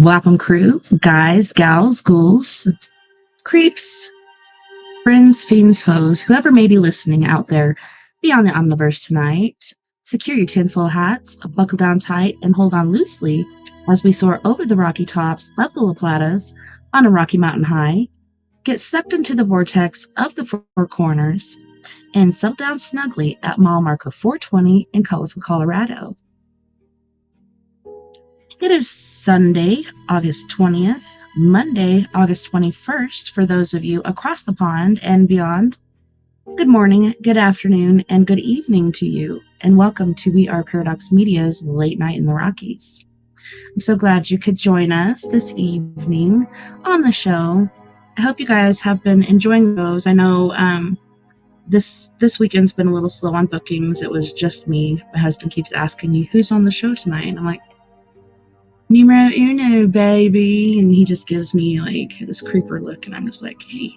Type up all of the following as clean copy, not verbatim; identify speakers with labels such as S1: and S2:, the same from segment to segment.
S1: Welcome crew, guys, gals, ghouls, creeps, friends, fiends, foes, whoever may be listening out there beyond the Omniverse tonight. Secure your tinfoil hats, buckle down tight, and hold on loosely as we soar over the rocky tops of the La Platas on a rocky mountain high, get sucked into the vortex of the four corners, and settle down snugly at mile marker 420 in colorful Colorado. It is Sunday, August 20th, Monday, August 21st for those of you across the pond and beyond. Good morning, good afternoon, and good evening to you, and welcome to We Are Paradox Media's Late Night in the Rockies. I'm so glad you could join us this evening on the show. I hope you guys have been enjoying those. I know this weekend's been a little slow on bookings. It was just me. My husband keeps asking me, who's on the show tonight? And I'm like, numero uno, baby. And he just gives me like this creeper look, and I'm just like, hey,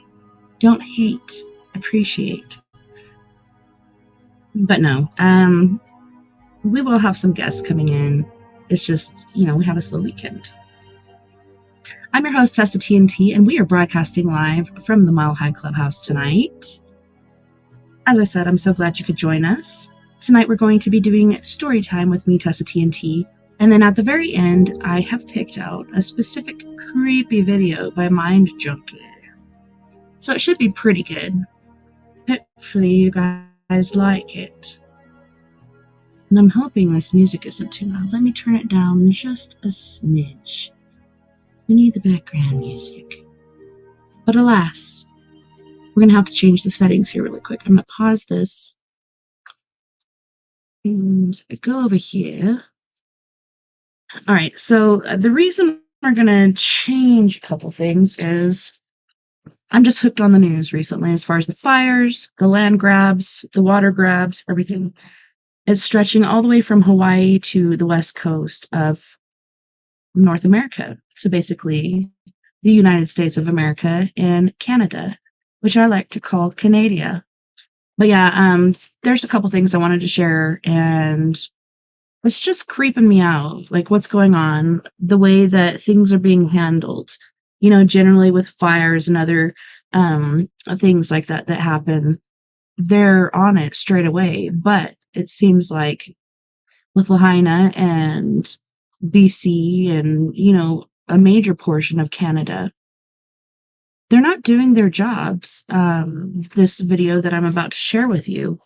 S1: don't hate, appreciate. But no, we will have some guests coming in. It's just, we had a slow weekend. I'm your host, TessaTNT, and we are broadcasting live from the Mile High Clubhouse tonight. As I said, I'm so glad you could join us. Tonight we're going to be doing Storytime with me, TessaTNT. And then at the very end, I have picked out a specific creepy video by Mind Junkie. So it should be pretty good. Hopefully you guys like it. And I'm hoping this music isn't too loud. Let me turn it down just a smidge. We need the background music. But alas, we're going to have to change the settings here really quick. I'm going to pause this and go over here. All right, so the reason we're going to change a couple things is I'm just hooked on the news recently as far as the fires, the land grabs, the water grabs, everything. It's stretching all the way from Hawaii to the west coast of North America. So basically, the United States of America and Canada, which I like to call Canada. But yeah, there's a couple things I wanted to share, and it's just creeping me out, like what's going on, the way that things are being handled, generally with fires and other things like that happen. They're on it straight away, but it seems like with Lahaina and BC and, a major portion of Canada, they're not doing their jobs. This video that I'm about to share with you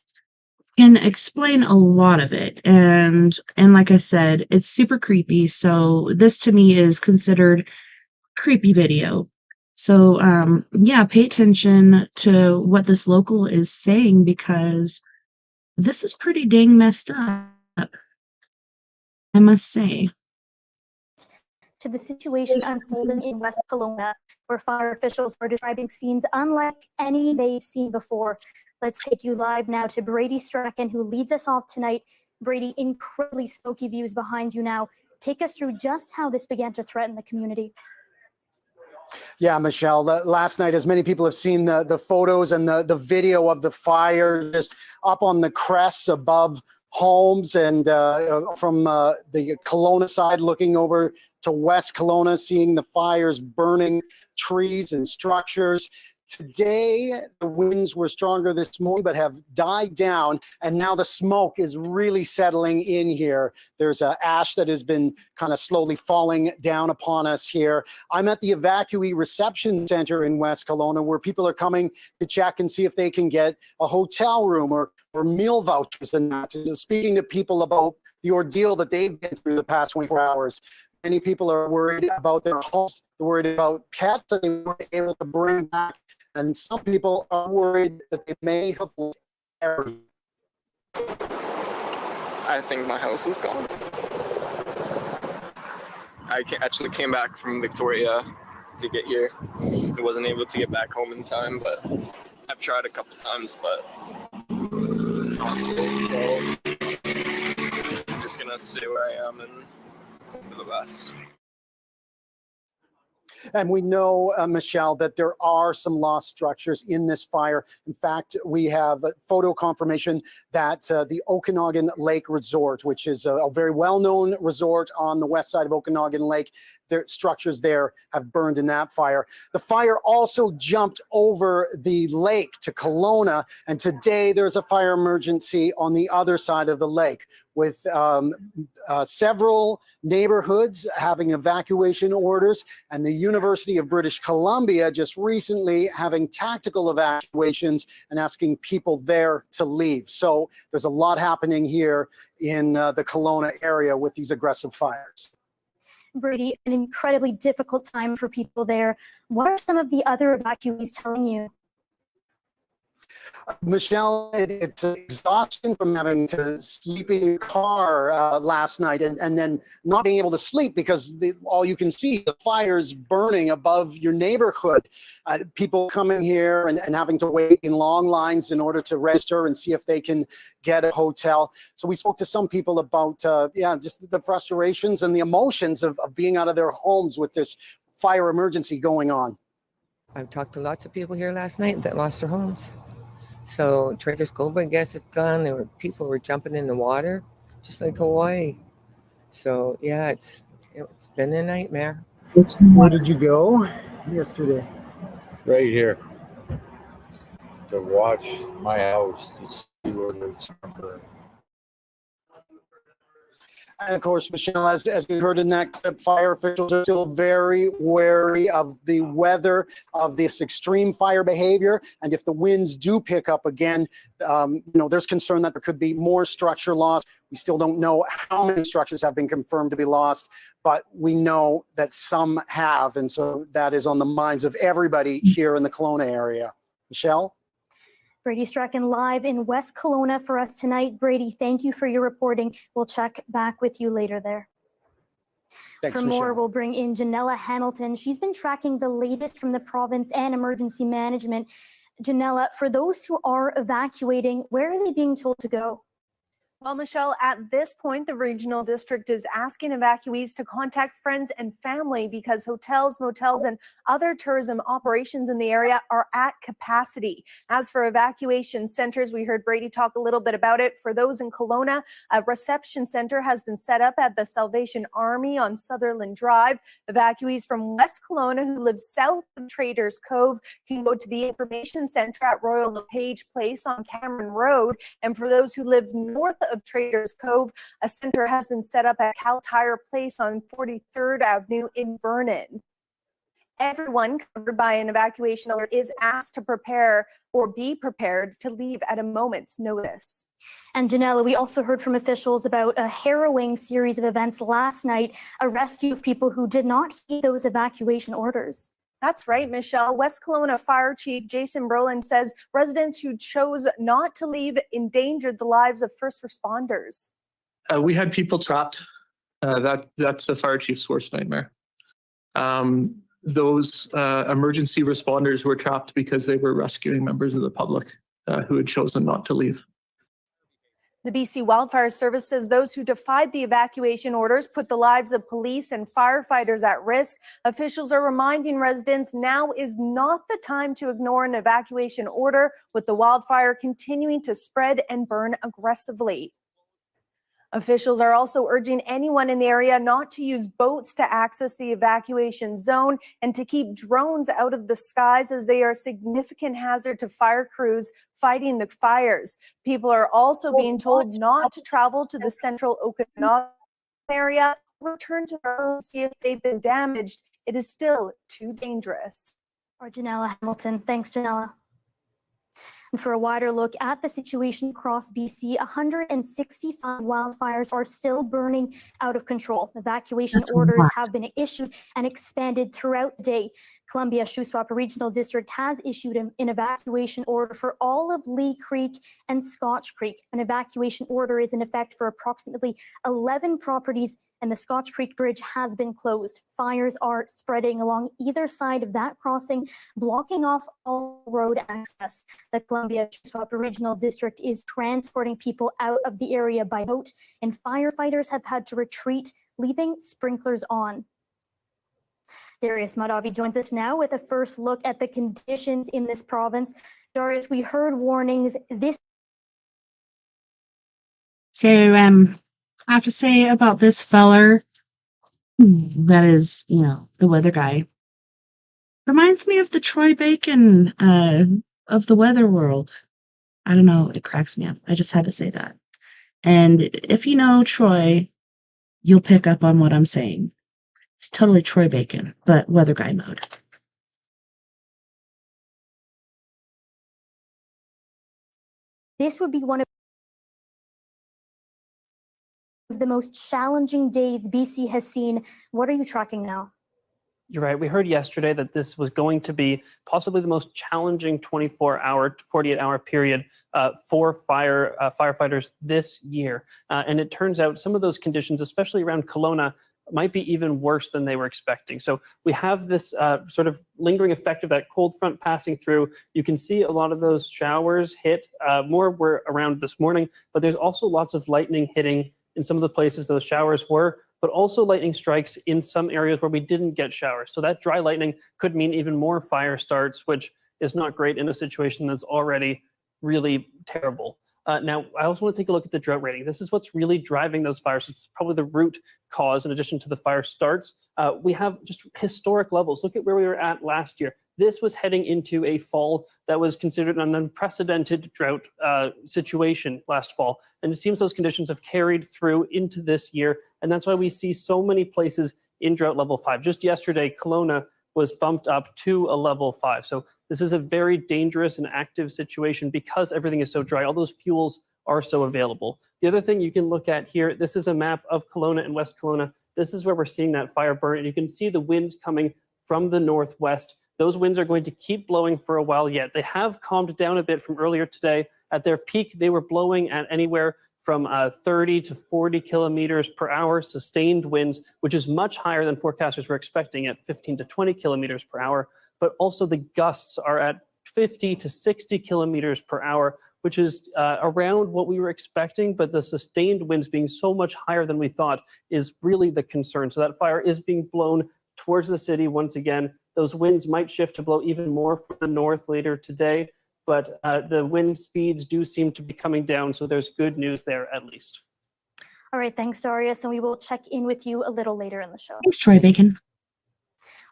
S1: can explain a lot of it. And like I said, it's super creepy. So this to me is considered creepy video. So yeah, pay attention to what this local is saying, because this is pretty dang messed up, I must say.
S2: To the situation unfolding in West Kelowna, where fire officials are describing scenes unlike any they've seen before. Let's take you live now to Brady Strachan, who leads us off tonight. Brady, incredibly smoky views behind you now. Take us through just how this began to threaten the community.
S3: Yeah, Michelle, last night, as many people have seen the photos and the video of the fire just up on the crests above homes, and from the Kelowna side looking over to West Kelowna, seeing the fires burning trees and structures. Today, the winds were stronger this morning, but have died down, and now the smoke is really settling in here. There's ash that has been kind of slowly falling down upon us here. I'm at the evacuee reception center in West Kelowna, where people are coming to check and see if they can get a hotel room or meal vouchers and that. So speaking to people about the ordeal that they've been through the past 24 hours. Many people are worried about their homes, they're worried about pets that they weren't able to bring back, and some people are worried that they may have lost everything.
S4: I think my house is gone. I actually came back from Victoria to get here. I wasn't able to get back home in time, but I've tried a couple times, but it's not safe, so I'm just gonna stay where I am and hope for the best.
S3: And we know, Michelle, that there are some lost structures in this fire. In fact, we have photo confirmation that the Okanagan Lake Resort, which is a very well-known resort on the west side of Okanagan Lake, their structures there have burned in that fire. The fire also jumped over the lake to Kelowna, and today there's a fire emergency on the other side of the lake, with several neighborhoods having evacuation orders, and the University of British Columbia just recently having tactical evacuations and asking people there to leave. So there's a lot happening here in the Kelowna area with these aggressive fires.
S2: Brady, an incredibly difficult time for people there. What are some of the other evacuees telling you?
S3: Michelle, it's exhaustion from having to sleep in your car last night and then not being able to sleep because all you can see, the fire's burning above your neighborhood. People coming here and having to wait in long lines in order to register and see if they can get a hotel. So we spoke to some people about, just the frustrations and the emotions of being out of their homes with this fire emergency going on.
S5: I've talked to lots of people here last night that lost their homes. So Traders Cove, I guess, it's gone. People were jumping in the water, just like Hawaii. So yeah, it's been a nightmare.
S3: Where did you go yesterday?
S6: Right here to watch my house to see where it's burned.
S3: And of course, Michelle, as we heard in that clip, fire officials are still very wary of the weather, of this extreme fire behavior. And if the winds do pick up again, there's concern that there could be more structure loss. We still don't know how many structures have been confirmed to be lost, but we know that some have. And so that is on the minds of everybody here in the Kelowna area. Michelle?
S2: Brady Strachan live in West Kelowna for us tonight. Brady, thank you for your reporting. We'll check back with you later there.
S3: Thanks,
S2: For more,
S3: Michelle.
S2: we'll bring in Janella Hamilton. She's been tracking the latest from the province and emergency management. Janella, for those who are evacuating, where are they being told to go?
S7: Well, Michelle, at this point, the regional district is asking evacuees to contact friends and family because hotels, motels, and other tourism operations in the area are at capacity. As for evacuation centers, we heard Brady talk a little bit about it. For those in Kelowna, a reception center has been set up at the Salvation Army on Sutherland Drive. Evacuees from West Kelowna who live south of Traders Cove can go to the information center at Royal LePage Place on Cameron Road. And for those who live north of Traders Cove, a center has been set up at Cal Tire Place on 43rd Avenue in Vernon. Everyone covered by an evacuation alert is asked to prepare or be prepared to leave at a moment's notice.
S2: And Janella, we also heard from officials about a harrowing series of events last night, a rescue of people who did not heed those evacuation orders.
S7: That's right, Michelle. West Kelowna Fire Chief Jason Brolin says residents who chose not to leave endangered the lives of first responders.
S8: We had people trapped. That's the fire chief's worst nightmare. Those emergency responders were trapped because they were rescuing members of the public who had chosen not to leave.
S7: The BC Wildfire Service says those who defied the evacuation orders put the lives of police and firefighters at risk. Officials are reminding residents now is not the time to ignore an evacuation order, with the wildfire continuing to spread and burn aggressively. Officials are also urging anyone in the area not to use boats to access the evacuation zone and to keep drones out of the skies, as they are a significant hazard to fire crews fighting the fires. People are also being told not to travel to the central Okanagan area, return to their homes, see if they've been damaged. It is still too dangerous.
S2: Our Janella Hamilton. Thanks, Janella. And for a wider look at the situation across BC, 165 wildfires are still burning out of control. Evacuation orders have been issued and expanded throughout the day. Columbia Shuswap Regional District has issued an evacuation order for all of Lee Creek and Scotch Creek. An evacuation order is in effect for approximately 11 properties, and the Scotch Creek Bridge has been closed. Fires are spreading along either side of that crossing, blocking off all road access. The Columbia Shuswap Regional District is transporting people out of the area by boat, and firefighters have had to retreat, leaving sprinklers on. Darius Madavi joins us now with a first look at the conditions in this province. Darius, we heard warnings this.
S1: So, I have to say about this feller, that is, the weather guy. Reminds me of the Troy Bacon of the weather world. I don't know, it cracks me up. I just had to say that. And if you know Troy, you'll pick up on what I'm saying. It's totally Troy Bacon, but weather guy mode.
S2: This would be one of the most challenging days BC has seen. What are you tracking now?
S9: You're right. We heard yesterday that this was going to be possibly the most challenging 24-hour, 48-hour period for firefighters this year. And it turns out some of those conditions, especially around Kelowna, might be even worse than they were expecting. So we have this sort of lingering effect of that cold front passing through. You can see a lot of those showers hit. More were around this morning, but there's also lots of lightning hitting in some of the places those showers were, but also lightning strikes in some areas where we didn't get showers. So that dry lightning could mean even more fire starts, which is not great in a situation that's already really terrible. Now, I also want to take a look at the drought rating. This is what's really driving those fires. It's probably the root cause in addition to the fire starts. We have just historic levels. Look at where we were at last year. This was heading into a fall that was considered an unprecedented drought situation last fall. And it seems those conditions have carried through into this year. And that's why we see so many places in drought level 5. Just yesterday, Kelowna was bumped up to a level 5. So this is a very dangerous and active situation because everything is so dry. All those fuels are so available. The other thing you can look at here, this is a map of Kelowna and West Kelowna. This is where we're seeing that fire burn. And you can see the winds coming from the northwest. Those winds are going to keep blowing for a while yet. They have calmed down a bit from earlier today. At their peak, they were blowing at anywhere from 30 to 40 kilometers per hour sustained winds, which is much higher than forecasters were expecting at 15 to 20 kilometers per hour. But also the gusts are at 50 to 60 kilometers per hour, which is around what we were expecting. But the sustained winds being so much higher than we thought is really the concern. So that fire is being blown towards the city once again. Those winds might shift to blow even more from the north later today, but the wind speeds do seem to be coming down, so there's good news there at least.
S2: All right, thanks, Darius, and we will check in with you a little later in the show.
S1: Thanks, Troy Bacon.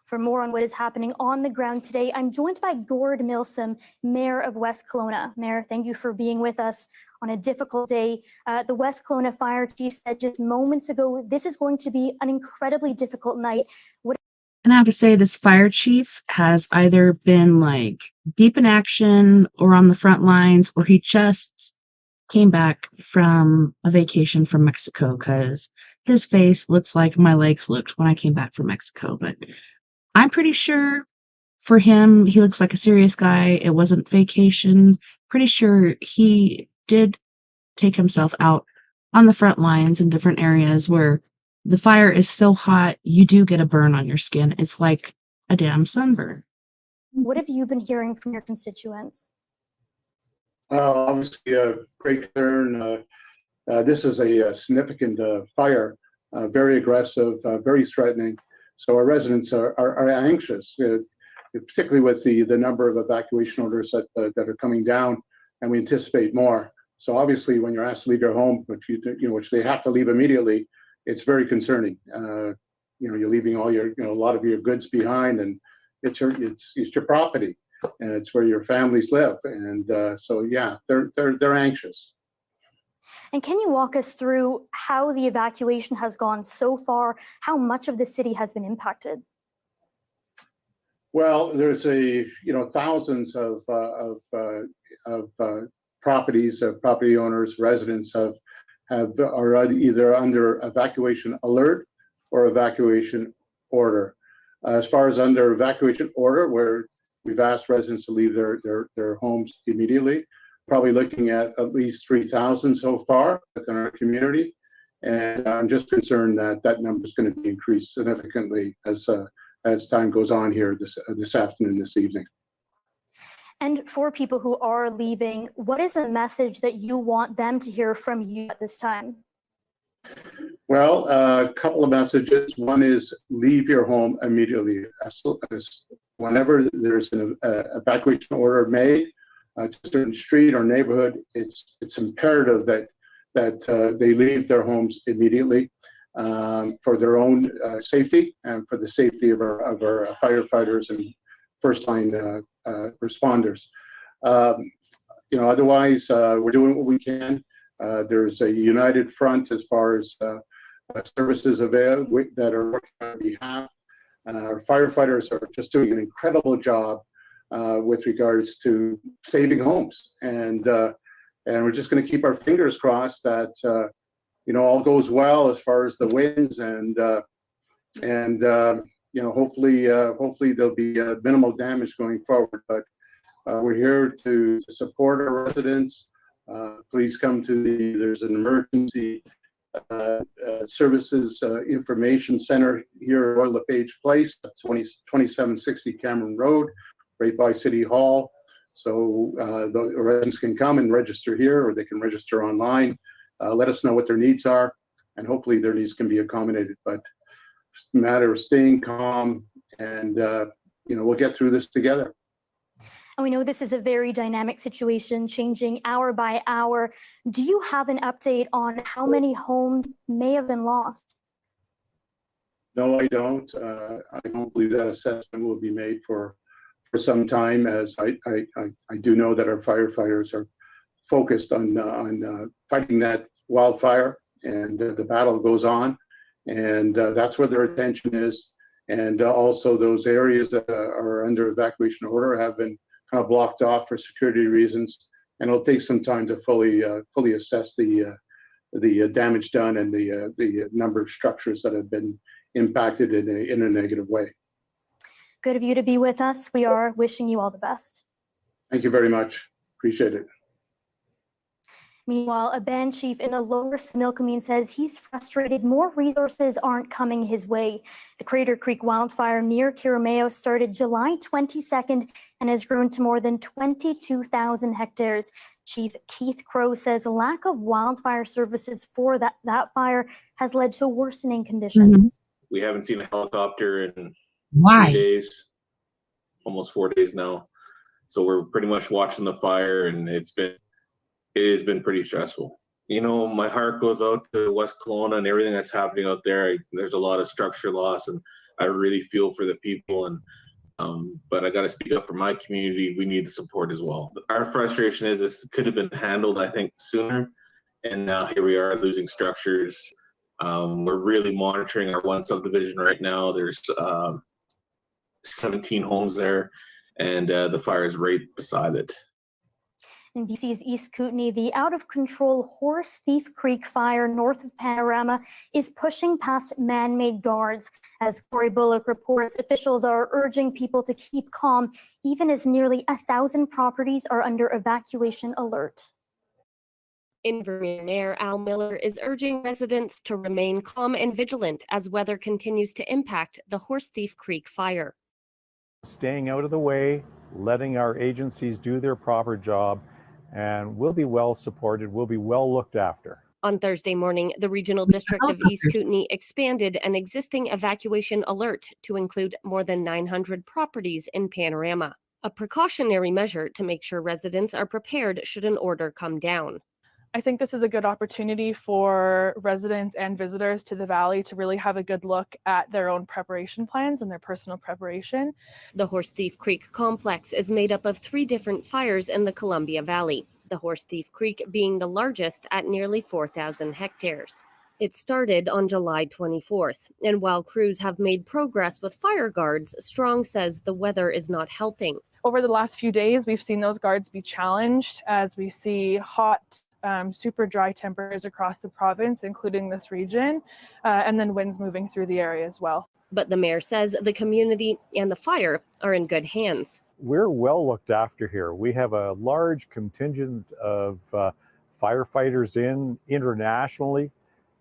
S2: For more on what is happening on the ground today, I'm joined by Gord Milsom, Mayor of West Kelowna. Mayor, thank you for being with us on a difficult day. The West Kelowna Fire Chief said just moments ago, this is going to be an incredibly difficult night.
S1: And I have to say, this fire chief has either been like deep in action or on the front lines, or he just came back from a vacation from Mexico, because his face looks like my legs looked when I came back from Mexico. But I'm pretty sure for him, he looks like a serious guy. It wasn't vacation. Pretty sure he did take himself out on the front lines in different areas where the fire is so hot, you do get a burn on your skin. It's like a damn sunburn.
S2: What have you been hearing from your constituents?
S6: Obviously, a great concern. This is a significant fire, very aggressive, very threatening. So our residents are anxious, particularly with the number of evacuation orders that are coming down, and we anticipate more. So obviously, when you're asked to leave your home, which they have to leave immediately, it's very concerning. You're leaving all your, a lot of your goods behind, and it's your property, and it's where your families live, and so yeah, they're anxious.
S2: And can you walk us through how the evacuation has gone so far? How much of the city has been impacted?
S6: Well, there's thousands of properties, property owners, residents are either under evacuation alert or evacuation order. As far as under evacuation order, where we've asked residents to leave their homes immediately, probably looking at least 3,000 so far within our community. And I'm just concerned that that number is going to be increased significantly as time goes on here this afternoon, this evening.
S2: And for people who are leaving, what is a message that you want them to hear from you at this time?
S6: Well, a couple of messages. One is leave your home immediately. Whenever there's an evacuation order made to a certain street or neighborhood, it's imperative that they leave their homes immediately for their own safety and for the safety of our firefighters and first line responders. Otherwise, we're doing what we can. There's a united front as far as services available that are working on our behalf. Our firefighters are just doing an incredible job with regards to saving homes, and we're just going to keep our fingers crossed that all goes well as far as the winds, and hopefully there'll be minimal damage going forward. But we're here to support our residents. Please come to there's an emergency services information center here at Royal LePage Place, 2760 Cameron Road, right by City Hall. So the residents can come and register here, or they can register online. Let us know what their needs are, and hopefully their needs can be accommodated. But it's a matter of staying calm, and we'll get through this together.
S2: And we know this is a very dynamic situation, changing hour by hour. Do you have an update on how many homes may have been lost?
S6: No, I don't. I don't believe that assessment will be made for some time, as I do know that our firefighters are focused on fighting that wildfire, and the battle goes on, and that's where their attention is. And also those areas that are under evacuation order have been kind of blocked off for security reasons, and it'll take some time to fully assess the damage done and the number of structures that have been impacted in a negative way.
S2: Good of you to be with us. We are wishing you all the best.
S6: Thank you very much. Appreciate it.
S2: Meanwhile, a band chief in the Lower Similkameen says he's frustrated more resources aren't coming his way. The Crater Creek wildfire near Kirimeo started July 22nd and has grown to more than 22,000 hectares. Chief Keith Crow says lack of wildfire services for that fire has led to worsening conditions.
S10: We haven't seen a helicopter in
S1: Why?
S10: 3 days, almost 4 days now. So we're pretty much watching the fire, and it has been pretty stressful. My heart goes out to West Kelowna and everything that's happening out there. There's a lot of structure loss, and I really feel for the people. And but I got to speak up for my community. We need the support as well. Our frustration is this could have been handled, I think, sooner. And now here we are losing structures. We're really monitoring our one subdivision right now. There's 17 homes there, and the fire is right beside it.
S2: In BC's East Kootenay, the out-of-control Horse Thief Creek fire north of Panorama is pushing past man-made guards. As Corey Bullock reports, officials are urging people to keep calm, even as nearly 1,000 properties are under evacuation alert.
S11: Invermere Mayor Al Miller is urging residents to remain calm and vigilant as weather continues to impact the Horse Thief Creek fire.
S12: Staying out of the way, letting our agencies do their proper job, and we'll be well supported, we'll be well looked after.
S11: On Thursday morning, the Regional District of East Kootenay expanded an existing evacuation alert to include more than 900 properties in Panorama, a precautionary measure to make sure residents are prepared should an order come down.
S13: I think this is a good opportunity for residents and visitors to the valley to really have a good look at their own preparation plans and their personal preparation.
S11: The Horse Thief Creek complex is made up of 3 different fires in the Columbia Valley, the Horse Thief Creek being the largest at nearly 4,000 hectares. It started on July 24th, and while crews have made progress with fire guards, Strong says the weather is not helping.
S13: Over the last few days, we've seen those guards be challenged as we see hot, super dry temperatures across the province, including this region, and then winds moving through the area as well.
S11: But the mayor says the community and the fire are in good hands.
S12: We're well looked after here. We have a large contingent of firefighters internationally,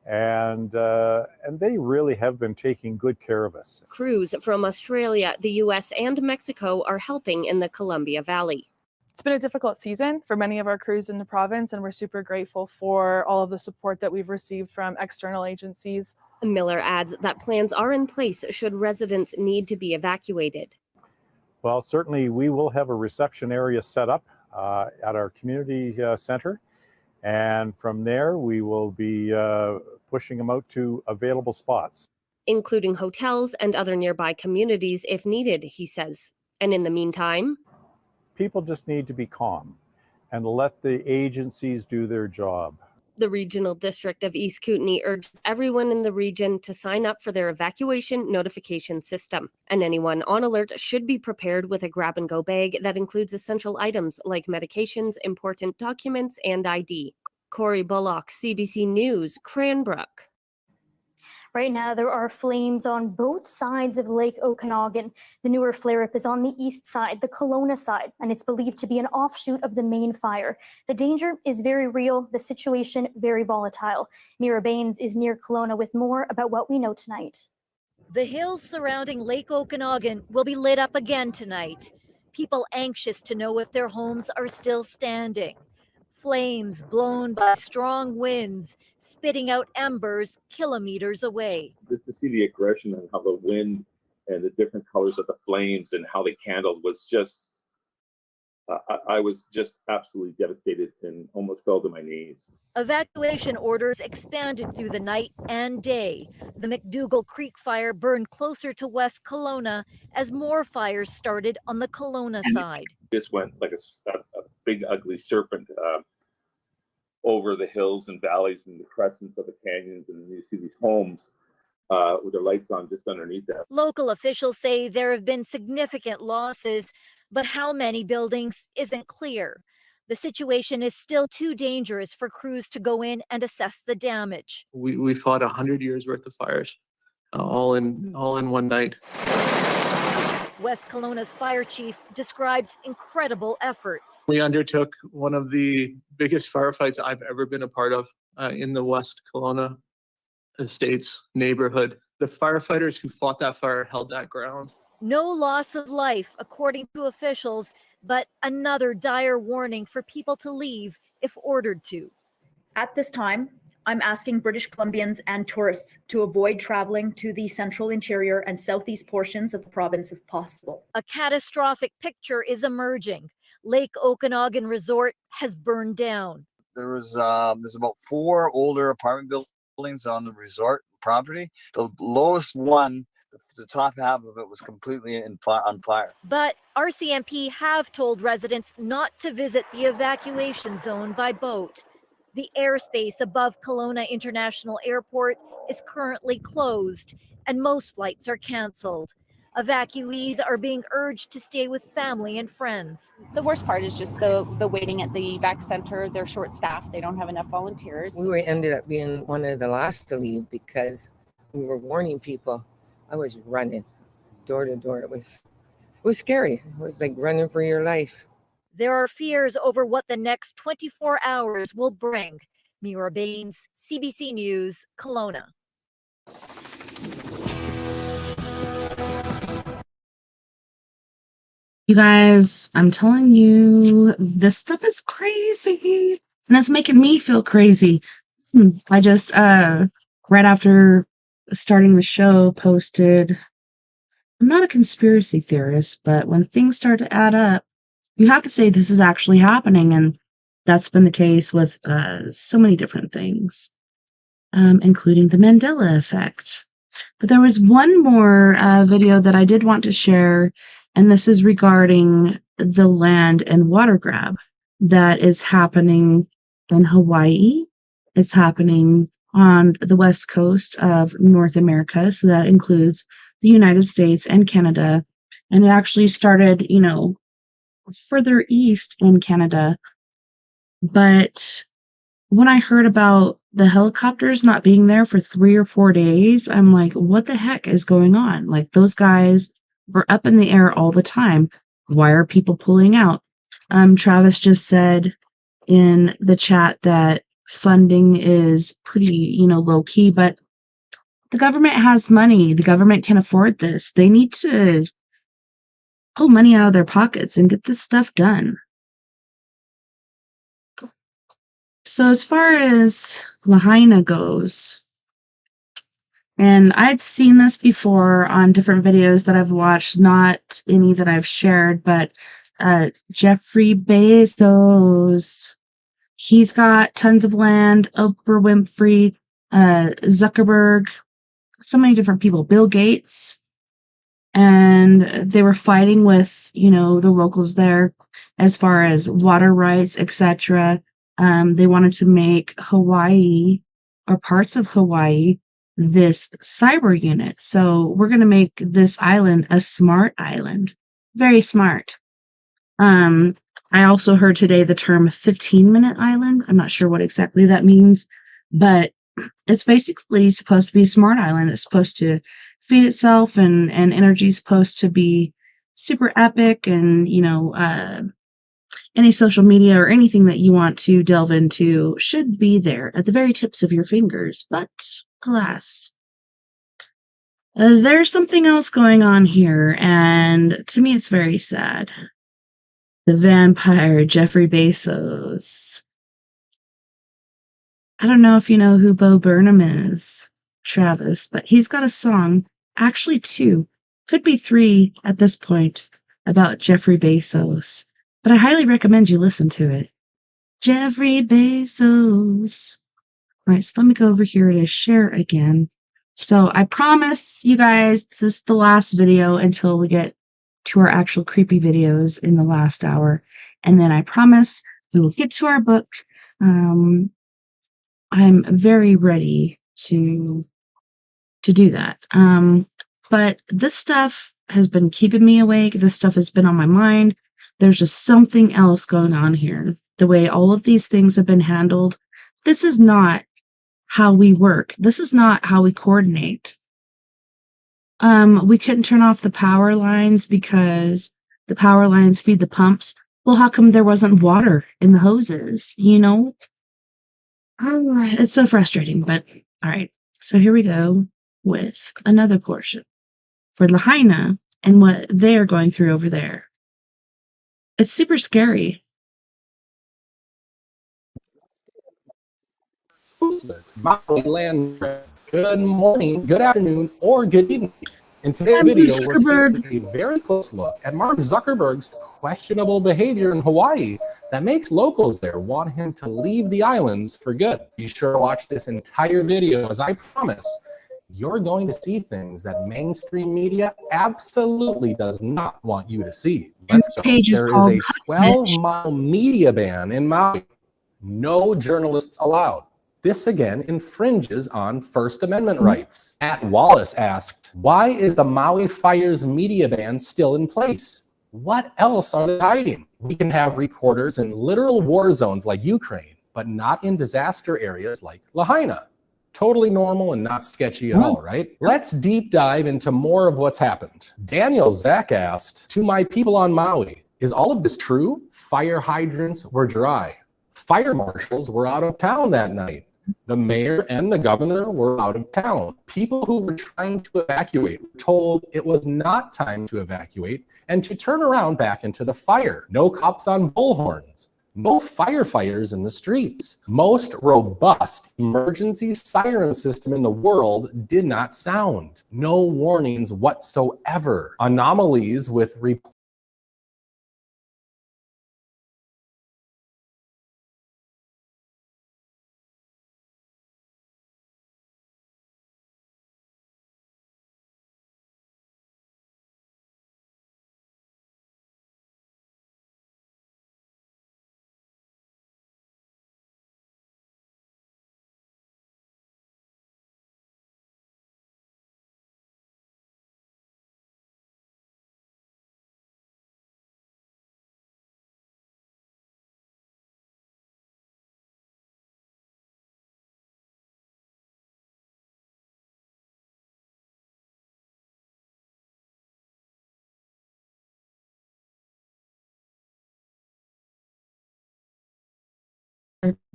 S12: and they really have been taking good care of us.
S11: Crews from Australia, the US, and Mexico are helping in the Columbia Valley.
S13: It's been a difficult season for many of our crews in the province, and we're super grateful for all of the support that we've received from external agencies.
S11: Miller adds that plans are in place should residents need to be evacuated.
S12: Well, certainly we will have a reception area set up at our community center. And from there, we will be pushing them out to available spots,
S11: including hotels and other nearby communities if needed, he says. And in the meantime,
S12: people just need to be calm and let the agencies do their job.
S11: The Regional District of East Kootenay urges everyone in the region to sign up for their evacuation notification system. And anyone on alert should be prepared with a grab-and-go bag that includes essential items like medications, important documents, and ID. Corey Bullock, CBC News, Cranbrook.
S2: Right now, there are flames on both sides of Lake Okanagan. The newer flare-up is on the east side, the Kelowna side, and it's believed to be an offshoot of the main fire. The danger is very real, the situation very volatile. Mira Baines is near Kelowna with more about what we know tonight.
S14: The hills surrounding Lake Okanagan will be lit up again tonight. People anxious to know if their homes are still standing. Flames blown by strong winds, spitting out embers kilometers away.
S10: Just to see the aggression and how the wind and the different colors of the flames and how they candled was just, I was just absolutely devastated and almost fell to my knees.
S14: Evacuation orders expanded through the night and day. The McDougall Creek fire burned closer to West Kelowna as more fires started on the Kelowna side.
S10: This went like a big ugly serpent over the hills and valleys and the crescents of the canyons, and you see these homes with their lights on just underneath that.
S14: Local officials say there have been significant losses, but how many buildings isn't clear. The situation is still too dangerous for crews to go in and assess the damage.
S8: We fought 100 years worth of fires, all in one night.
S14: West Kelowna's fire chief describes incredible efforts.
S8: We undertook one of the biggest firefights I've ever been a part of in the West Kelowna Estates neighborhood. The firefighters who fought that fire held that ground.
S14: No loss of life, according to officials, but another dire warning for people to leave if ordered to.
S15: At this time, I'm asking British Columbians and tourists to avoid traveling to the central interior and southeast portions of the province if possible.
S14: A catastrophic picture is emerging. Lake Okanagan Resort has burned down.
S16: There's about 4 older apartment buildings on the resort property. The lowest one, the top half of it, was completely on fire.
S14: But RCMP have told residents not to visit the evacuation zone by boat. The airspace above Kelowna International Airport is currently closed, and most flights are canceled. Evacuees are being urged to stay with family and friends.
S17: The worst part is just the waiting at the evac center. They're short-staffed. They don't have enough volunteers.
S5: We ended up being one of the last to leave because we were warning people. I was running door to door. It was scary. It was like running for your life.
S14: There are fears over what the next 24 hours will bring. Mira Baines, CBC News, Kelowna.
S1: You guys, I'm telling you, this stuff is crazy. And it's making me feel crazy. I just, right after starting the show, posted, I'm not a conspiracy theorist, but when things start to add up, you have to say this is actually happening. And That's been the case with so many different things, including the Mandela effect. But there was one more video that I did want to share, and this is regarding the land and water grab that is happening in Hawaii. It's happening on the west coast of North America, so that includes the United States and Canada. And it actually started, further east in Canada. But when I heard about the helicopters not being there for 3 or 4 days, I'm like, what the heck is going on? Like, those guys were up in the air all the time. Why are people pulling out? Travis just said in the chat that funding is pretty, low key, but the government has money. The government can afford this. They need to pull money out of their pockets and get this stuff done. So as far as Lahaina goes, and I'd seen this before on different videos that I've watched, not any that I've shared, but Jeffrey Bezos, he's got tons of land, Oprah Winfrey, Zuckerberg, so many different people, Bill Gates, and they were fighting with, the locals there as far as water rights, etc. They wanted to make Hawaii or parts of Hawaii this cyber unit. So we're going to make this island a smart island. Very smart. I also heard today the term 15-minute island. I'm not sure what exactly that means, but it's basically supposed to be a smart island. It's supposed to feed itself, and energy is supposed to be super epic, and any social media or anything that you want to delve into should be there at the very tips of your fingers. But alas, there's something else going on here, and to me it's very sad. The vampire Jeffrey Bezos. I don't know if you know who Bo Burnham is, Travis, but he's got a song, actually 2, could be 3 at this point, about Jeffrey Bezos. But I highly recommend you listen to it. Jeffrey Bezos. All right, so let me go over here to share again. So I promise you guys this is the last video until we get to our actual creepy videos in the last hour. And then I promise we will get to our book. I'm very ready to do that. But this stuff has been keeping me awake. This stuff has been on my mind. There's just something else going on here. The way all of these things have been handled. This is not how we work. This is not how we coordinate. We couldn't turn off the power lines because the power lines feed the pumps. Well, how come there wasn't water in the hoses? It's so frustrating, but all right. So here we go with another portion for Lahaina and what they're going through over there. It's super scary.
S18: Maui land. Good morning, good afternoon, or good evening. In today's
S1: I'm
S18: video,
S1: Zuckerberg.
S18: we're taking a very close look at Mark Zuckerberg's questionable behavior in Hawaii that makes locals there want him to leave the islands for good. Be sure to watch this entire video, as I promise you're going to see things that mainstream media absolutely does not want you to see. Let's go. There is a 12-mile media ban in Maui. No journalists allowed. This again infringes on First Amendment rights. At Wallace asked, why is the Maui Fires media ban still in place? What else are they hiding? We can have reporters in literal war zones like Ukraine, but not in disaster areas like Lahaina. Totally normal and not sketchy at all, right? Let's deep dive into more of what's happened. Daniel Zach asked, to my people on Maui, is all of this true? Fire hydrants were dry. Fire marshals were out of town that night. The mayor and the governor were out of town. People who were trying to evacuate were told it was not time to evacuate and to turn around back into the fire. No cops on bullhorns. No firefighters in the streets. Most robust emergency siren system in the world did not sound. No warnings whatsoever. Anomalies with reports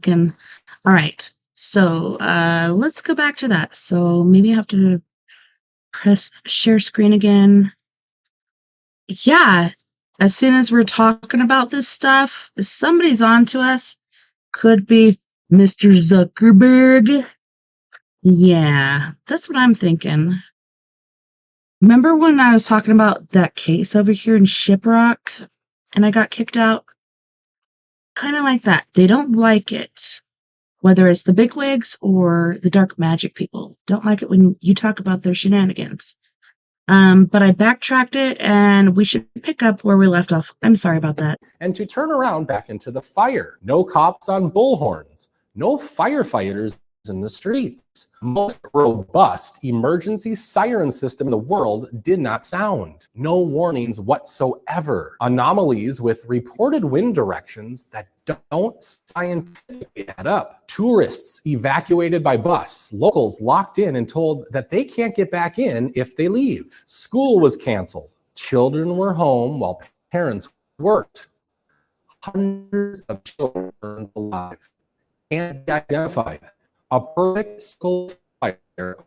S1: And all right. So let's go back to that. So maybe I have to press share screen again. Yeah. As soon as we're talking about this stuff, if somebody's on to us. Could be Mr. Zuckerberg. Yeah, that's what I'm thinking. Remember when I was talking about that case over here in Shiprock and I got kicked out? Kind of like that. They don't like it. Whether it's the bigwigs or the dark magic people. Don't like it when you talk about their shenanigans. But I backtracked it and we should pick up where we left off. I'm sorry about that.
S18: And to turn around back into the fire. No cops on bullhorns. No firefighters in the streets. Most robust emergency siren system in the world did not sound. No warnings whatsoever. Anomalies with reported wind directions that don't scientifically add up. Tourists evacuated by bus. Locals locked in and told that they can't get back in if they leave. School was canceled. Children were home while parents worked. Hundreds of children burned alive. Can't be identified. A perfect school fire,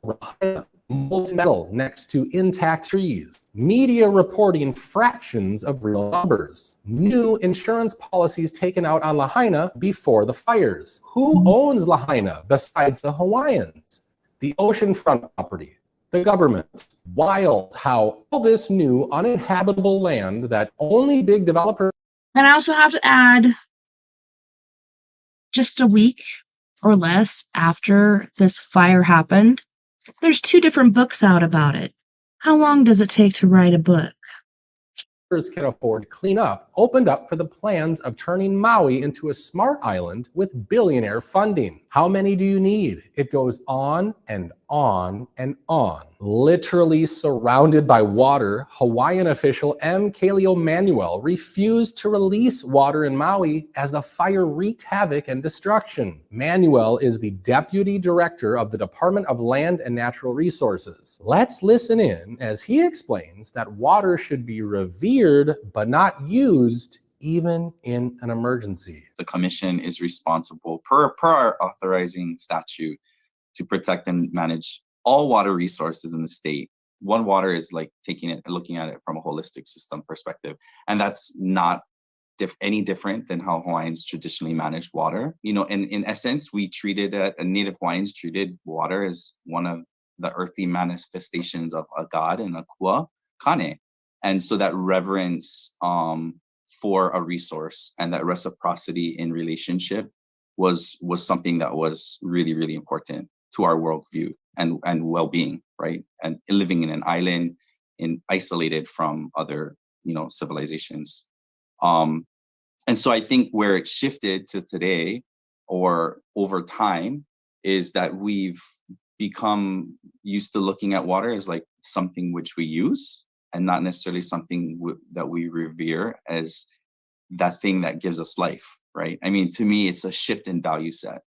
S18: molten metal next to intact trees. Media reporting fractions of real numbers. New insurance policies taken out on Lahaina before the fires. Who owns Lahaina besides the Hawaiians? The oceanfront property. The government. Wild how all this new uninhabitable land that only big developers.
S1: And I also have to add just a week or less after this fire happened, there's 2 different books out about it. How long does it take to write a book?
S18: Can afford to clean up, opened up for the plans of turning Maui into a smart island with billionaire funding. How many do you need? It goes on and on and on. Literally surrounded by water, Hawaiian official M. Kaleo Manuel refused to release water in Maui as the fire wreaked havoc and destruction. Manuel is the deputy director of the Department of Land and Natural Resources. Let's listen in as he explains that water should be revered but not used even in an emergency.
S19: The commission is responsible per our authorizing statute to protect and manage all water resources in the state. One Water is like taking it and looking at it from a holistic system perspective. And that's not any different than how Hawaiians traditionally managed water. You know, in essence, we treated Native Hawaiians treated water as one of the earthly manifestations of a god and a kua kane. And so that reverence for a resource and that reciprocity in relationship was something that was really, really important to our worldview and well-being, right? And living in an island, isolated from other, civilizations. And so I think where it shifted to today or over time is that we've become used to looking at water as like something which we use and not necessarily something that we revere as that thing that gives us life, right? I mean, to me, it's a shift in value set.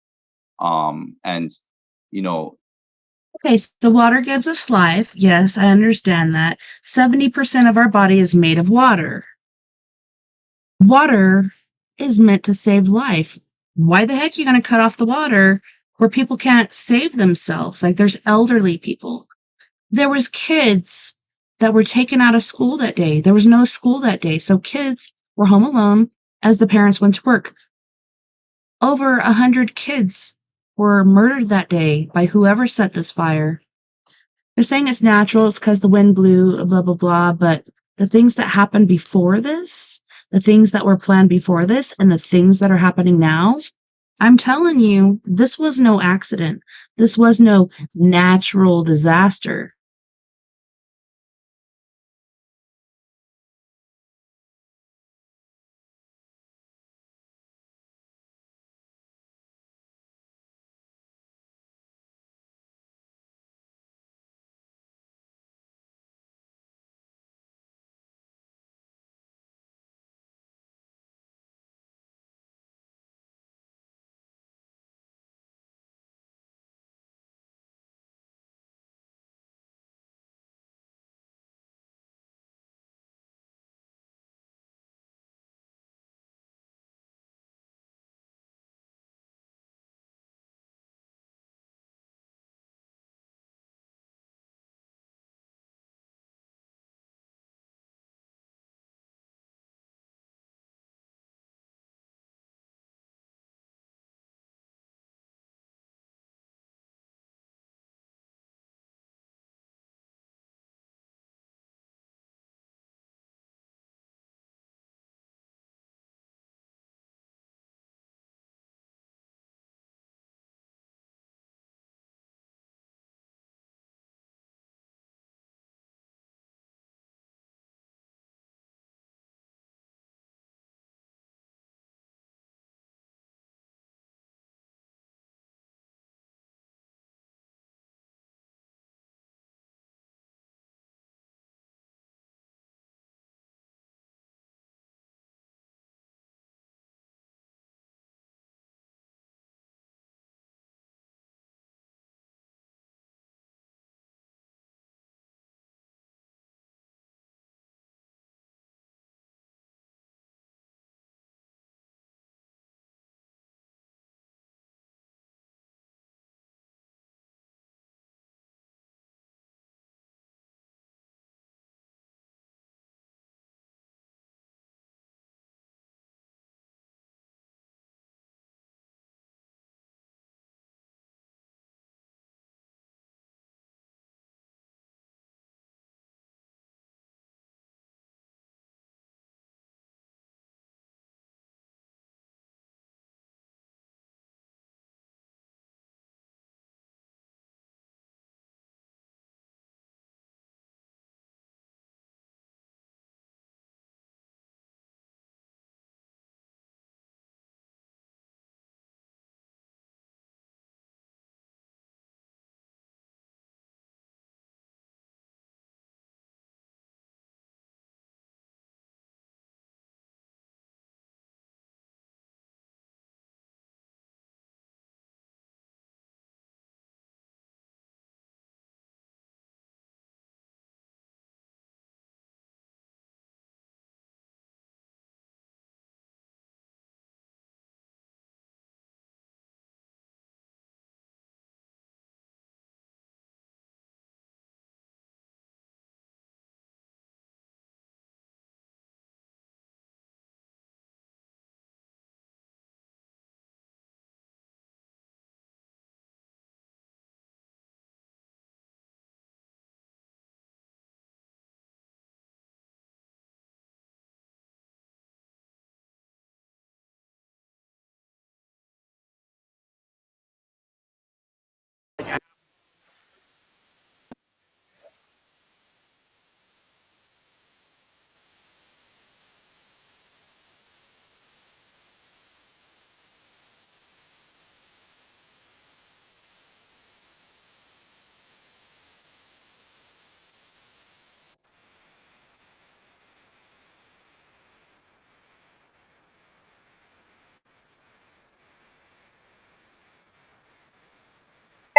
S19: And,
S1: Okay, so water gives us life. Yes, I understand that. 70% of our body is made of water. Water is meant to save life. Why the heck are you going to cut off the water where people can't save themselves? Like there's elderly people. There was kids that were taken out of school that day. There was no school that day. So kids were home alone as the parents went to work. Over 100 kids were murdered that day by whoever set this fire. They're saying it's natural, it's because the wind blew, blah, blah, blah. But the things that happened before this, the things that were planned before this, and the things that are happening now, I'm telling you, this was no accident. This was no natural disaster.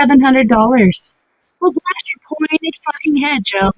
S1: $700. Well, blast your pointed fucking head, Joe.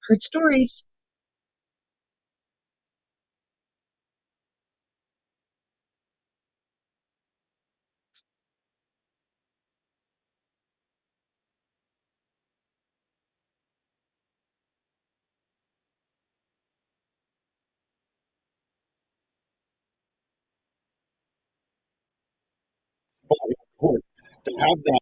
S1: Heard stories.
S10: To have that.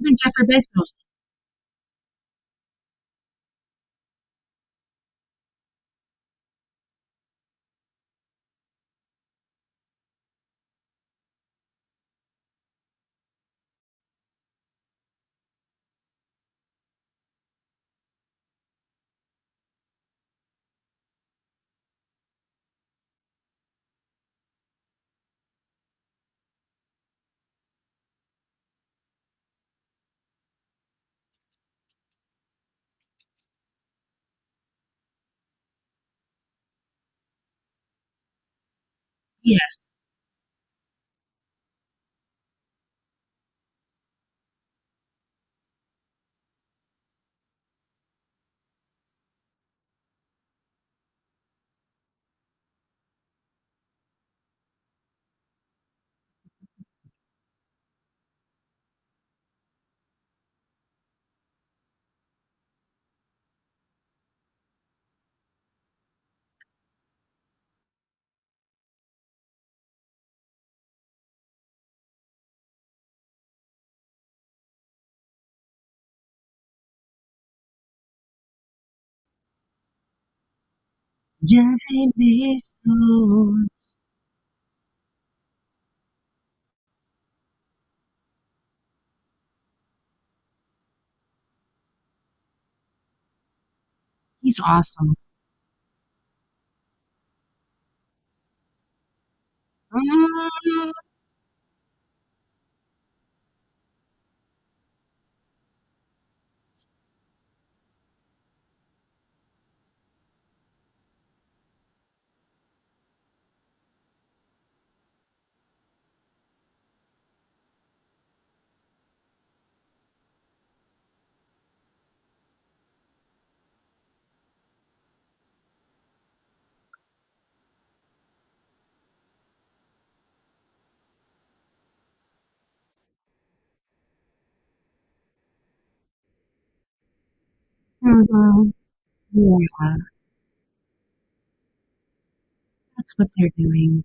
S1: Even Jeffrey Bezos. Yes. Jeffrey Bezos. He's awesome. Mm. Mhm. Yeah, that's what they're doing.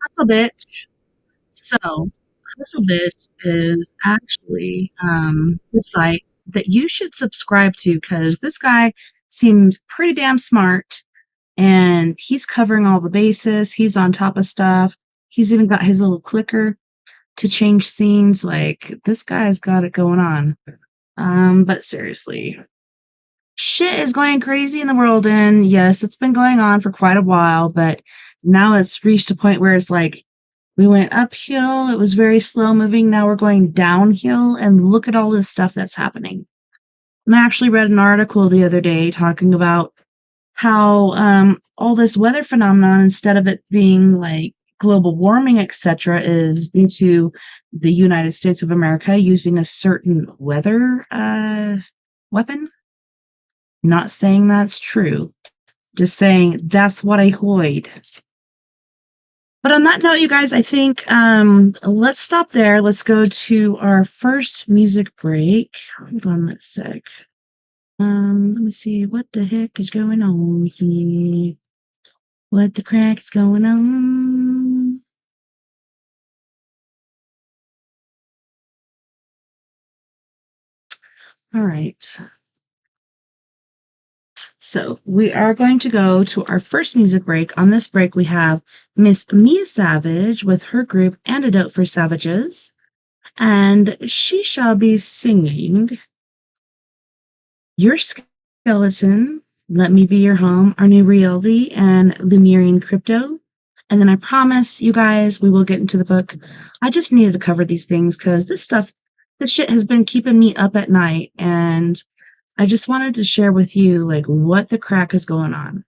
S1: Hustle Bitch. So, Hustle Bitch is actually the site that you should subscribe to because this guy seems pretty damn smart and he's covering all the bases. He's on top of stuff. He's even got his little clicker to change scenes. Like, this guy's got it going on. But seriously, shit is going crazy in the world, and yes, it's been going on for quite a while, but now it's reached a point where it's like we went uphill, it was very slow moving, now we're going downhill, and look at all this stuff that's happening. And I actually read an article the other day talking about how all this weather phenomenon, instead of it being like global warming, etc., is due to the United States of America using a certain weather weapon. Not saying that's true, just saying that's what I heard. But on that note, you guys, I think let's stop there. Let's go to our first music break. Hold on, let's sec. Let me see what the heck is going on here. What the crack is going on? All right. So we are going to go to our first music break. On this break, we have Miss Mia Savage with her group Antidote for Savages, and she shall be singing Your Skeleton, Let Me Be Your Home, Our New Reality, and Lemurian Crypto. And then I promise you guys we will get into the book. I just needed to cover these things because this shit has been keeping me up at night, and I just wanted to share with you like what the crack is going on.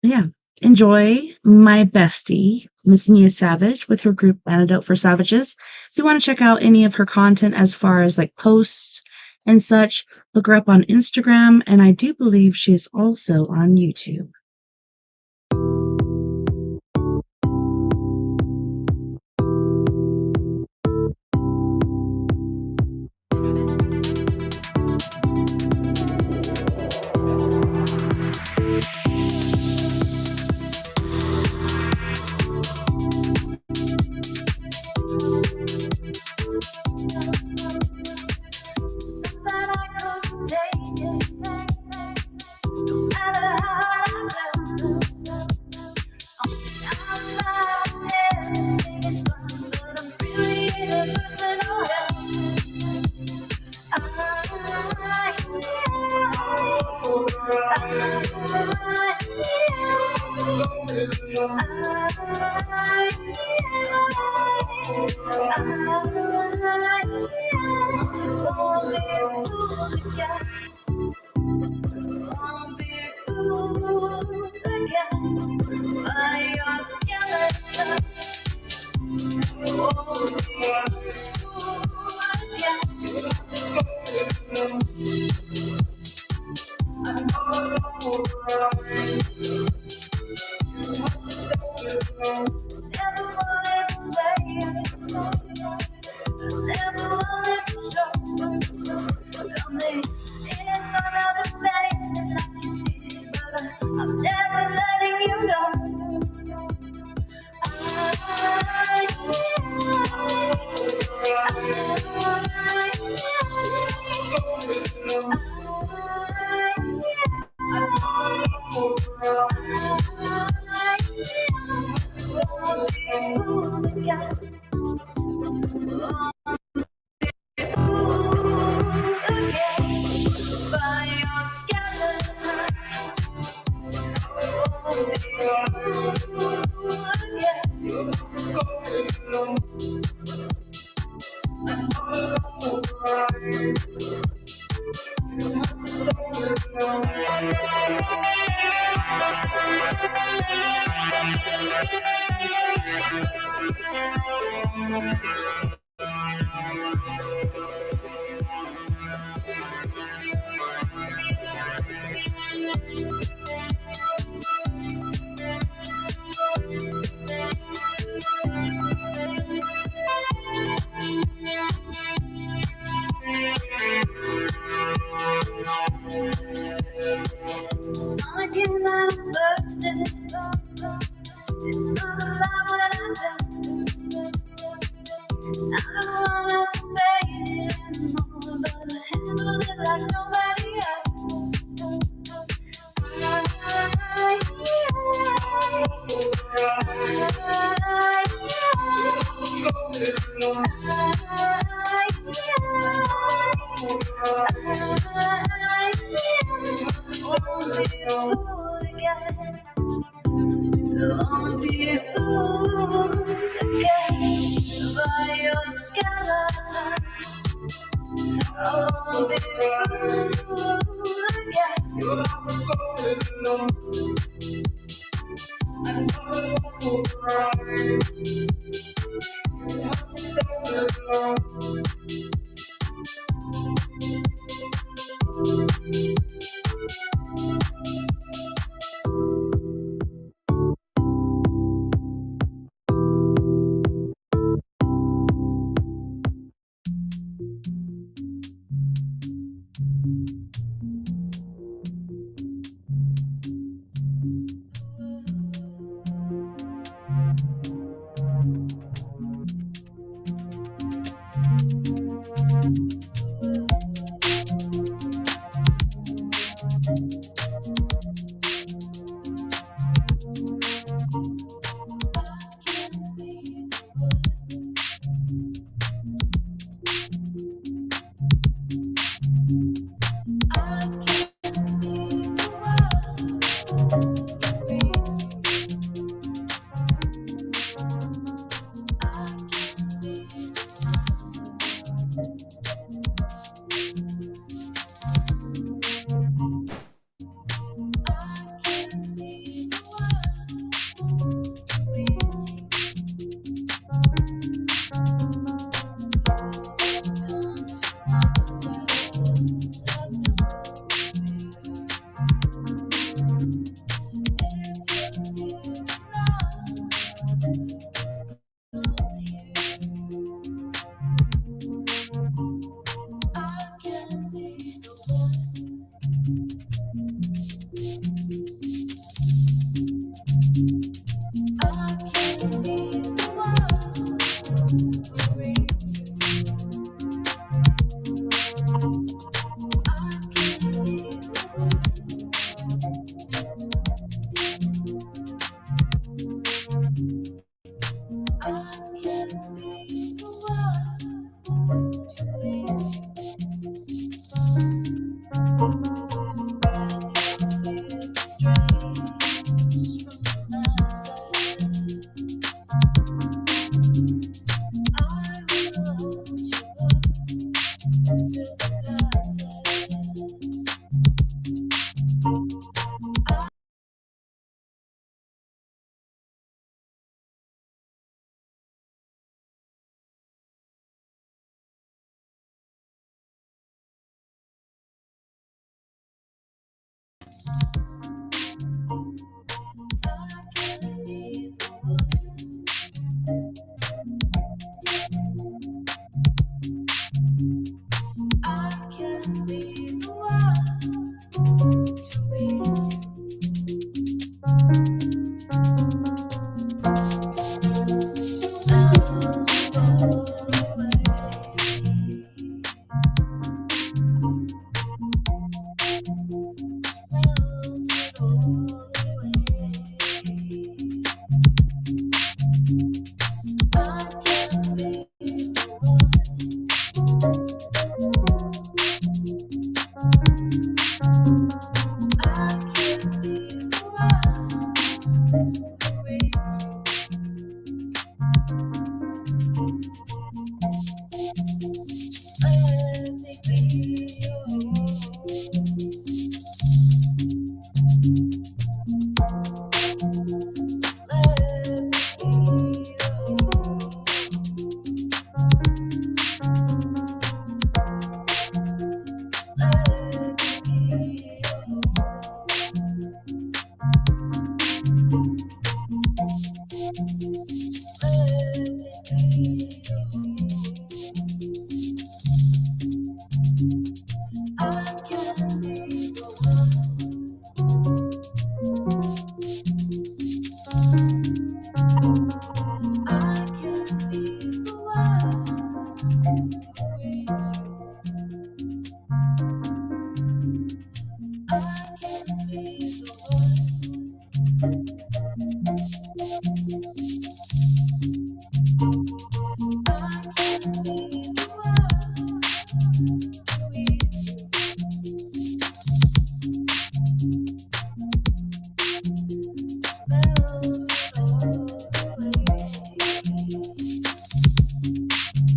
S1: Yeah, enjoy my bestie, Miss Mia Savage, with her group Antidote for Savages. If you want to check out any of her content as far as like posts and such, look her up on Instagram, and I do believe she's also on YouTube.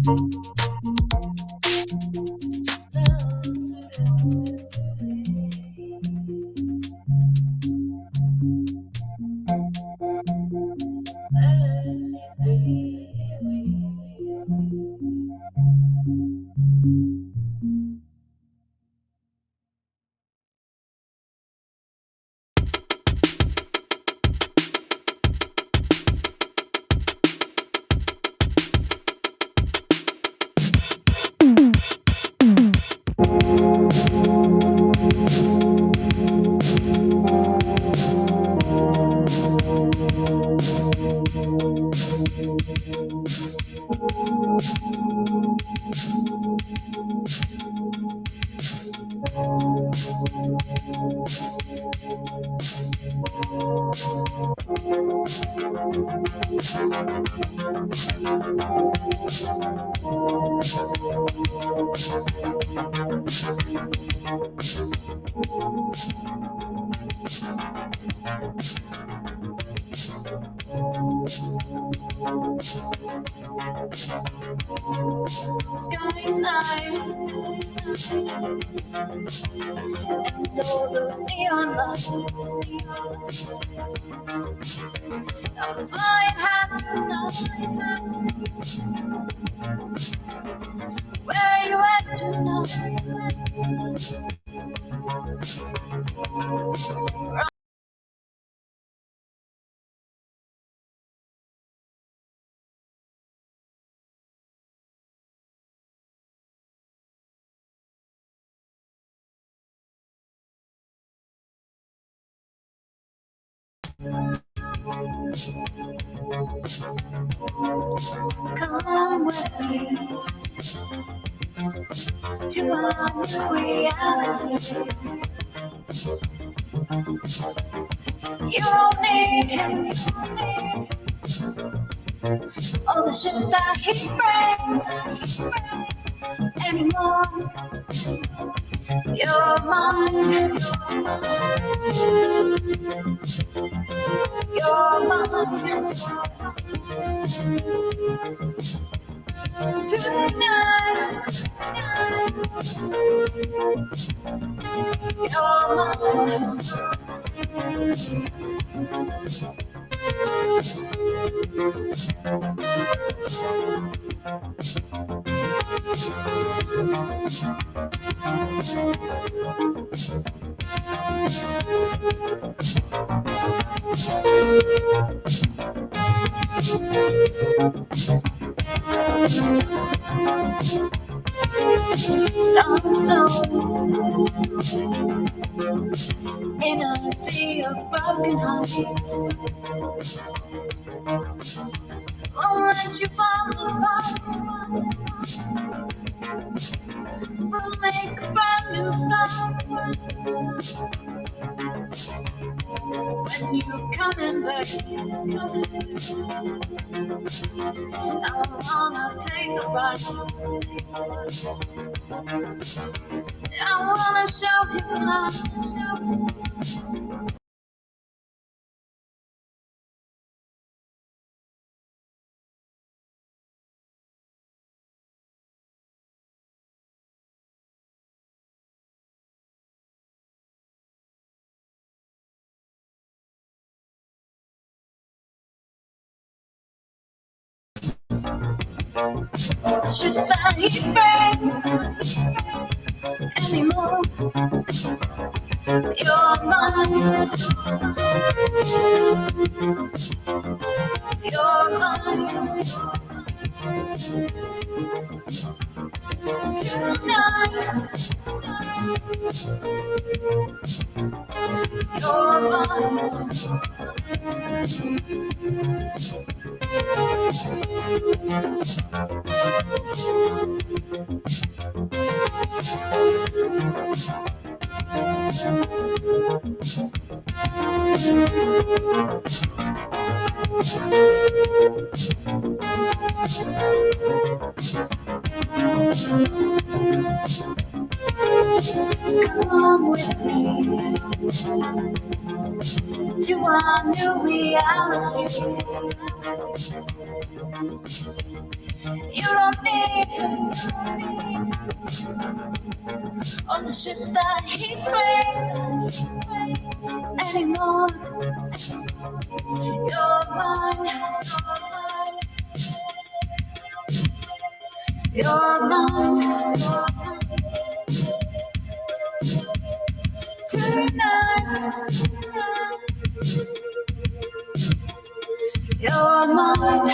S20: Skylines and all those neon lights. I'm flying high tonight. Where are you at tonight? Come with me to our new reality. You don't need him, all the shit that he brings anymore. You're mine, you're mine. Tonight, you're mine. In a sea of broken hearts, won't let you fall apart. We'll make a brand new start when you're coming back. I wanna take a ride. I wanna show you love. Shit that he brings anymore. You're mine. You're mine. Tonight, you're mine. Come with me to our new reality. You don't on the ship that he brings anymore. You're mine. You're mine. Tonight. You're mine.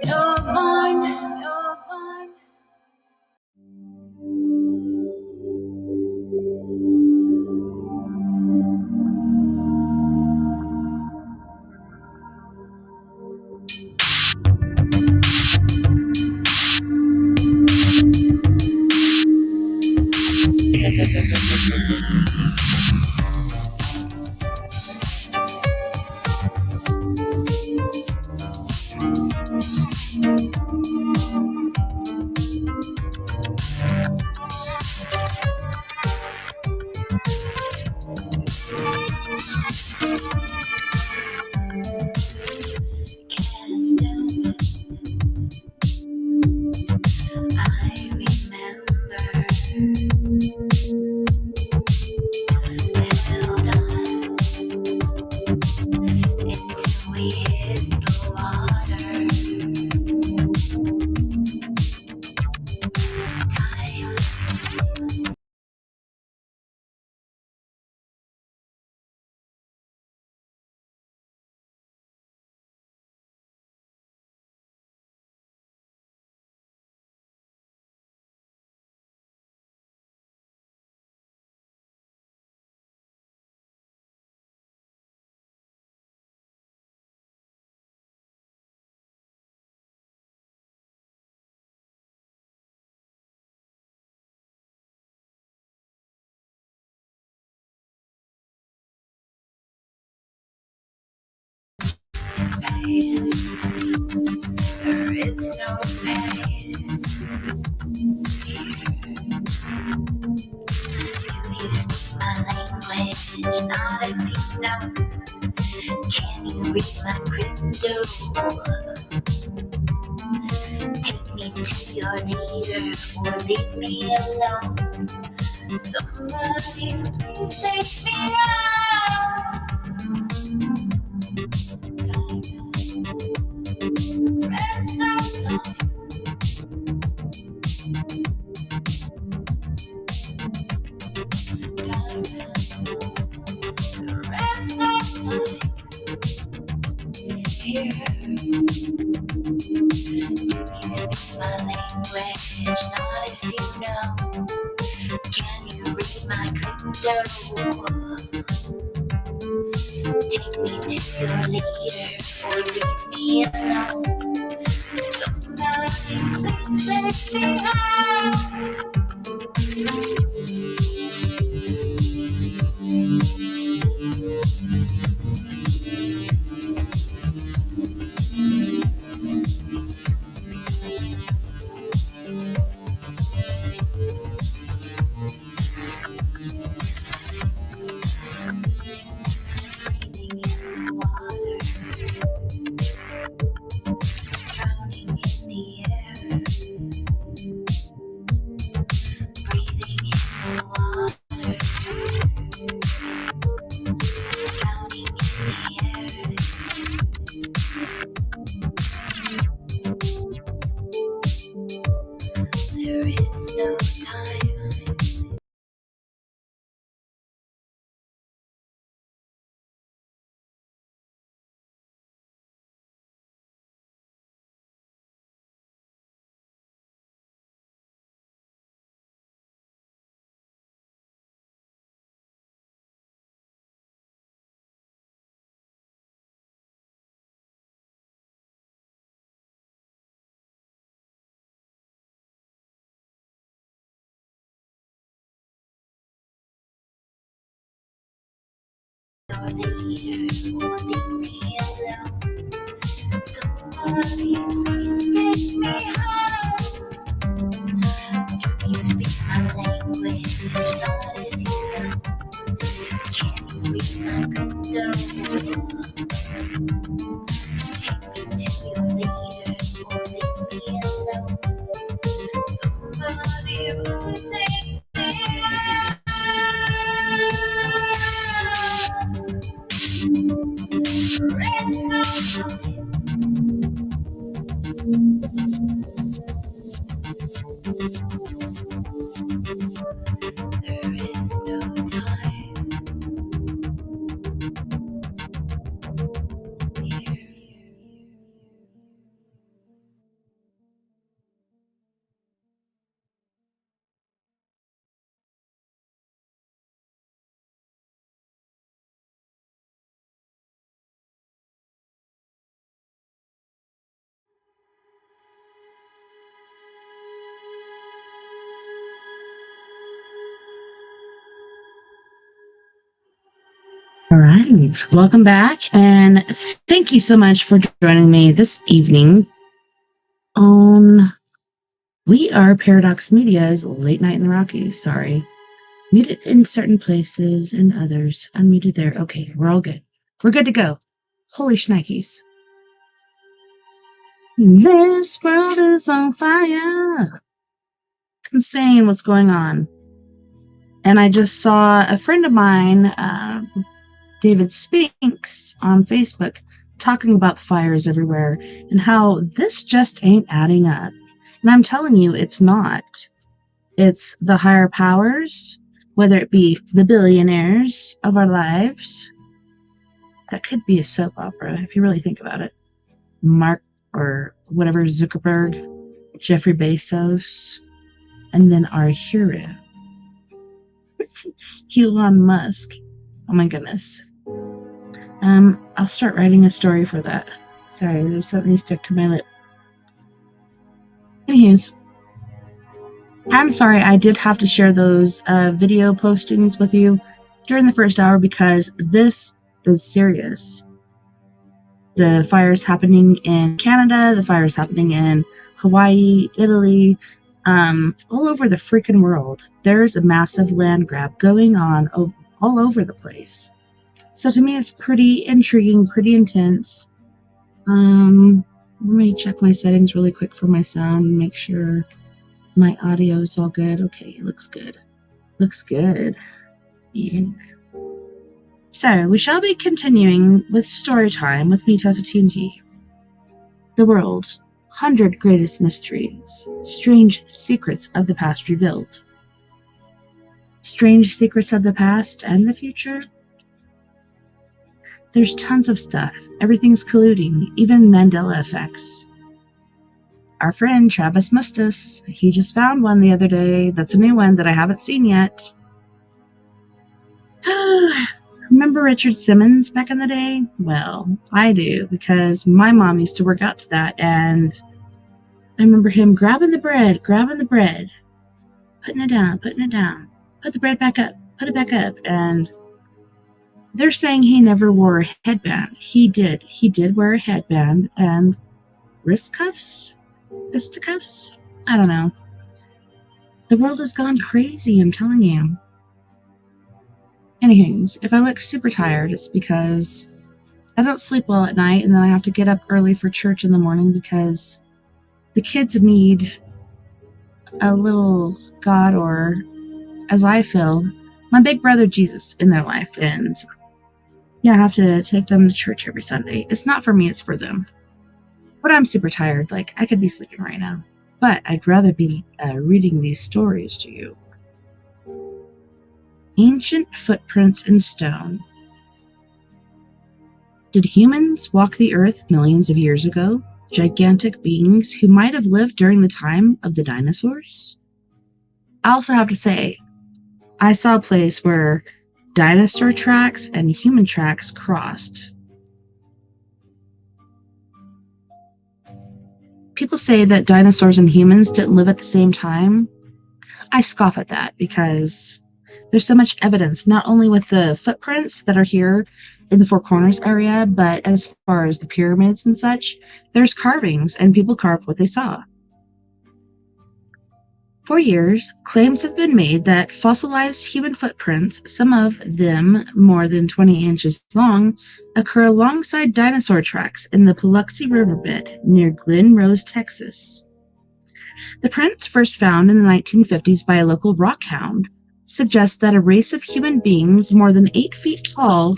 S20: You're mine. You're mine. There is no pain here. You use my language, not if you know. Can you read my crypto? Take me to your leader or leave me alone. Somebody please take me out. Rest of time. Rest of time. Here. You speak my language, not if you know. Can you read my crypto? Take me to your leader or leave me alone. Somebody please take me out. There is no time. Your leader will leave me alone. Somebody please take me home. You speak my language, not if you know. Can you read my crypto? Take talking to your leader or leave me alone. Somebody will take me out. Rest my there is no time.
S1: All right, welcome back, and thank you so much for joining me this evening on We Are Paradox Media's Late Night in the Rockies. Sorry, muted in certain places and others unmuted there. Okay, we're all good. We're good to go. Holy shnikes. This world is on fire. It's insane what's going on. And I just saw a friend of mine, David Spinks, on Facebook talking about the fires everywhere and how this just ain't adding up. And I'm telling you, it's not. It's the higher powers, whether it be the billionaires of our lives. That could be a soap opera if you really think about it. Mark or whatever, Zuckerberg, Jeffrey Bezos, and then our hero, Elon Musk. Oh my goodness. I'll start writing a story for that. Sorry, there's something stuck to my lip. Anyways, I'm sorry I did have to share those video postings with you during the first hour because this is serious. The fires happening in Canada, the fires happening in Hawaii, Italy, all over the freaking world. There's a massive land grab going on all over the place. So to me, it's pretty intriguing, pretty intense. Let me check my settings really quick for my sound and make sure my audio is all good. Okay, it looks good. Looks good. Yeah. So, we shall be continuing with Storytime with me, TessaTNT. The world's 100 greatest mysteries. Strange secrets of the past revealed. Strange secrets of the past and the future? There's tons of stuff. Everything's colluding, even Mandela effects. Our friend Travis Mustis, he just found one the other day. That's a new one that I haven't seen yet. Remember Richard Simmons back in the day? Well, I do, because my mom used to work out to that, and I remember him grabbing the bread, putting it down, put the bread back up, put it back up, and they're saying he never wore a headband. He did. He did wear a headband and wrist cuffs? Fisticuffs? I don't know. The world has gone crazy, I'm telling you. Anyways, if I look super tired, it's because I don't sleep well at night, and then I have to get up early for church in the morning because the kids need a little God, or as I feel, my big brother Jesus in their life. And yeah, I have to take them to church every Sunday. It's not for me, it's for them. But I'm super tired. Like, I could be sleeping right now. But I'd rather be reading these stories to you. Ancient footprints in stone. Did humans walk the earth millions of years ago? Gigantic beings who might have lived during the time of the dinosaurs? I also have to say, I saw a place where dinosaur tracks and human tracks crossed. People say that dinosaurs and humans didn't live at the same time. I scoff at that because there's so much evidence, not only with the footprints that are here in the Four Corners area, but as far as the pyramids and such, there's carvings, and people carved what they saw. For years, claims have been made that fossilized human footprints, some of them more than 20 inches long, occur alongside dinosaur tracks in the Paluxy Riverbed near Glen Rose, Texas. The prints, first found in the 1950s by a local rockhound, suggest that a race of human beings more than 8 feet tall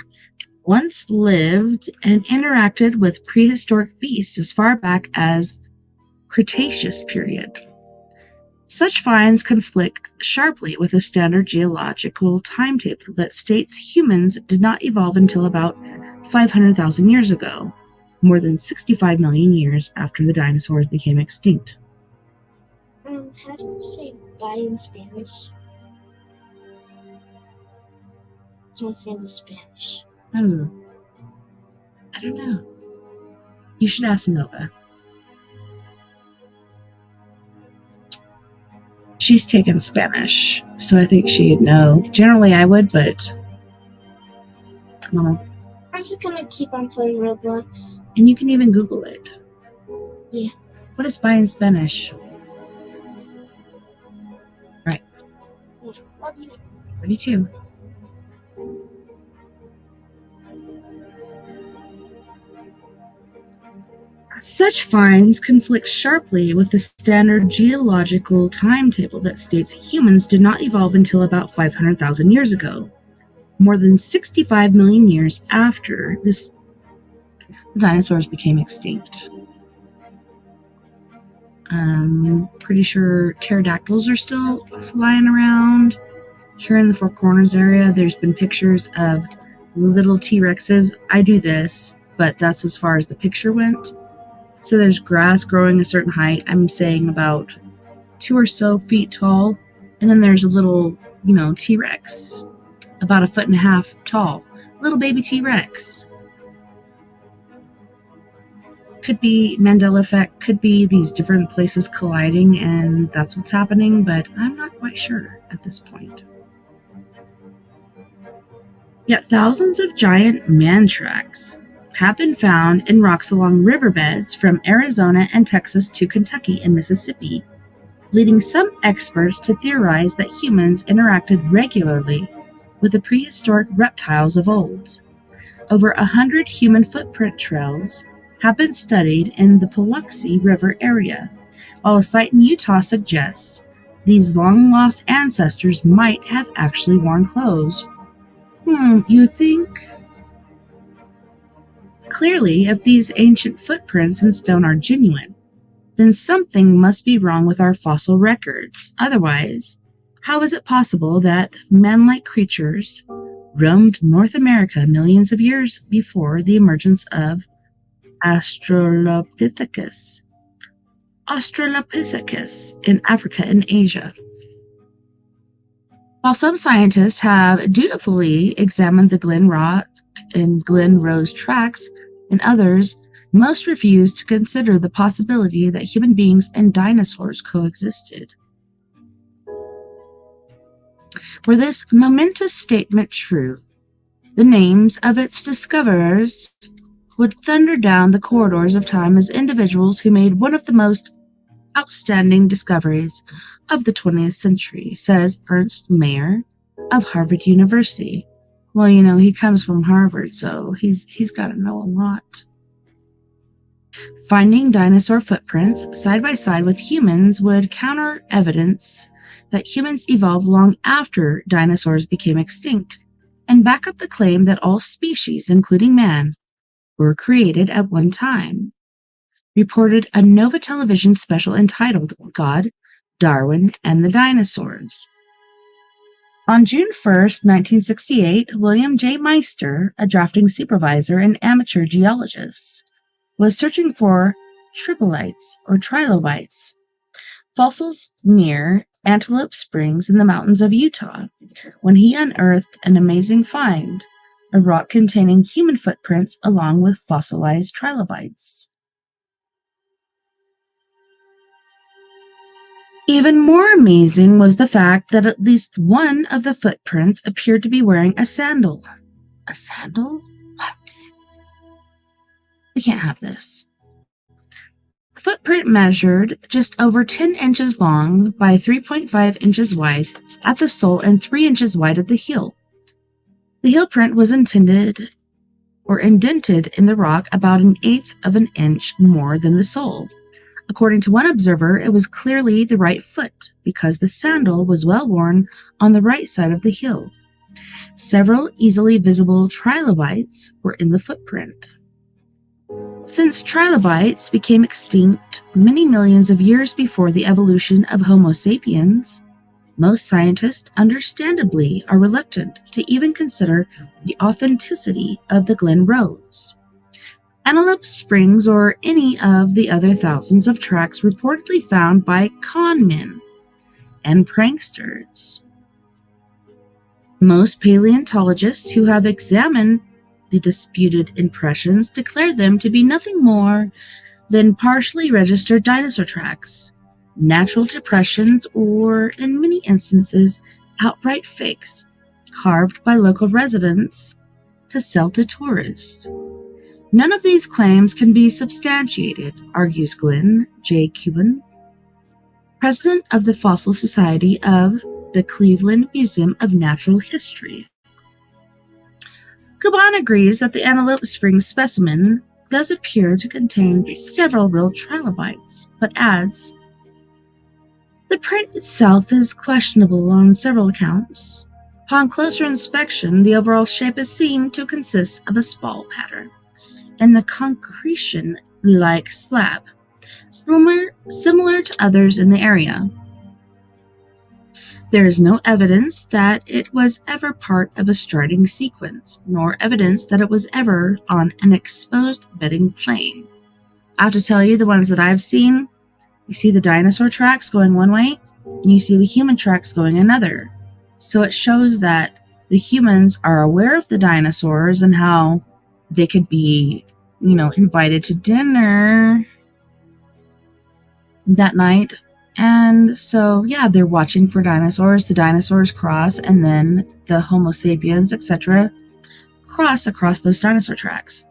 S1: once lived and interacted with prehistoric beasts as far back as Cretaceous period. Such finds conflict sharply with a standard geological timetable that states humans did not evolve until about 500,000 years ago, more than 65 million years after the dinosaurs became extinct.
S21: How do you say bye in Spanish? It's my friend is Spanish.
S1: Oh, I don't know. You should ask Nova. She's taken Spanish, so I think she'd know. Generally, I would, but I don't know.
S21: I'm just gonna keep on playing Roblox.
S1: And you can even Google it.
S21: Yeah.
S1: What is bye in Spanish? Right.
S21: Love you.
S1: Love you too. Such finds conflict sharply with the standard geological timetable that states humans did not evolve until about 500,000 years ago, more than 65 million years after the dinosaurs became extinct. Pretty sure pterodactyls are still flying around. Here in the Four Corners area, there's been pictures of little T-Rexes. I do this, but that's as far as the picture went. So there's grass growing a certain height. I'm saying about 2 or so feet tall. And then there's a little, T-Rex, about 1.5 feet tall. Little baby T-Rex. Could be Mandela effect, could be these different places colliding, and that's what's happening, but I'm not quite sure at this point. Yet thousands of giant man tracks have been found in rocks along riverbeds from Arizona and Texas to Kentucky and Mississippi, leading some experts to theorize that humans interacted regularly with the prehistoric reptiles of old. Over 100 human footprint trails have been studied in the Paluxy River area, while a site in Utah suggests these long-lost ancestors might have actually worn clothes. You think? Clearly, if these ancient footprints in stone are genuine, then something must be wrong with our fossil records. Otherwise, how is it possible that man-like creatures roamed North America millions of years before the emergence of Australopithecus in Africa and Asia? While some scientists have dutifully examined the Glen Rock and Glen Rose tracks, and others, most refuse to consider the possibility that human beings and dinosaurs coexisted. Were this momentous statement true, the names of its discoverers would thunder down the corridors of time as individuals who made one of the most outstanding discoveries of the 20th century, says Ernst Mayr of Harvard University. Well, he comes from Harvard, so he's got to know a lot. Finding dinosaur footprints side by side with humans would counter evidence that humans evolved long after dinosaurs became extinct, and back up the claim that all species, including man, were created at one time. Reported a Nova television special entitled God, Darwin, and the Dinosaurs. On June 1st, 1968, William J. Meister, a drafting supervisor and amateur geologist, was searching for trilobites or trilobites, fossils near Antelope Springs in the mountains of Utah, when he unearthed an amazing find, a rock containing human footprints along with fossilized trilobites. Even more amazing was the fact that at least one of the footprints appeared to be wearing a sandal. A sandal? What? We can't have this. The footprint measured just over 10 inches long by 3.5 inches wide at the sole and 3 inches wide at the heel. The heel print was indented in the rock about 1/8 of an inch more than the sole. According to one observer, it was clearly the right foot because the sandal was well worn on the right side of the heel. Several easily visible trilobites were in the footprint. Since trilobites became extinct many millions of years before the evolution of Homo sapiens, most scientists understandably are reluctant to even consider the authenticity of the Glen Rose, Antelope Springs, or any of the other thousands of tracks reportedly found by con men and pranksters. Most paleontologists who have examined the disputed impressions declare them to be nothing more than partially registered dinosaur tracks, natural depressions, or, in many instances, outright fakes carved by local residents to sell to tourists. None of these claims can be substantiated, argues Glenn J. Cuban, president of the Fossil Society of the Cleveland Museum of Natural History. Cuban agrees that the Antelope Springs specimen does appear to contain several real trilobites, but adds, the print itself is questionable on several accounts. Upon closer inspection, the overall shape is seen to consist of a spall pattern in the concretion-like slab, similar to others in the area. There is no evidence that it was ever part of a striding sequence, nor evidence that it was ever on an exposed bedding plane. I have to tell you, the ones that I've seen, you see the dinosaur tracks going one way, and you see the human tracks going another. So it shows that the humans are aware of the dinosaurs and how they could be, invited to dinner that night. And so, yeah, they're watching for dinosaurs. The dinosaurs cross, and then the Homo sapiens, etc., cross across those dinosaur tracks.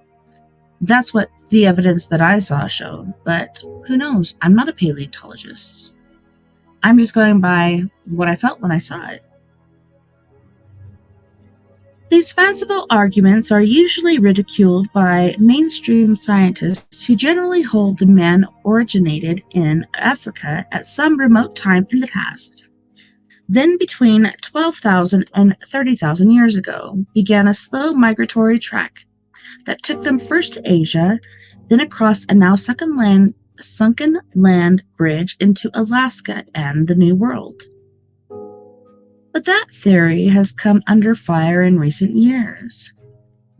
S1: That's what the evidence that I saw showed. But who knows? I'm not a paleontologist. I'm just going by what I felt when I saw it. These fanciful arguments are usually ridiculed by mainstream scientists who generally hold that man originated in Africa at some remote time in the past. Then, between 12,000 and 30,000 years ago, began a slow migratory trek that took them first to Asia, then across a now sunken land bridge into Alaska and the New World. But that theory has come under fire in recent years.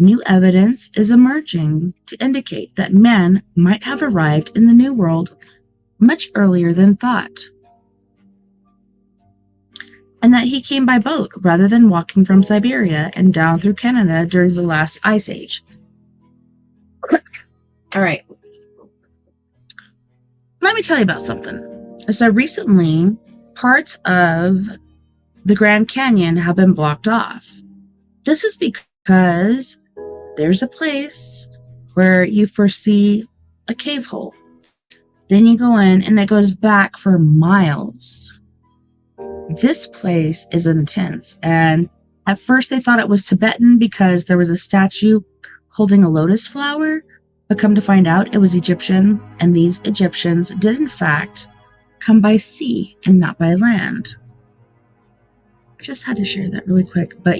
S1: New evidence is emerging to indicate that man might have arrived in the New World much earlier than thought, and that he came by boat rather than walking from Siberia and down through Canada during the last ice age. All right. Let me tell you about something. So recently, parts of the Grand Canyon have been blocked off. This is because there's a place where you first see a cave hole. Then you go in and it goes back for miles. This place is intense, and at first they thought it was Tibetan because there was a statue holding a lotus flower, but come to find out it was Egyptian, and these Egyptians did in fact come by sea and not by land. I just had to share that really quick, but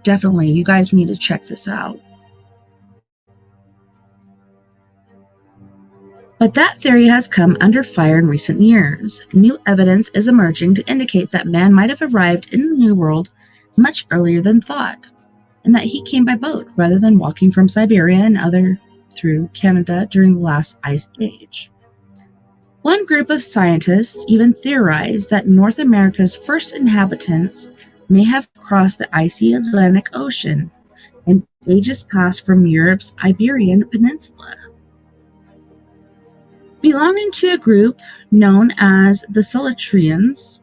S1: definitely you guys need to check this out. But that theory has come under fire in recent years. New evidence is emerging to indicate that man might have arrived in the New World much earlier than thought, and that he came by boat rather than walking from Siberia and through Canada during the last ice age. One group of scientists even theorized that North America's first inhabitants may have crossed the icy Atlantic Ocean in ages past from Europe's Iberian Peninsula. Belonging to a group known as the Solutreans,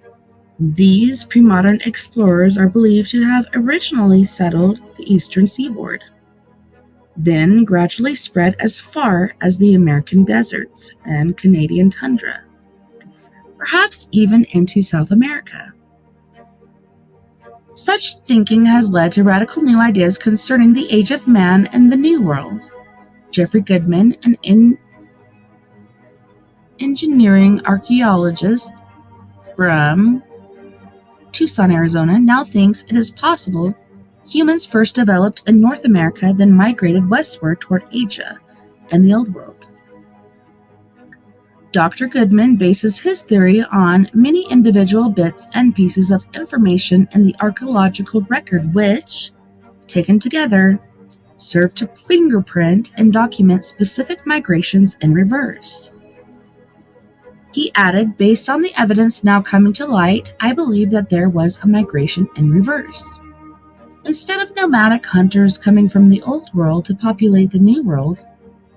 S1: these pre-modern explorers are believed to have originally settled the eastern seaboard. then gradually spread as far as the American deserts and Canadian tundra, perhaps even into South America. Such thinking has led to radical new ideas concerning the age of man and the New World. Jeffrey Goodman, an engineering archaeologist from Tucson, Arizona, now thinks it is possible humans first developed in North America, then migrated westward toward Asia and the Old World. Dr. Goodman bases his theory on many individual bits and pieces of information in the archaeological record which, taken together, serve to fingerprint and document specific migrations in reverse. He added, based on the evidence now coming to light, I believe that there was a migration in reverse. Instead of nomadic hunters coming from the Old World to populate the New World,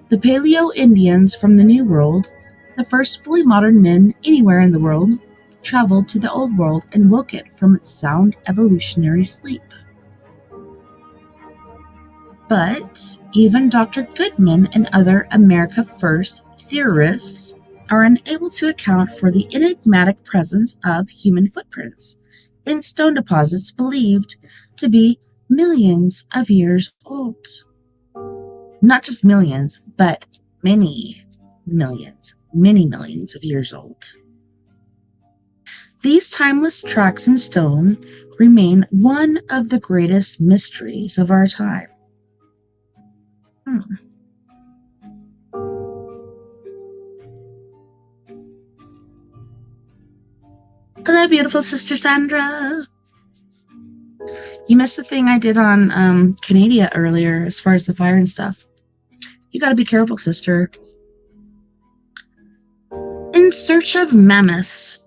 S1: the Paleo-Indians from the New World, the first fully modern men anywhere in the world, traveled to the Old World and woke it from its sound evolutionary sleep. But even Dr. Goodman and other America First theorists are unable to account for the enigmatic presence of human footprints in stone deposits believed to be millions of years old. Not just millions, but many millions of years old. These timeless tracks in stone remain one of the greatest mysteries of our time. Hello, beautiful Sister Sandra. You missed the thing I did on Canada earlier as far as the fire and stuff. You gotta be careful, sister. In search of mammoths.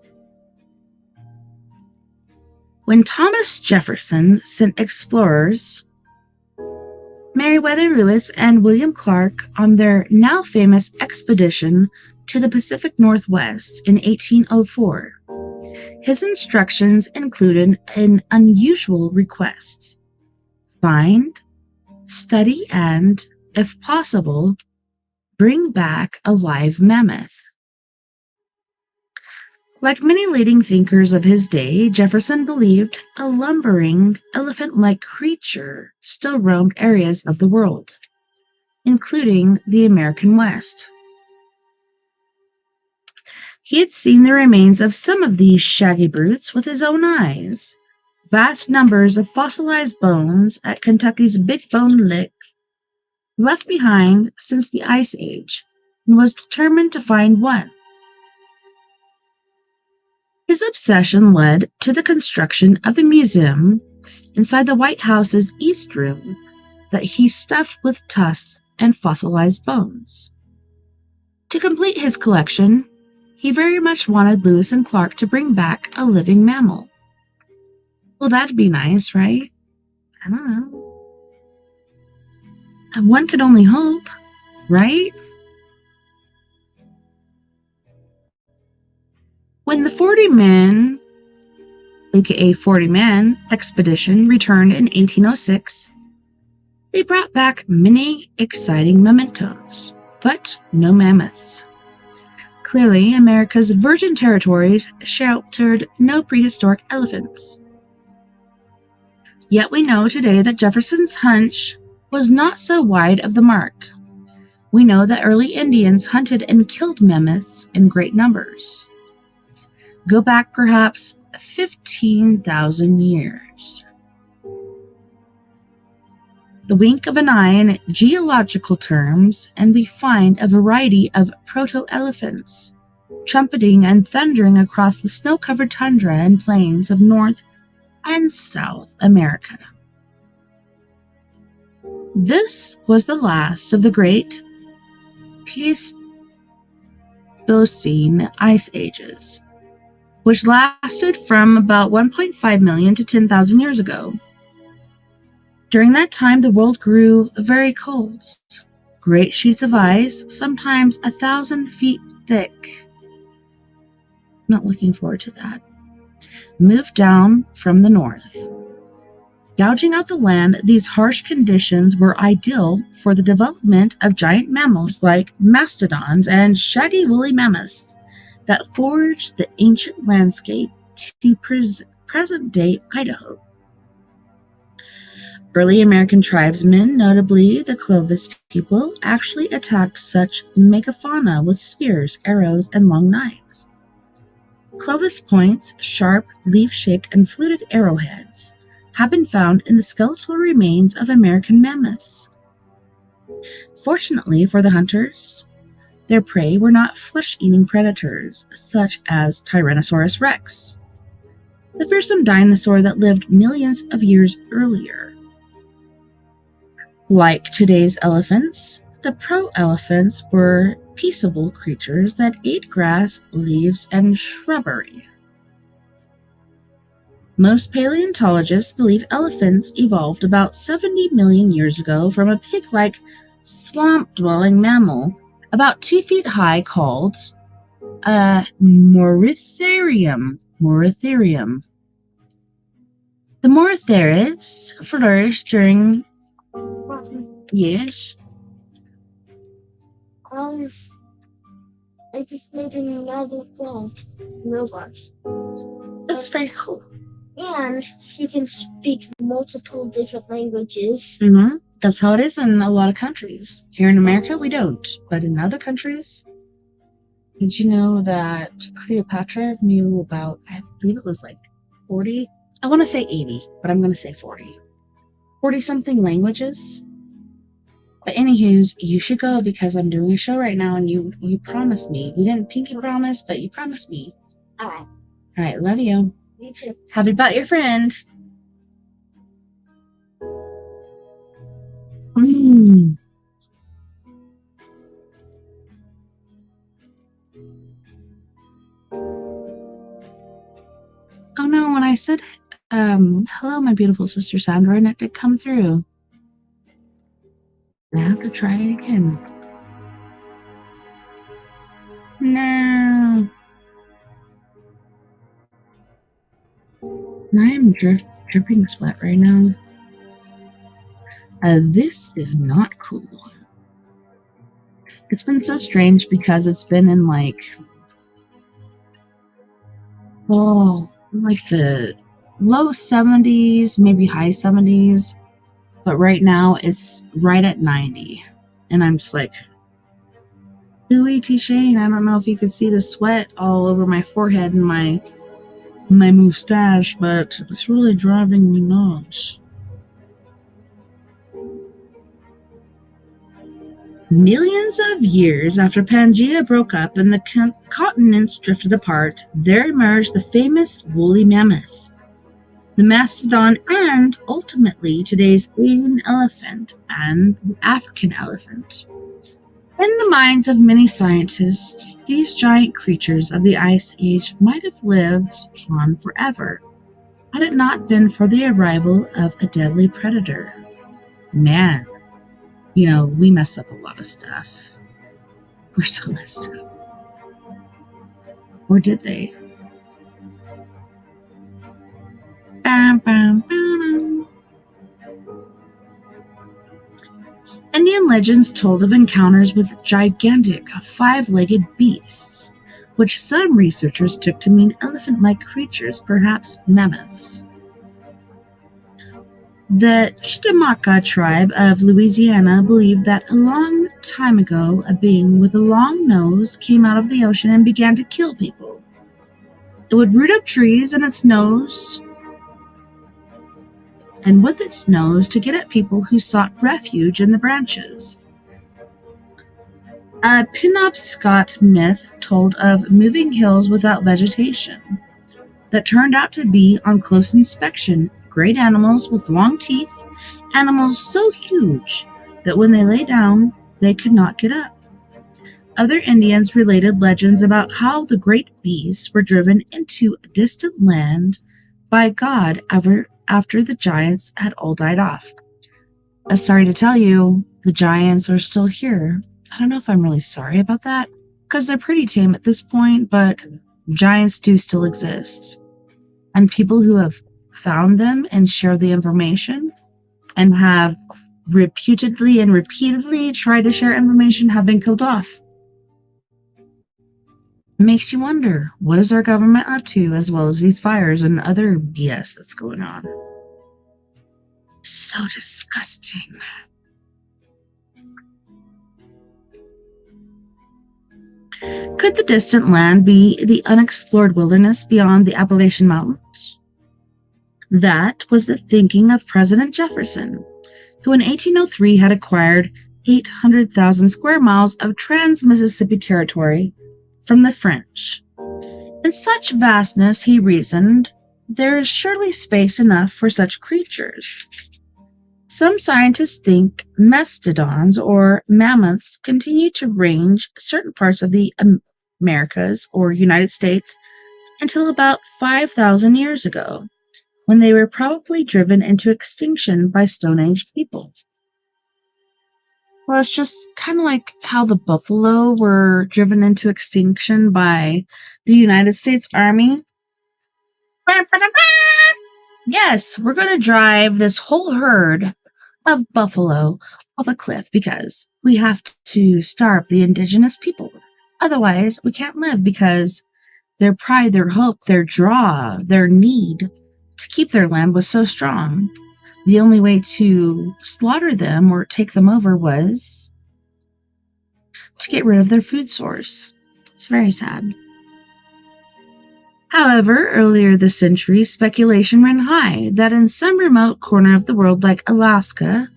S1: When Thomas Jefferson sent explorers, Meriwether Lewis and William Clark, on their now famous expedition to the Pacific Northwest in 1804, his instructions included an unusual request: find, study, and, if possible, bring back a live mammoth. Like many leading thinkers of his day, Jefferson believed a lumbering, elephant-like creature still roamed areas of the world, including the American West. He had seen the remains of some of these shaggy brutes with his own eyes. Vast numbers of fossilized bones at Kentucky's Big Bone Lick, left behind since the Ice Age, and was determined to find one. His obsession led to the construction of a museum inside the White House's East Room that he stuffed with tusks and fossilized bones. To complete his collection, he very much wanted Lewis and Clark to bring back a living mammal. Well, that'd be nice, right? I don't know. And one could only hope, right? When the 40 Men, aka 40 Man expedition, returned in 1806, they brought back many exciting mementos, but no mammoths. Clearly, America's virgin territories sheltered no prehistoric elephants. Yet we know today that Jefferson's hunch was not so wide of the mark. We know that early Indians hunted and killed mammoths in great numbers. Go back perhaps 15,000 years. The wink of an eye in geological terms, and we find a variety of proto-elephants trumpeting and thundering across the snow-covered tundra and plains of North and South America. This was the last of the great Pleistocene ice ages, which lasted from about 1.5 million to 10,000 years ago. During that time, the world grew very cold. Great sheets of ice, sometimes 1,000 feet thick. Not looking forward to that. Moved down from the north. Gouging out the land, these harsh conditions were ideal for the development of giant mammals like mastodons and shaggy woolly mammoths that forged the ancient landscape to present-day Idaho. Early American tribesmen, notably the Clovis people, actually attacked such megafauna with spears, arrows, and long knives. Clovis points, sharp, leaf-shaped, and fluted arrowheads have been found in the skeletal remains of American mammoths. Fortunately for the hunters, their prey were not flesh-eating predators, such as Tyrannosaurus rex, the fearsome dinosaur that lived millions of years earlier. Like today's elephants, the pro-elephants were peaceable creatures that ate grass, leaves, and shrubbery. Most paleontologists believe elephants evolved about 70 million years ago from a pig-like, swamp-dwelling mammal about 2 feet high called a Moeritherium. The Moeritherids flourished during... Yes?
S21: I just made another friend, Robots.
S1: That's very cool.
S21: And he can speak multiple different languages.
S1: That's how it is in a lot of countries. Here in America, we don't. But in other countries, did you know that Cleopatra knew about, I believe it was like 40? I want to say 80, but I'm going to say 40. 40-something languages. But anywho, you should go because I'm doing a show right now and you promised me. You didn't pinky promise, but you promised me.
S21: Alright.
S1: Alright, love you.
S21: You too.
S1: Happy about your friend. Oh no, when I said hello my beautiful sister Sandra and it did come through. I have to try it again. No. I am dripping sweat right now. This is not cool. It's been so strange because it's been in like the low 70s, maybe high 70s, but right now it's right at 90. And I'm just like, ooey T-Shane, I don't know if you could see the sweat all over my forehead and my mustache, but it's really driving me nuts. Millions of years after Pangaea broke up and the continents drifted apart, there emerged the famous woolly mammoth, the mastodon, and ultimately today's Asian elephant and the African elephant. In the minds of many scientists, these giant creatures of the Ice Age might have lived on forever, had it not been for the arrival of a deadly predator. Man, you know, we mess up a lot of stuff. We're so messed up. Or did they? Bam, bam, bam. Indian legends told of encounters with gigantic, 5-legged beasts, which some researchers took to mean elephant-like creatures, perhaps mammoths. The Chictamaca tribe of Louisiana believed that a long time ago, a being with a long nose came out of the ocean and began to kill people. It would root up trees in its nose, and with its nose to get at people who sought refuge in the branches. A Penobscot myth told of moving hills without vegetation that turned out to be, on close inspection, great animals with long teeth, animals so huge that when they lay down, they could not get up. Other Indians related legends about how the great beasts were driven into a distant land by God after the giants had all died off. Sorry to tell you, the giants are still here. I don't know if I'm really sorry about that, because they're pretty tame at this point, but giants do still exist. And people who have found them and shared the information and have reputedly and repeatedly tried to share information have been killed off. It makes you wonder, what is our government up to, as well as these fires and other BS that's going on? So disgusting. Could the distant land be the unexplored wilderness beyond the Appalachian Mountains? That was the thinking of President Jefferson, who in 1803 had acquired 800,000 square miles of trans-Mississippi territory from the French. In such vastness, he reasoned, there is surely space enough for such creatures. Some scientists think mastodons or mammoths continue to range certain parts of the Americas or United States until about 5,000 years ago, when they were probably driven into extinction by Stone Age people. Well, it's just kind of like how the buffalo were driven into extinction by the United States Army. Yes, we're going to drive this whole herd of buffalo off a cliff because we have to starve the indigenous people. Otherwise, we can't live because their pride, their hope, their draw, their need to keep their land was so strong. The only way to slaughter them or take them over was to get rid of their food source. It's very sad. However, earlier this century, speculation ran high that in some remote corner of the world like Alaska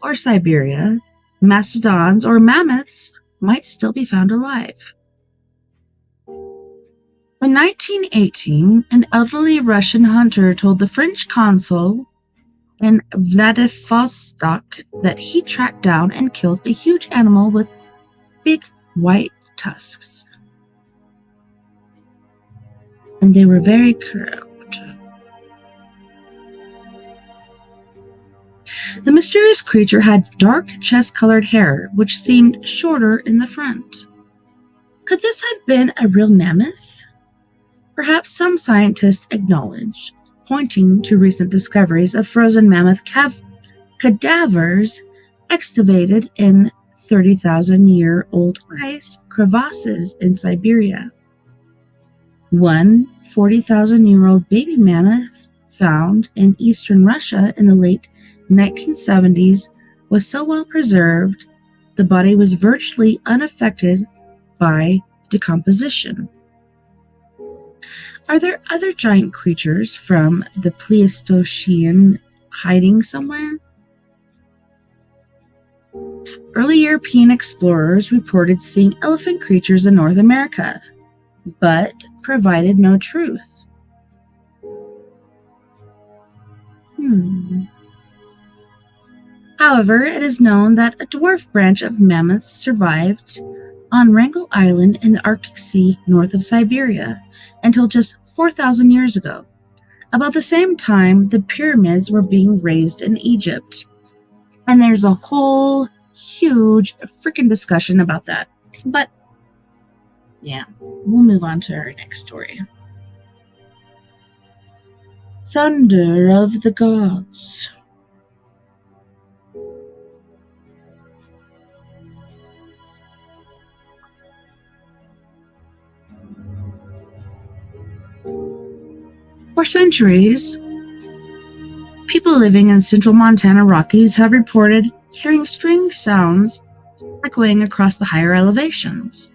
S1: or Siberia, mastodons or mammoths might still be found alive. In 1918, an elderly Russian hunter told the French consul in Vladivostok that he tracked down and killed a huge animal with big white tusks. And they were very curved. The mysterious creature had dark chest-colored hair, which seemed shorter in the front. Could this have been a real mammoth? Perhaps some scientists acknowledge, pointing to recent discoveries of frozen mammoth cadavers excavated in 30,000-year-old ice crevasses in Siberia. One 40,000-year-old baby mammoth found in eastern Russia in the late 1970s was so well preserved, the body was virtually unaffected by decomposition. Are there other giant creatures from the Pleistocene hiding somewhere? Early European explorers reported seeing elephant creatures in North America, but provided no truth. However, it is known that a dwarf branch of mammoths survived on Wrangel Island in the Arctic Sea north of Siberia until just 4,000 years ago. About the same time, the pyramids were being raised in Egypt. And there's a whole huge freaking discussion about that. But, yeah, we'll move on to our next story. Thunder of the Gods. For centuries, people living in central Montana Rockies have reported hearing strange sounds echoing across the higher elevations.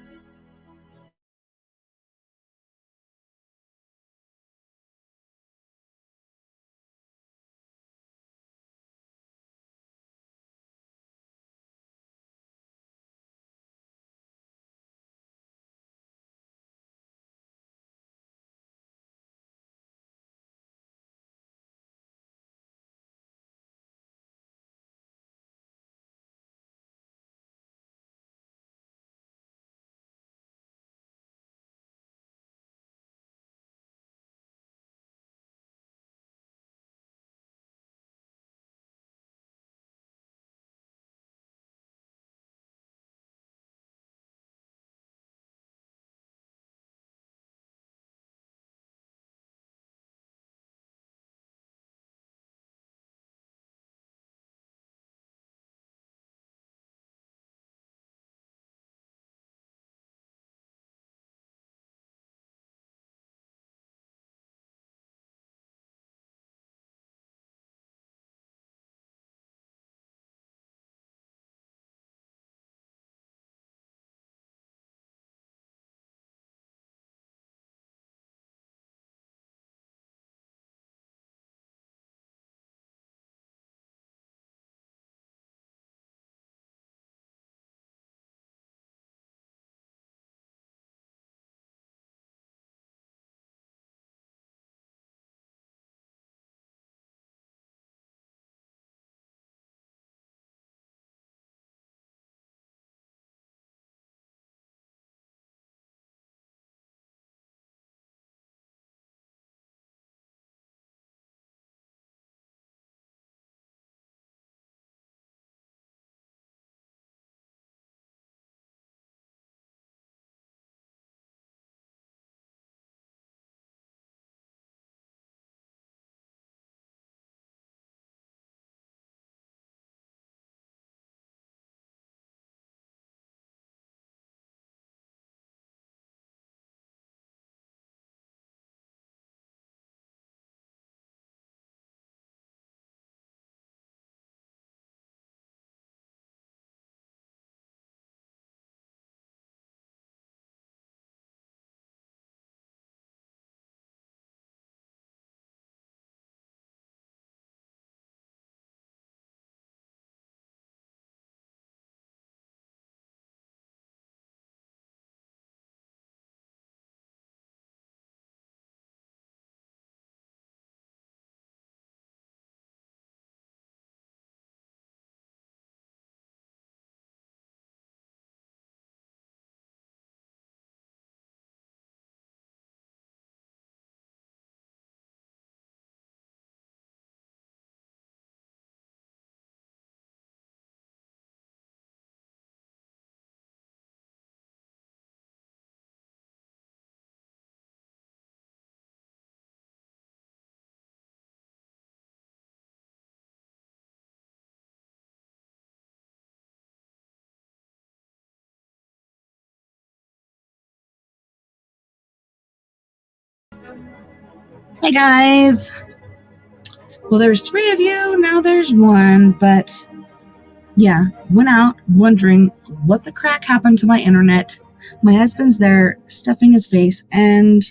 S1: Hey guys! Well, there's 3 of you, now there's 1, but yeah, went out wondering what the crack happened to my internet. My husband's there stuffing his face, and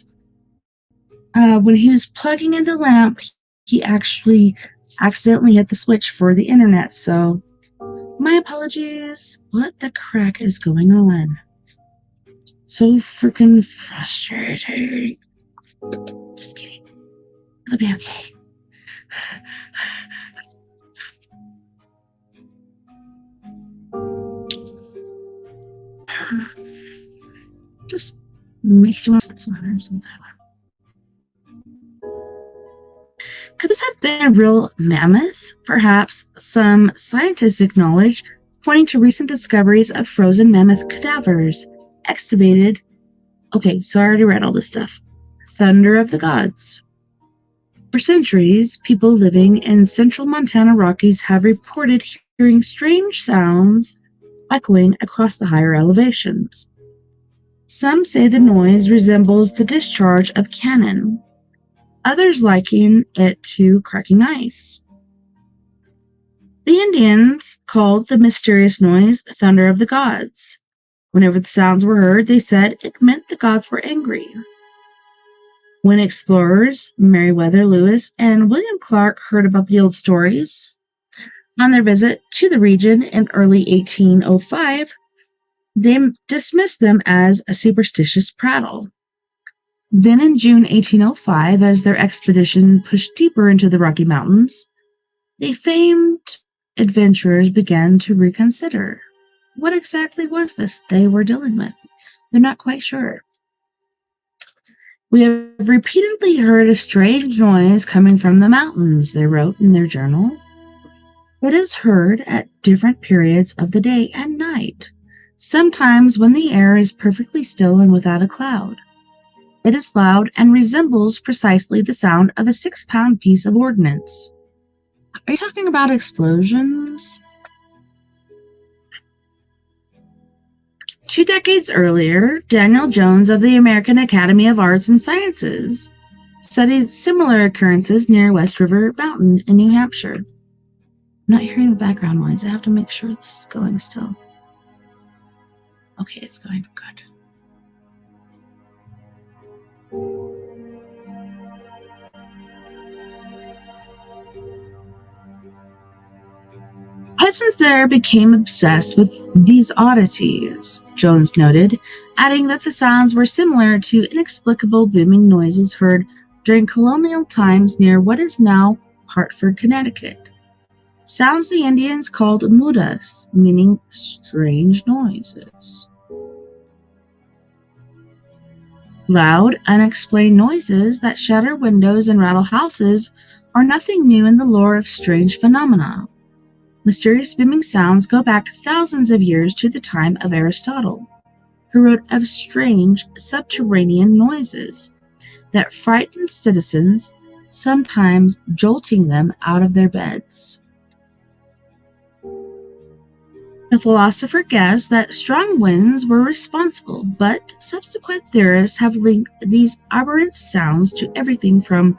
S1: when he was plugging in the lamp, he actually accidentally hit the switch for the internet, so my apologies. What the crack is going on? So freaking frustrating. Just kidding. It'll be okay. Just makes you want to something. Could this have been a real mammoth? Perhaps some scientific knowledge pointing to recent discoveries of frozen mammoth cadavers excavated. Okay, so I already read all this stuff. Thunder of the Gods. For centuries, people living in central Montana Rockies have reported hearing strange sounds echoing across the higher elevations. Some say the noise resembles the discharge of cannon. Others liken it to cracking ice. The Indians called the mysterious noise thunder of the gods. Whenever the sounds were heard, they said it meant the gods were angry. When explorers Meriwether Lewis and William Clark heard about the old stories on their visit to the region in early 1805, they dismissed them as a superstitious prattle. Then in June 1805, as their expedition pushed deeper into the Rocky Mountains, the famed adventurers began to reconsider. What exactly was this they were dealing with? They're not quite sure. We have repeatedly heard a strange noise coming from the mountains, they wrote in their journal. It is heard at different periods of the day and night, sometimes when the air is perfectly still and without a cloud. It is loud and resembles precisely the sound of a 6-pound piece of ordnance. Are you talking about explosions? 2 decades earlier, Daniel Jones of the American Academy of Arts and Sciences studied similar occurrences near West River Mountain in New Hampshire. I'm not hearing the background noise. I have to make sure this is going still. Okay, it's going good. Peasants there became obsessed with these oddities, Jones noted, adding that the sounds were similar to inexplicable booming noises heard during colonial times near what is now Hartford, Connecticut. Sounds the Indians called mudas, meaning strange noises. Loud, unexplained noises that shatter windows and rattle houses are nothing new in the lore of strange phenomena. Mysterious booming sounds go back thousands of years to the time of Aristotle, who wrote of strange subterranean noises that frightened citizens, sometimes jolting them out of their beds. The philosopher guessed that strong winds were responsible, but subsequent theorists have linked these aberrant sounds to everything from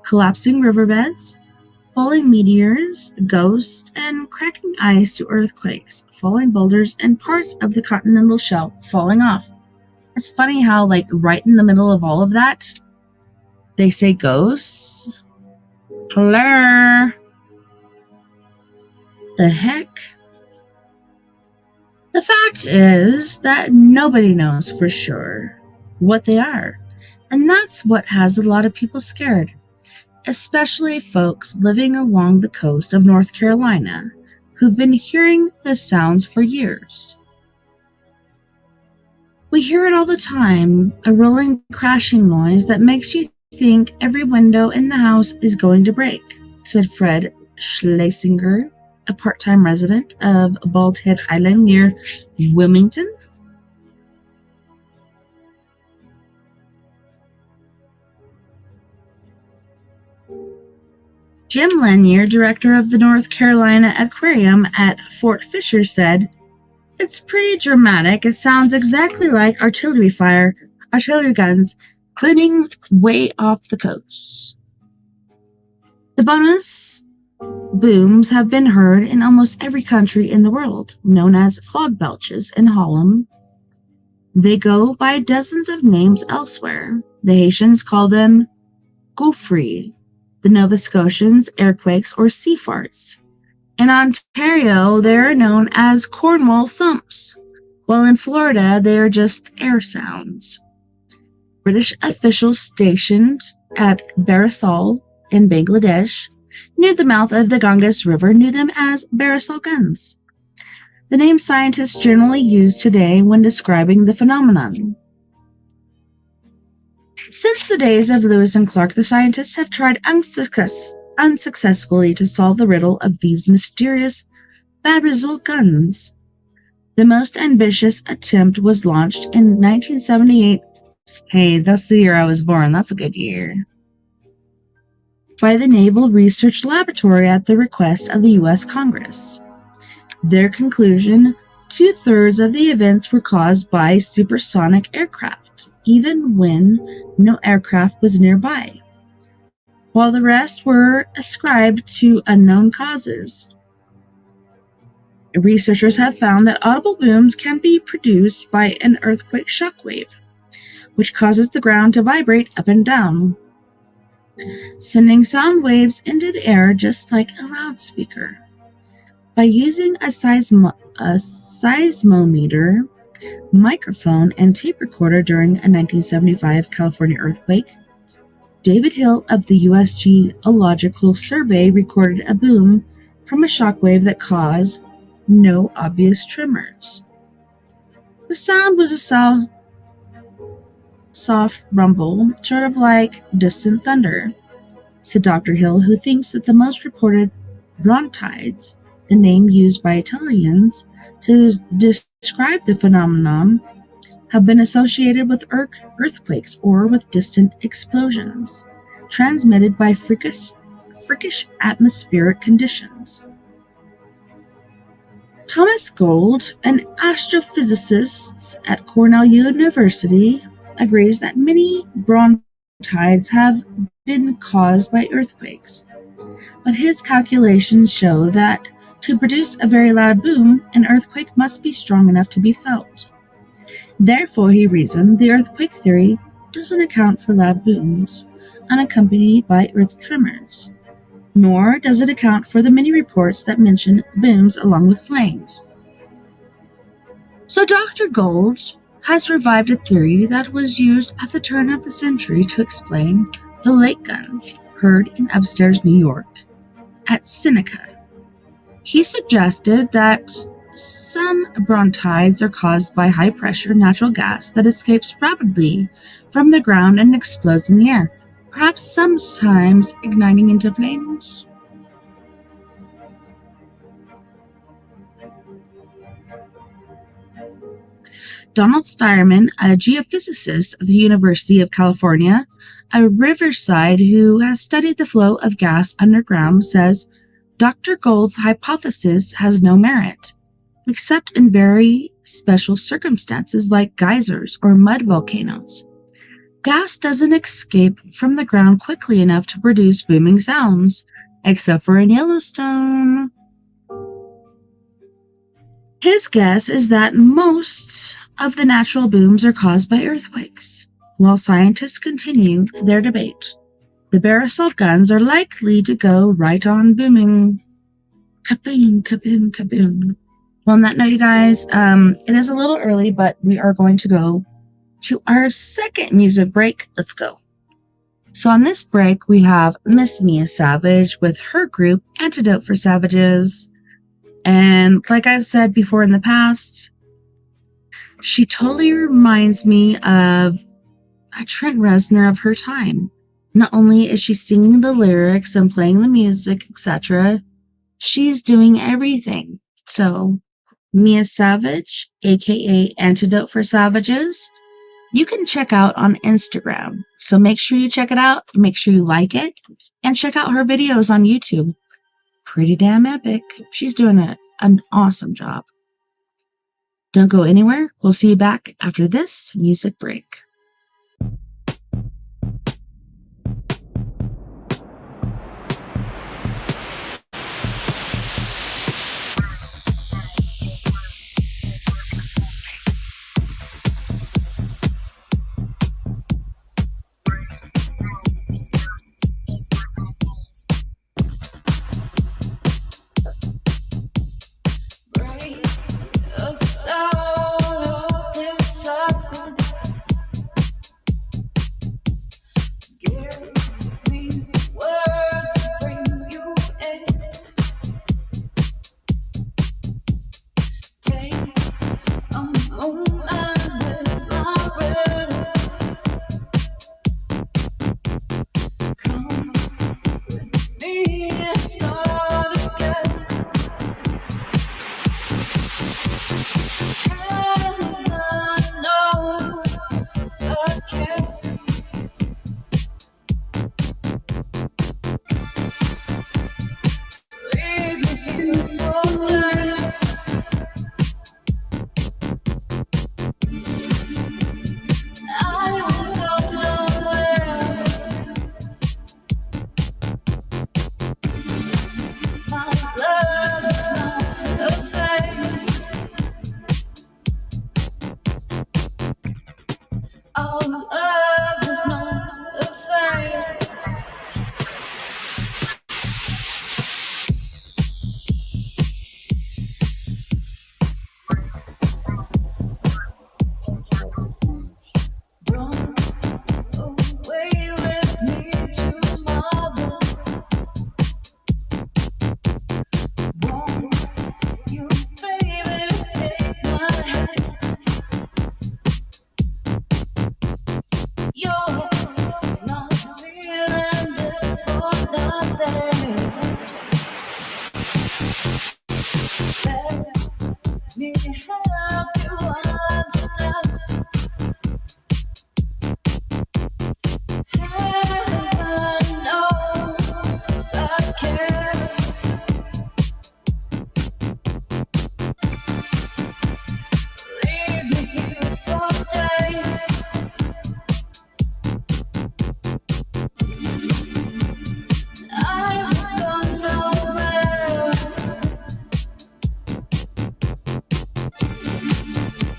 S1: collapsing riverbeds, falling meteors, ghosts, and cracking ice to earthquakes, falling boulders, and parts of the continental shelf falling off. It's funny how, like, right in the middle of all of that, they say ghosts. Hello? The heck? The fact is that nobody knows for sure what they are, and that's what has a lot of people scared, especially folks living along the coast of North Carolina who've been hearing the sounds for years. We hear it all the time, a rolling, crashing noise that makes you think every window in the house is going to break, said Fred Schlesinger, a part-time resident of Bald Head Island near Wilmington. Jim Lanier, director of the North Carolina Aquarium at Fort Fisher, said, "It's pretty dramatic. It sounds exactly like artillery guns putting way off the coast. The bonus booms have been heard in almost every country in the world, known as fog belches in Holland. They go by dozens of names elsewhere. The Haitians call them gouffre, the Nova Scotians airquakes or sea farts. In Ontario, they're known as Cornwall thumps, while in Florida, they are just air sounds. British officials stationed at Barisal in Bangladesh, near the mouth of the Ganges River, knew them as Barisal guns, the name scientists generally use today when describing the phenomenon. Since the days of Lewis and Clark, the scientists have tried unsuccessfully to solve the riddle of these mysterious Barisal guns. The most ambitious attempt was launched in 1978. Hey, that's the year I was born. That's a good year. By the Naval Research Laboratory at the request of the U.S. Congress. Their conclusion, 2/3 of the events were caused by supersonic aircraft, even when no aircraft was nearby, while the rest were ascribed to unknown causes. Researchers have found that audible booms can be produced by an earthquake shockwave, which causes the ground to vibrate up and down, sending sound waves into the air just like a loudspeaker. By using a seismometer, microphone, and tape recorder during a 1975 California earthquake, David Hill of the U.S. Geological Survey recorded a boom from a shockwave that caused no obvious tremors. The sound was a soft rumble, sort of like distant thunder, said Dr. Hill, who thinks that the most reported brontides, the name used by Italians to describe the phenomenon, have been associated with earthquakes or with distant explosions, transmitted by freakish atmospheric conditions. Thomas Gold, an astrophysicist at Cornell University, agrees that many brontides have been caused by earthquakes, but his calculations show that to produce a very loud boom, an earthquake must be strong enough to be felt. Therefore, he reasoned, the earthquake theory doesn't account for loud booms unaccompanied by earth tremors, nor does it account for the many reports that mention booms along with flames. So Dr. Gold has revived a theory that was used at the turn of the century to explain the lake guns heard in upstairs New York at Seneca. He suggested that some brontides are caused by high-pressure natural gas that escapes rapidly from the ground and explodes in the air, perhaps sometimes igniting into flames. Donald Steierman, a geophysicist of the University of California, a Riverside who has studied the flow of gas underground, says Dr. Gold's hypothesis has no merit, except in very special circumstances like geysers or mud volcanoes. Gas doesn't escape from the ground quickly enough to produce booming sounds, except for in Yellowstone. His guess is that most of the natural booms are caused by earthquakes. While scientists continue their debate, the Barisal guns are likely to go right on booming. Kaboom, kaboom, kaboom. Well, on that note, you guys, it is a little early, but we are going to go to our second music break. Let's go. So on this break, we have Miss Mia Savage with her group, Antidote for Savages. And like I've said before in the past, she totally reminds me of a Trent Reznor of her time. Not only is she singing the lyrics and playing the music, etc., she's doing everything. So, Mia Savage, aka Antidote for Savages, you can check out on Instagram. So make sure you check it out, make sure you like it, and check out her videos on YouTube. Pretty damn epic. She's doing an awesome job. Don't go anywhere. We'll see you back after this music break.
S20: Our love is not a phase. Run away with me tomorrow. Won't you, baby, take my hand? You're not feeling this for nothing. Let me help you understand. Heaven knows I care. Leave me here for days. I don't know where.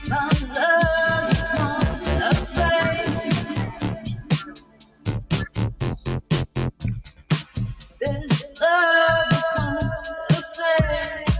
S20: My love is not a phase. This love is not a phase.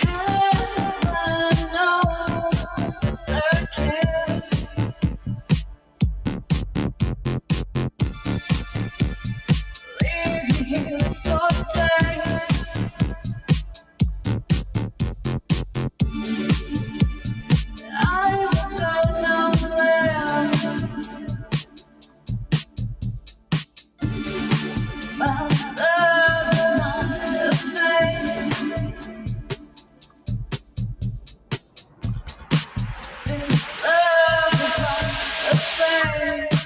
S20: Heaven knows I care. Leave me here for days. I don't know where. My love is not a phase. This love is not a phase.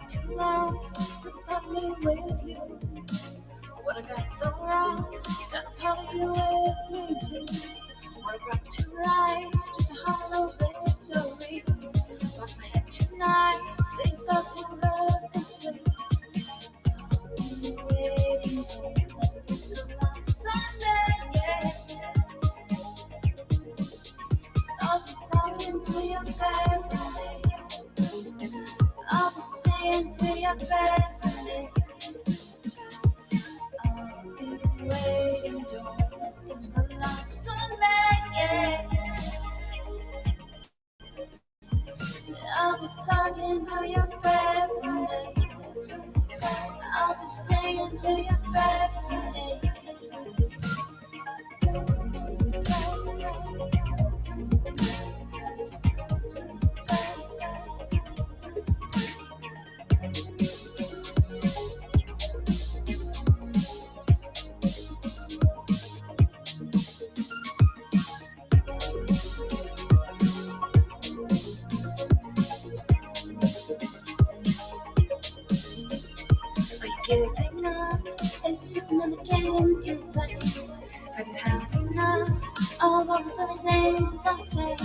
S20: Too long to party with you. What I got so wrong? Gotta party with me too. What I brought to life? Just a hollow victory. Lost my head tonight. Things start to love and sleep. Waiting to let this alone someday, yeah. So be talking to your family. I'll be saying to your family. I'll be waiting, don't let this collapse on me, yeah. I'll be talking to your family. I'll be saying to your family. Giving up, it's just another game you play. Have you had enough of all the silly things I say?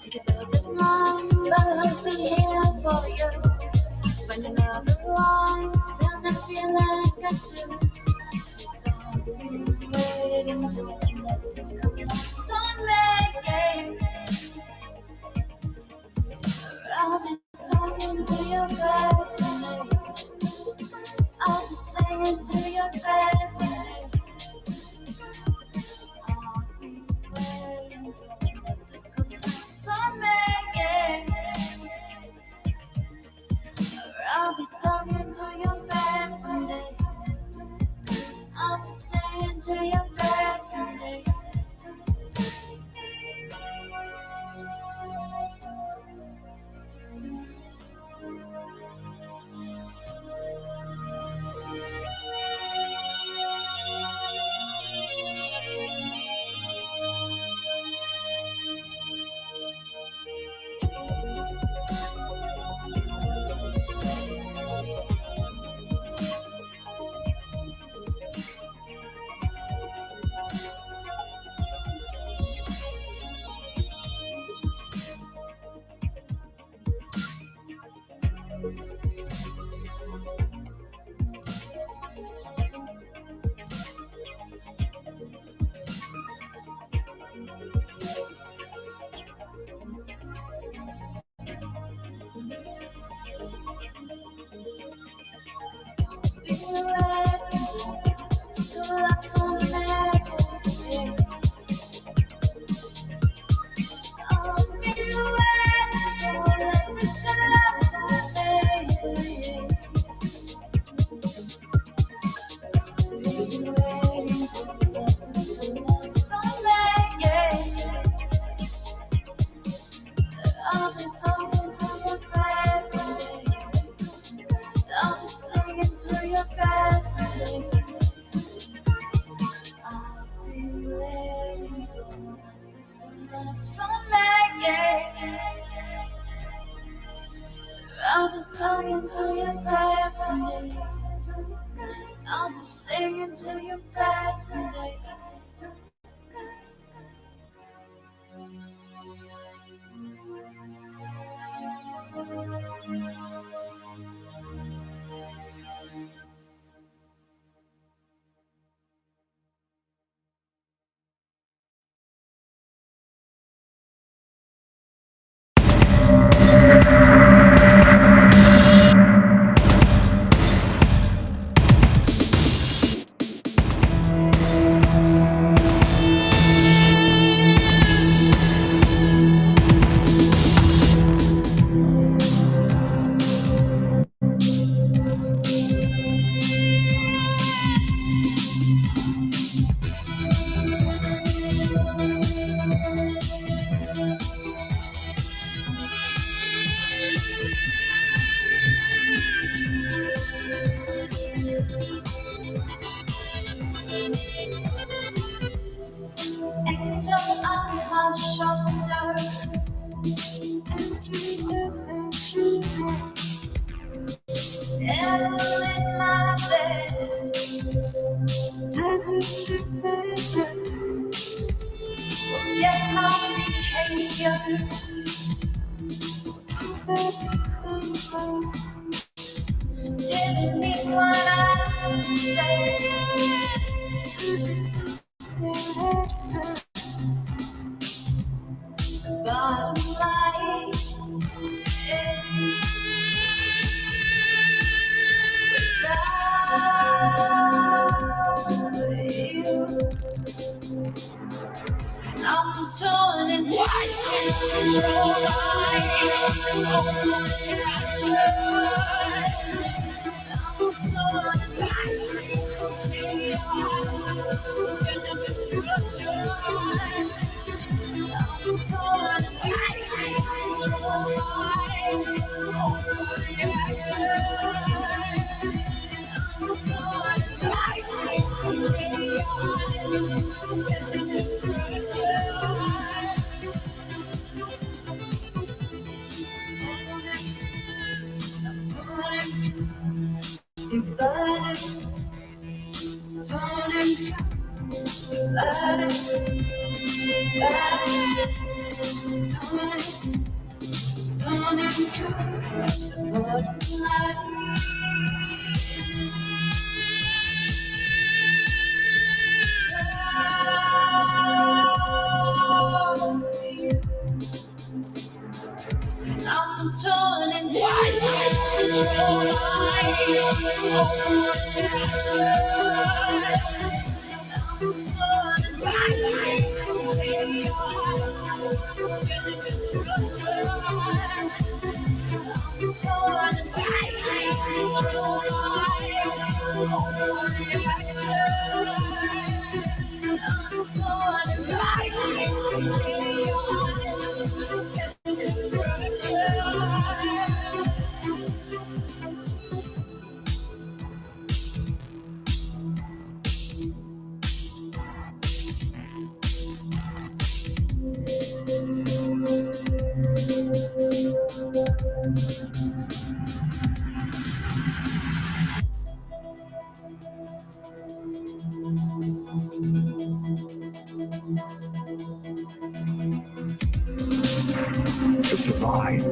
S20: Take a little bit long, but I'll be here for you. Find another one, they'll never feel like I do. So I'll be waiting this collapse on me. I've been talking to your person. I'll be singing to your person. I'll be waiting to let this collapse on me. I'll be talking to your family. I'll be saying to your family. I'll be talking to your family. I'll be singing to your family. I'll be waiting to let this collapse on me. I'll be talking to your family. I'll be singing to your family. Angel on my shoulder. Devil in my bed. Forget my behavior. Didn't mean what I said. Bottom line is without you, I'm torn and control
S4: To survive.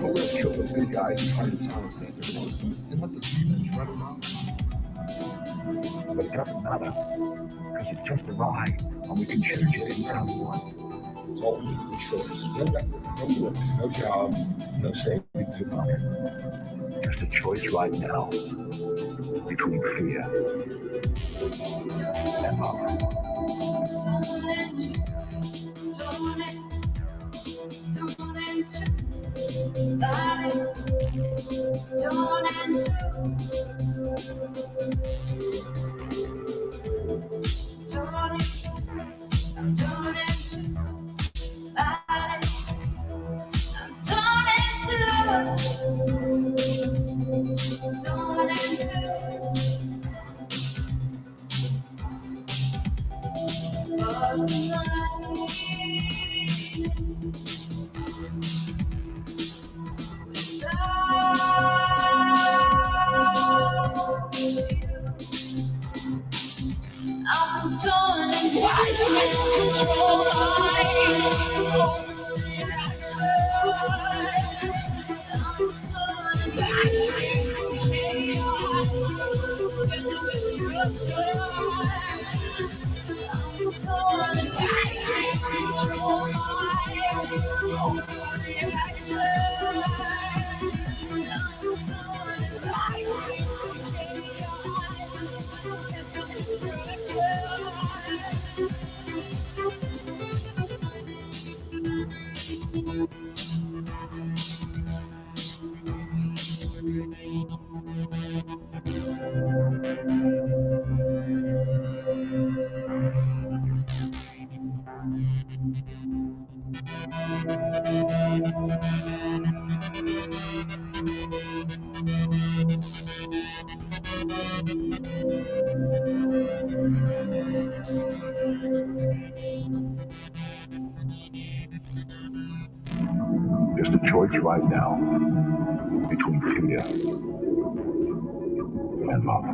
S4: But we'll kill the big guys and try to silence their voices and let the demons run around. But it doesn't matter, because it's just a ride, and we can change it anytime we want. It's all we need is choice. No record, no work, no job, no savings or nothing. Just a choice right now between fear and love. Just a choice right now between fear and love.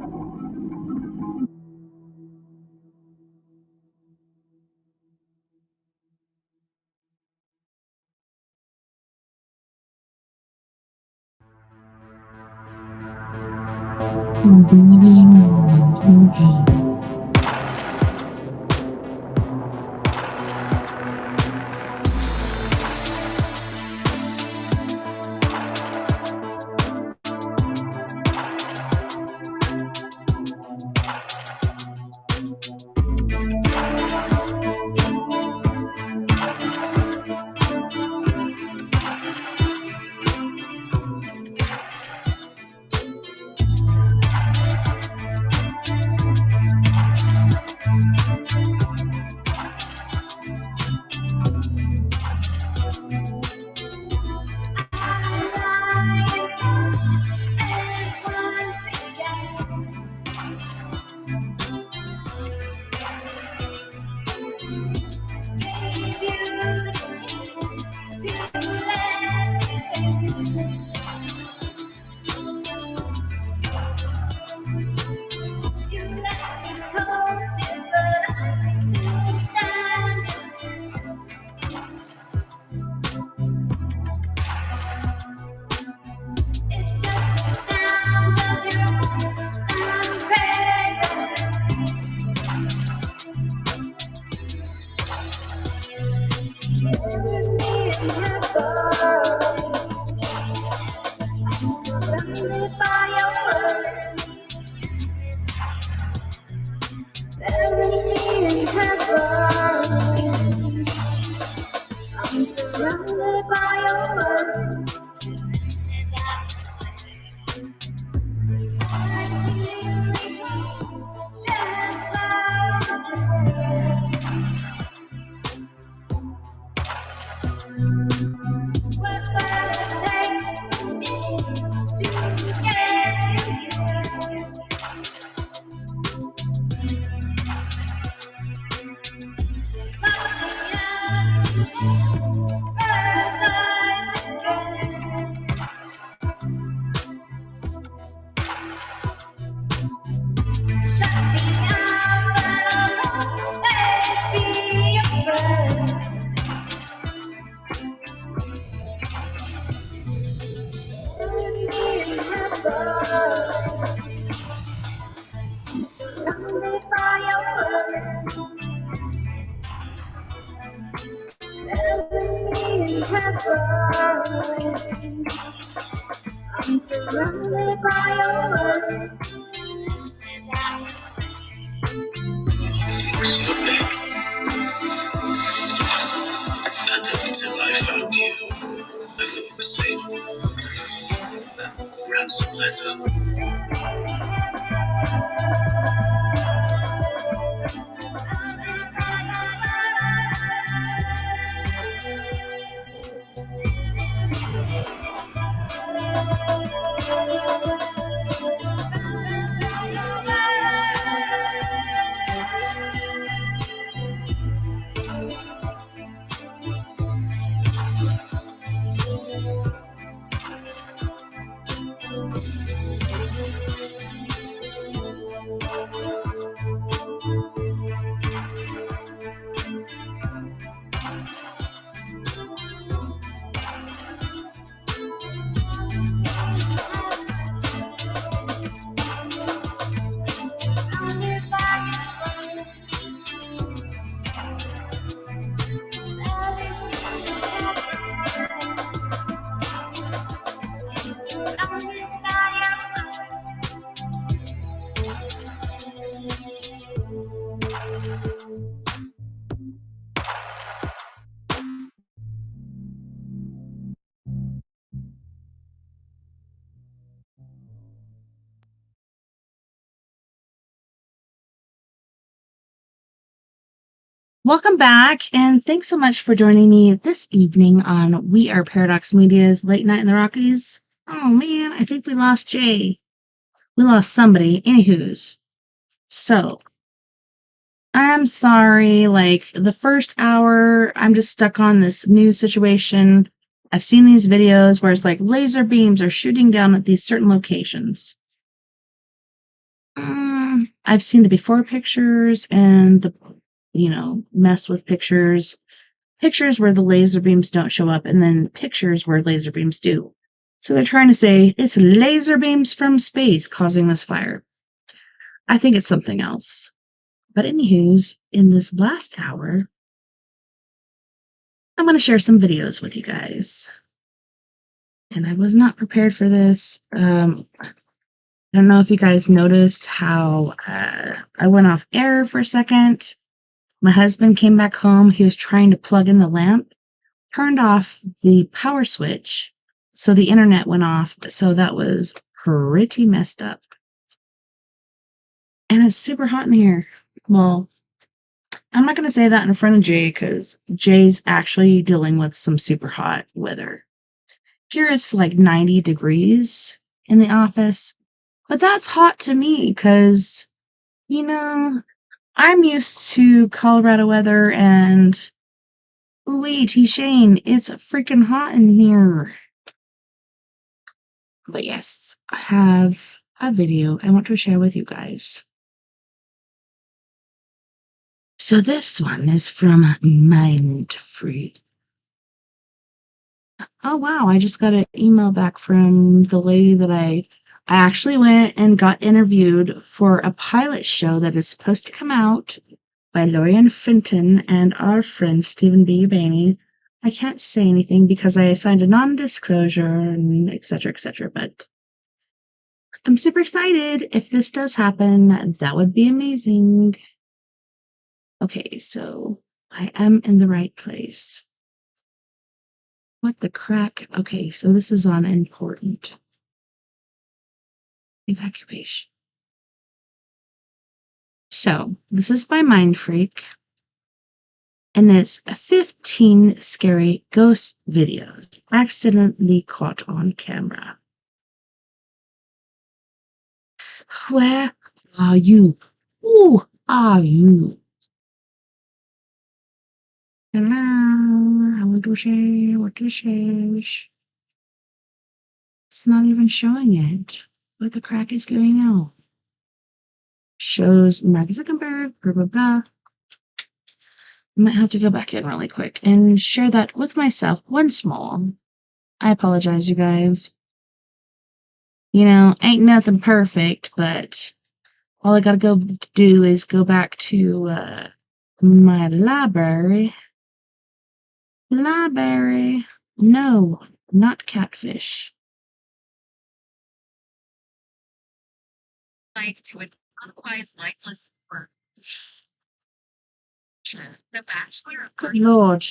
S20: heaven. I'm surrounded by your words.
S3: And until I found you, I thought the same. That ransom letter.
S1: Welcome back, and thanks so much for joining me this evening on We Are Paradox Media's Late Night in the Rockies. Oh man, I think we lost Jay. We lost somebody. Anywho's. So, I'm sorry, like, the first hour, I'm just stuck on this news situation. I've seen these videos where it's like laser beams are shooting down at these certain locations. I've seen the before pictures and the, mess with pictures. Pictures where the laser beams don't show up, and then pictures where laser beams do. So they're trying to say it's laser beams from space causing this fire. I think it's something else. But anywho's, in this last hour, I'm going to share some videos with you guys. And I was not prepared for this. I don't know if you guys noticed how I went off air for a second. My husband came back home. He was trying to plug in the lamp, turned off the power switch, so the internet went off. So that was pretty messed up. And it's super hot in here. Well, I'm not going to say that in front of Jay because Jay's actually dealing with some super hot weather. Here it's like 90 degrees in the office, but that's hot to me because, I'm used to Colorado weather and, wait, Shane, it's freaking hot in here. But yes, I have a video I want to share with you guys. So this one is from Mindfree. Oh wow, I just got an email back from the lady that I actually went and got interviewed for a pilot show that is supposed to come out by Lorian Fenton and our friend Stephen B. Urbani. I can't say anything because I signed a non-disclosure and etc., but I'm super excited. If this does happen, that would be amazing. Okay, so I am in the right place. What the crack? Okay, so this is on important. Evacuation. So, this is by Mindfreak, and it's 15 scary ghost videos accidentally caught on camera. Where are you? Who are you? Hello, what is it? It's not even showing it. What the crack is going on? Shows Mark Zuckerberg, blah, blah, blah. I might have to go back in really quick and share that with myself once more. I apologize, you guys. Ain't nothing perfect, but all I gotta go do is go back to my library Library. No, not catfish. Life to an otherwise lifeless bird. The Bachelor. Good Lord.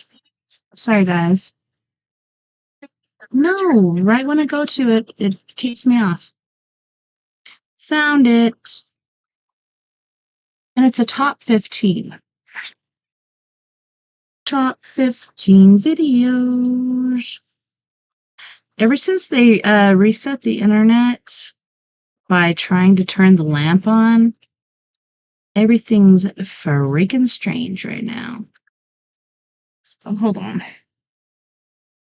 S1: Sorry, guys. No, right when I go to it, it kicks me off. Found it. And it's a top 15. Top 15 videos. Ever since they reset the internet by trying to turn the lamp on, everything's freaking strange right now. So hold on.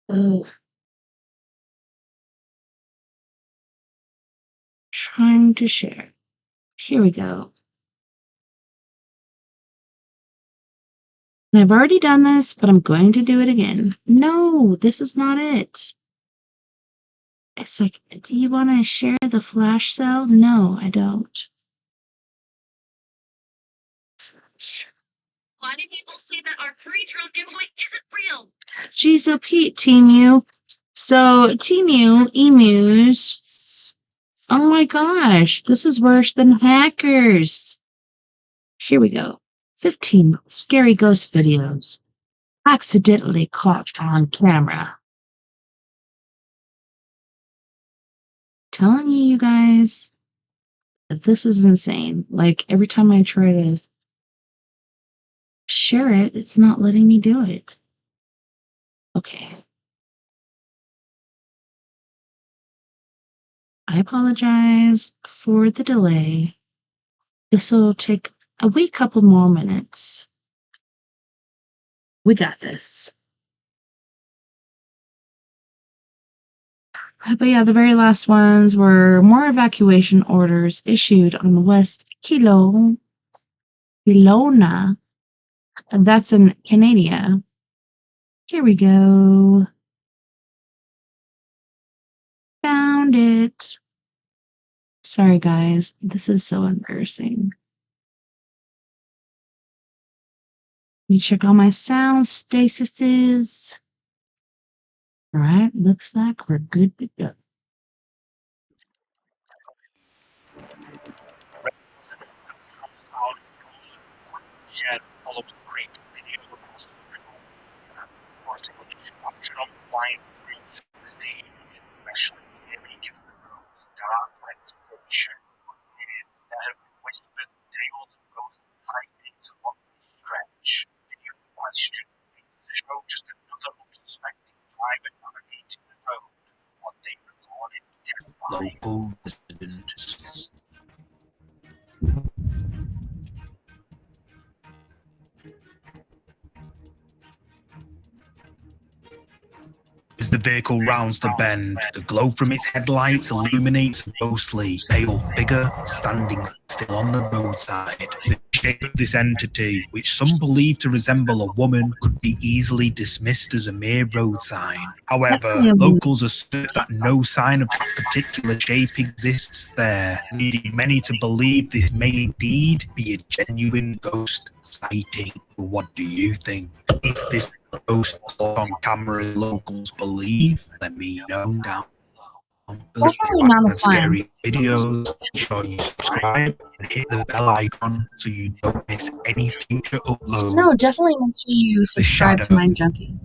S1: Oh. Trying to share. Here we go. And I've already done this, but I'm going to do it again. No, this is not it. It's like, do you want to share the flash cell? No, I don't. Why do people say that our free drone giveaway isn't real? Geez, so Pete, Temu. So, Temu, emus. Oh my gosh, this is worse than hackers. Here we go. 15 scary ghost videos. Accidentally caught on camera. Telling you guys that this is insane. Like, every time I try to share it, it's not letting me do it. Okay. I apologize for the delay. This will take a wee couple more minutes. We got this. But yeah, the very last ones were more evacuation orders issued on West Kelowna. And that's in Canada. Here we go. Found it. Sorry, guys. This is so embarrassing. Let me check all my sound stasises. All right, looks like we're good to go.
S7: Shared following great video across the option on flying through the stage, especially heavy given the road's dark exploration. There have been whispers and tales of ghost sightings along the stretch. Video question seems to show just another unsuspecting driver navigating the road. What they recorded terrifying.
S22: Local residents. As the vehicle rounds the bend, the glow from its headlights illuminates a ghostly, pale figure standing still on the roadside. The shape of this entity, which some believe to resemble a woman, could be easily dismissed as a mere road sign. However, locals assert that no sign of that particular shape exists there, leading many to believe this may indeed be a genuine ghost sighting. What do you think? Is this ghost caught on camera locals believe? Let me know down below.
S1: Definitely not a sign.
S22: Scary videos. Make sure you subscribe and hit the bell icon so you don't miss any future uploads.
S1: No, definitely make sure you subscribe to Mind Junkie.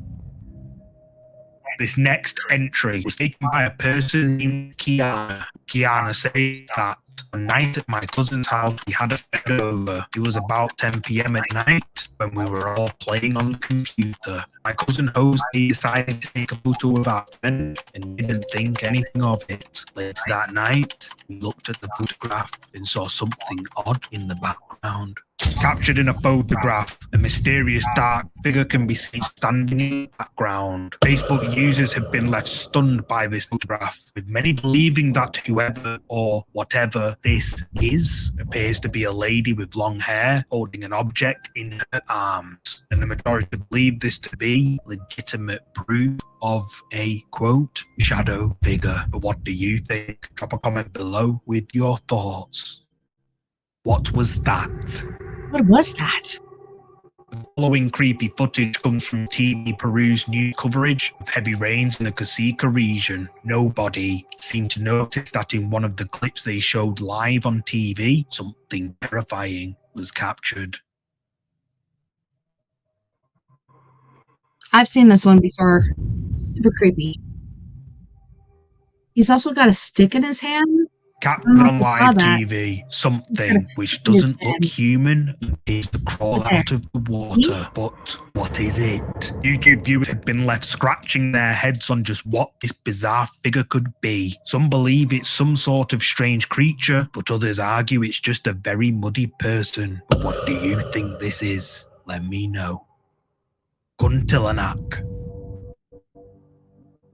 S22: This next entry was taken by a person named Kiana. Kiana says that one night at my cousin's house, we had a friend over. It was about 10 p.m. at night when we were all playing on the computer. My cousin Jose decided to take a photo of our friend and didn't think anything of it. Later that night, we looked at the photograph and saw something odd in the background. Captured in a photograph, a mysterious dark figure can be seen standing in the background. Facebook users have been left stunned by this photograph, with many believing that whoever or whatever this is appears to be a lady with long hair holding an object in her arms, and the majority believe this to be legitimate proof of a, quote, shadow figure. But what do you think? Drop a comment below with your thoughts. What was that?
S1: What was that?
S22: The following creepy footage comes from TV Peru's news coverage of heavy rains in the Casica region. Nobody seemed to notice that in one of the clips they showed live on TV, something terrifying was captured.
S1: I've seen this one before. Super creepy. He's also got a stick in his hand.
S22: Captured on
S1: I saw
S22: live
S1: that.
S22: TV, something which doesn't look human appears to crawl out of the water. But what is it? YouTube viewers have been left scratching their heads on just what this bizarre figure could be. Some believe it's some sort of strange creature, but others argue it's just a very muddy person. But what do you think this is? Let me know. Kuntilanak.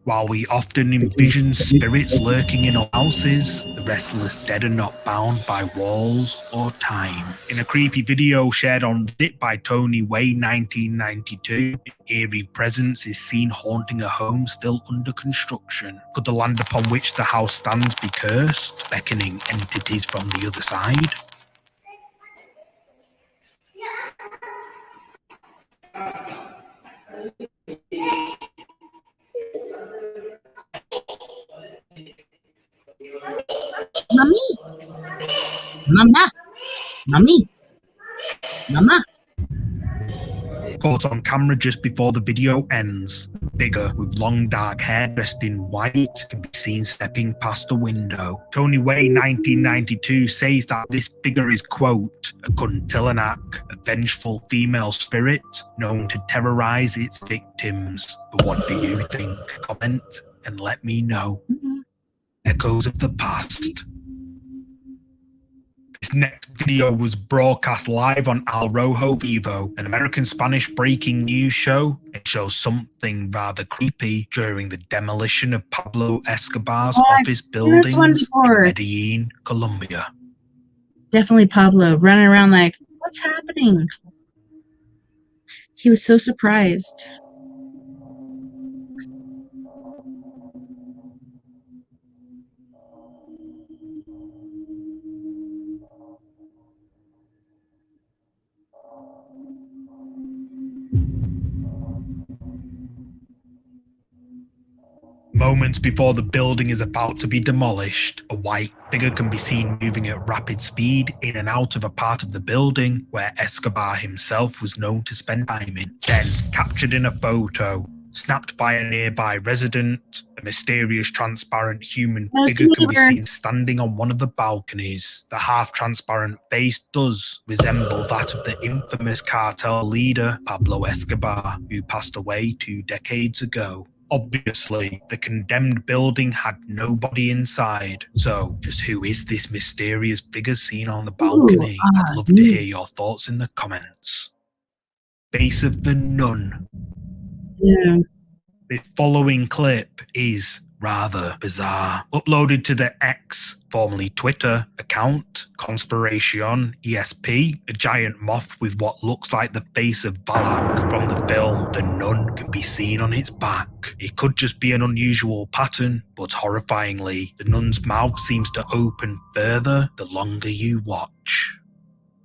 S22: While we often envision spirits lurking in our houses, the restless dead are not bound by walls or time. In a creepy video shared on Reddit by Tony Way 1992, an eerie presence is seen haunting a home still under construction. Could the land upon which the house stands be cursed, beckoning entities from the other side?
S1: Mommy! Mama! Mommy! Mama!
S22: Caught on camera just before the video ends. A figure with long dark hair dressed in white can be seen stepping past a window. Tony Way 1992 says that this figure is, quote, a Kuntilanak, a vengeful female spirit known to terrorize its victims. But what do you think? Comment and let me know. Echoes of the past. This next video was broadcast live on Al Rojo Vivo, an American Spanish breaking news show. It shows something rather creepy during the demolition of Pablo Escobar's office buildings in Medellin, Colombia.
S1: Definitely Pablo running around like, what's happening? He was so surprised.
S22: Moments before the building is about to be demolished, a white figure can be seen moving at rapid speed in and out of a part of the building where Escobar himself was known to spend time in. Then, captured in a photo, snapped by a nearby resident, a mysterious transparent human figure can be seen standing on one of the balconies. The half-transparent face does resemble that of the infamous cartel leader Pablo Escobar, who passed away 2 decades ago. Obviously, the condemned building had nobody inside, so just who is this mysterious figure seen on the balcony? I'd love to hear your thoughts in the comments. Face of the Nun.
S1: Yeah.
S22: This following clip is rather bizarre. Uploaded to the X, formerly Twitter, account, Conspiration ESP, a giant moth with what looks like the face of Valak from the film The Nun can be seen on its back. It could just be an unusual pattern, but horrifyingly, the nun's mouth seems to open further the longer you watch.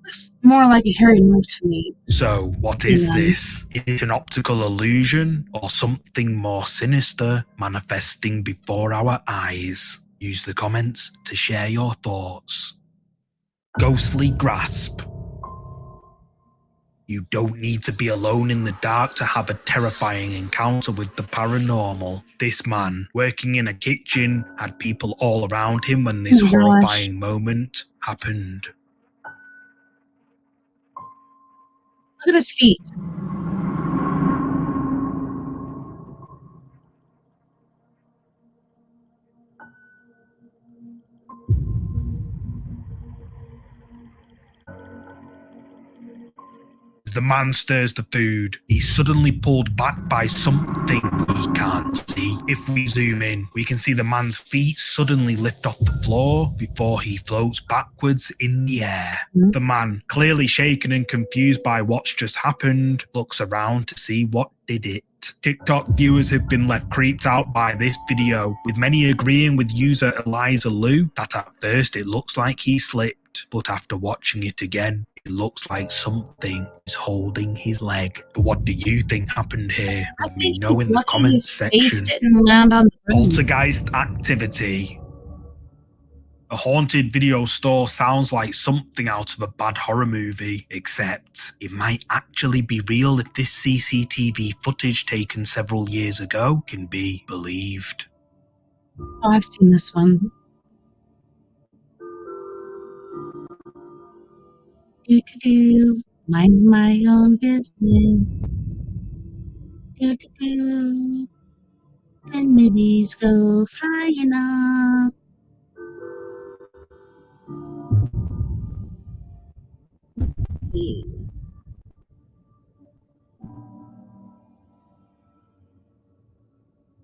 S1: Looks more like a hairy mouth to me.
S22: So, what is this? Is it an optical illusion or something more sinister manifesting before our eyes? Use the comments to share your thoughts. Ghostly Grasp. You don't need to be alone in the dark to have a terrifying encounter with the paranormal. This man, working in a kitchen, had people all around him when this horrifying moment happened.
S1: Look at his feet.
S22: As the man stirs the food, he's suddenly pulled back by something we can't see. If we zoom in, we can see the man's feet suddenly lift off the floor before he floats backwards in the air. The man, clearly shaken and confused by what's just happened, looks around to see what did it. TikTok viewers have been left creeped out by this video, with many agreeing with user Eliza Lou that at first it looks like he slipped, but after watching it again, It looks like something is holding his leg. But what do you think happened here?
S1: I
S22: Let me
S1: think
S22: know
S1: he's
S22: in the
S1: lucky
S22: comments
S1: his face
S22: section.
S1: didn't land on the ring.
S22: Poltergeist activity. A haunted video store sounds like something out of a bad horror movie, except it might actually be real if this CCTV footage taken several years ago can be believed.
S1: Oh, I've seen this one. Do. Mind my own business. Do. And babies go flying up. Yeah.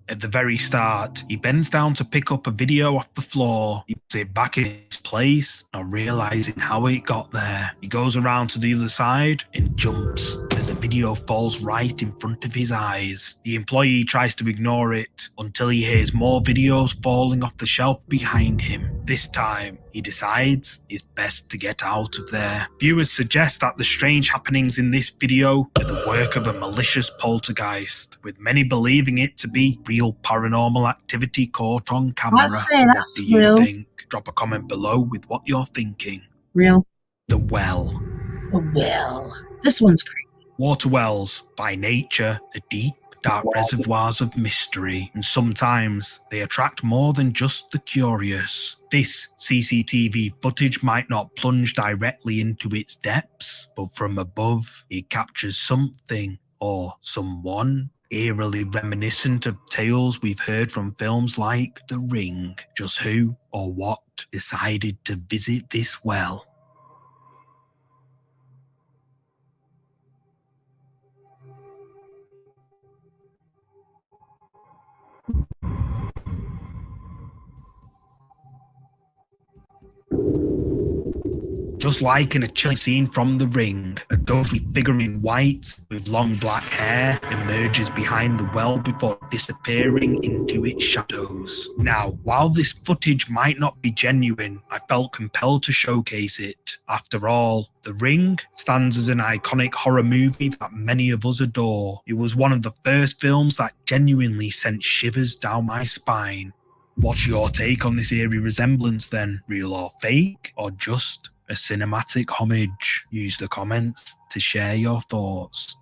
S22: At the very start, he bends down to pick up a video off the floor. He puts it back in its place, not realizing how it got there. He goes around to the other side and jumps as a video falls right in front of his eyes. The employee tries to ignore it until he hears more videos falling off the shelf behind him. This time, he decides it's best to get out of there. Viewers suggest that the strange happenings in this video are the work of a malicious poltergeist, with many believing it to be real paranormal activity caught on camera.
S1: I'd say
S22: What
S1: that's
S22: do you
S1: real.
S22: think? Drop a comment below with what you're thinking.
S1: Real.
S22: The Well.
S1: The Well. This one's creepy.
S22: Water wells, by nature, are deep, dark reservoirs of mystery, and sometimes they attract more than just the curious. This CCTV footage might not plunge directly into its depths, but from above, it captures something or someone eerily reminiscent of tales we've heard from films like The Ring. Just who or what decided to visit this well? Just like in a chilling scene from The Ring, a ghostly figure in white with long black hair emerges behind the well before disappearing into its shadows. Now, while this footage might not be genuine, I felt compelled to showcase it. After all, The Ring stands as an iconic horror movie that many of us adore. It was one of the first films that genuinely sent shivers down my spine. What's your take on this eerie resemblance then? Real or fake, or just a cinematic homage? Use the comments to share your thoughts.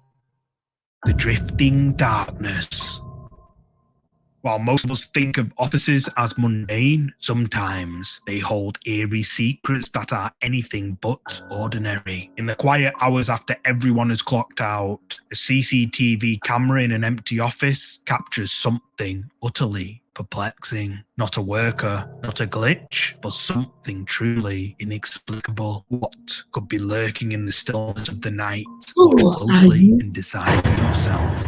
S22: The drifting darkness. While most of us think of offices as mundane, sometimes they hold eerie secrets that are anything but ordinary. In the quiet hours after everyone has clocked out, a CCTV camera in an empty office captures something utterly perplexing. Not a worker, not a glitch, but something truly inexplicable. What could be lurking in the stillness of the night? Look closely and decide for yourself.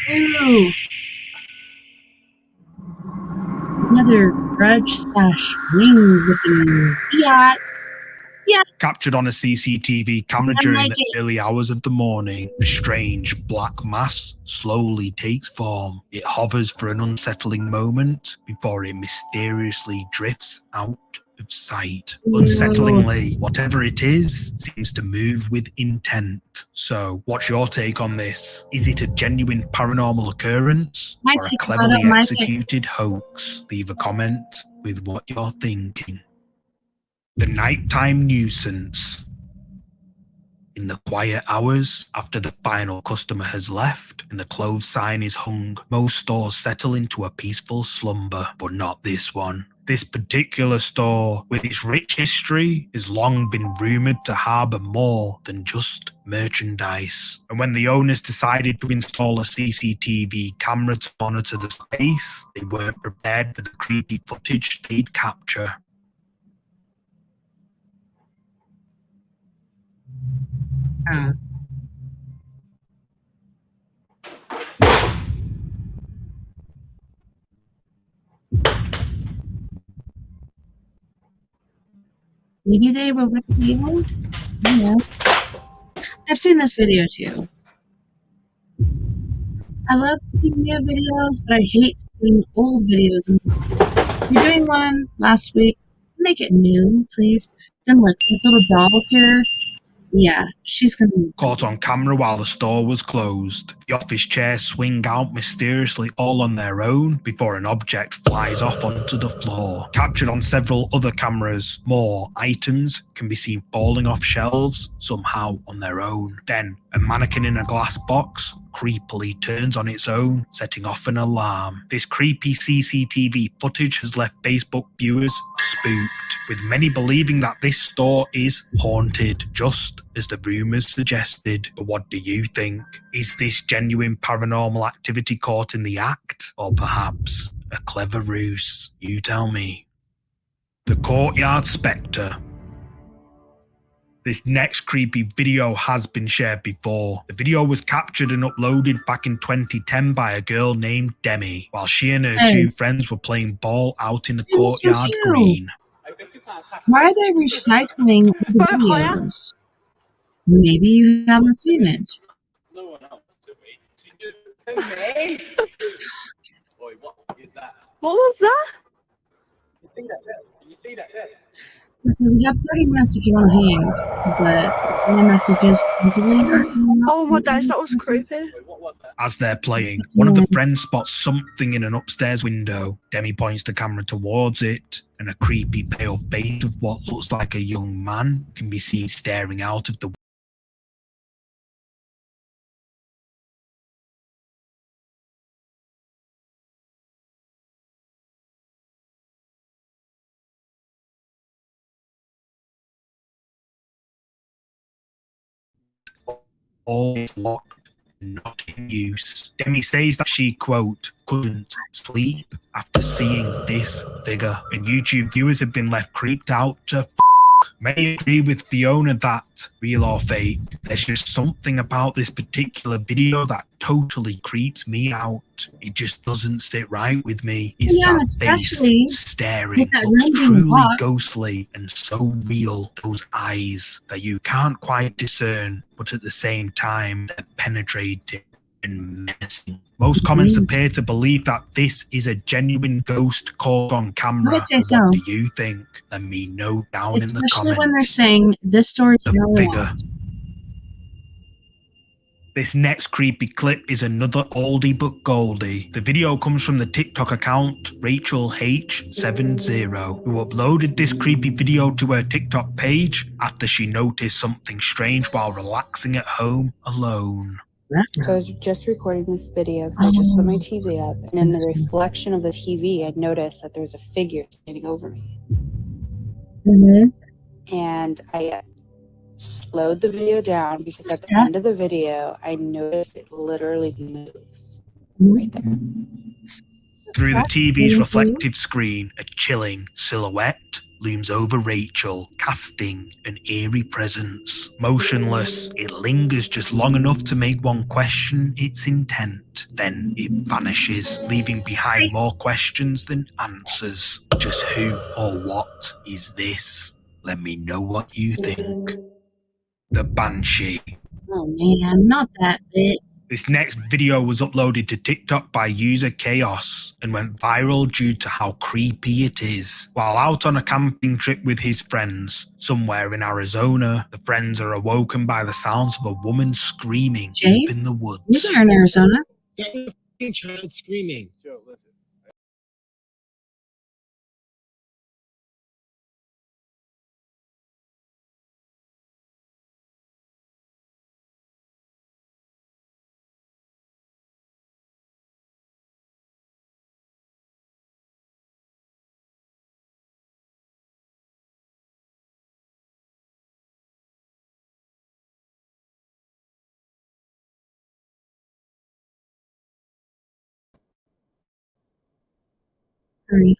S1: Ew. Another grudge / ring looking yacht. Yeah.
S22: Captured on a CCTV camera
S1: I
S22: during
S1: like
S22: the
S1: it.
S22: early hours of the morning, a strange black mass slowly takes form. It hovers for an unsettling moment before it mysteriously drifts out of sight.
S1: Ew.
S22: Unsettlingly, whatever it is seems to move with intent. So, what's your take on this? Is it a genuine paranormal occurrence
S1: My
S22: or a
S1: take is I
S22: cleverly
S1: don't like it.
S22: executed hoax? Leave a comment with what you're thinking. The nighttime nuisance. In the quiet hours after the final customer has left and the closed sign is hung, most stores settle into a peaceful slumber, but not this one. This particular store, with its rich history, has long been rumoured to harbour more than just merchandise. And when the owners decided to install a CCTV camera to monitor the space, they weren't prepared for the creepy footage they'd capture.
S1: Maybe they were with you. Yeah. I've seen this video too. I love seeing new videos, but I hate seeing old videos. You're doing one last week. make it new, please? Then look, this little doll here. Yeah, she's gonna.
S22: Caught on camera while the store was closed. The office chairs swing out mysteriously all on their own before an object flies off onto the floor. Captured on several other cameras, more items can be seen falling off shelves, somehow on their own. Then, a mannequin in a glass box creepily turns on its own, setting off an alarm. This creepy CCTV footage has left Facebook viewers spooked, with many believing that this store is haunted, just as the rumours suggested. But what do you think? Is this genuine paranormal activity caught in the act? Or perhaps a clever ruse? You tell me. The Courtyard Spectre. This next creepy video has been shared before. The video was captured and uploaded back in 2010 by a girl named Demi, while she and her two friends were playing ball out in the courtyard green.
S1: Why are they recycling the videos? Maybe you haven't seen it.
S13: What was that?
S1: So we have 30 minutes if you want to hang, but my messages supposedly are.
S13: Oh my gosh, that was creepy.
S22: As they're playing, one of the friends spots something in an upstairs window. Demi points the camera towards it, and a creepy pale face of what looks like a young man can be seen staring out of the all locked, not in use. Demi says that she, quote, couldn't sleep after seeing this figure, and YouTube viewers have been left creeped out to Many agree with Fiona that, real or fake, there's just something about this particular video that totally creeps me out. It just doesn't sit right with me. It's that face staring, looks truly ghostly and so real. Those eyes that you can't quite discern, but at the same time, they're penetrating and menacing. Most comments appear to believe that this is a genuine ghost caught on camera. What do you think? Let me know down in the comments.
S1: Especially when they're saying this story is no
S22: figure. This next creepy clip is another oldie but goldie. The video comes from the TikTok account Rachel H70, who uploaded this creepy video to her TikTok page after she noticed something strange while relaxing at home alone.
S6: So I was just recording this video because I just put my TV up, and in the reflection of the TV, I noticed that there was a figure standing over me. And I slowed the video down because at the end of the video, I noticed it literally moves right there.
S22: Through the TV's reflective screen, a chilling silhouette looms over Rachel, casting an eerie presence. Motionless, it lingers just long enough to make one question its intent. Then it vanishes, leaving behind more questions than answers. Just who or what is this? Let me know what you think. The Banshee.
S1: Oh man, not that bit.
S22: This next video was uploaded to TikTok by user Chaos and went viral due to how creepy it is. While out on a camping trip with his friends, somewhere in Arizona, the friends are awoken by the sounds of a woman screaming deep in the woods.
S1: You're there in Arizona.
S9: That child screaming. Joe, listen.
S1: Sorry.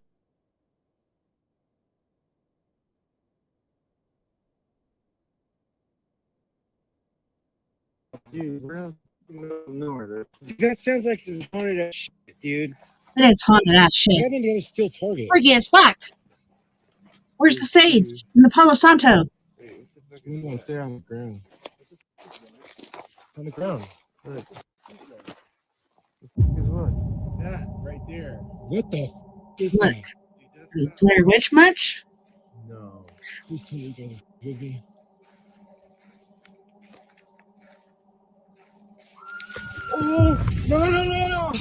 S9: Dude, we're out in the middle of nowhere. Dude, that sounds like some haunted ass shit, dude.
S1: But it's haunted ass shit.
S9: Get into a steel target.
S1: Freaky as fuck. Where's the sage and the Palo Santo?
S9: We went there on the ground. It's on the ground. Look. What? Yeah, right there. What the f is
S1: Look.
S9: that?
S1: Blair Witch much?
S9: No. Please tell me you're gonna forgive me. Oh, no.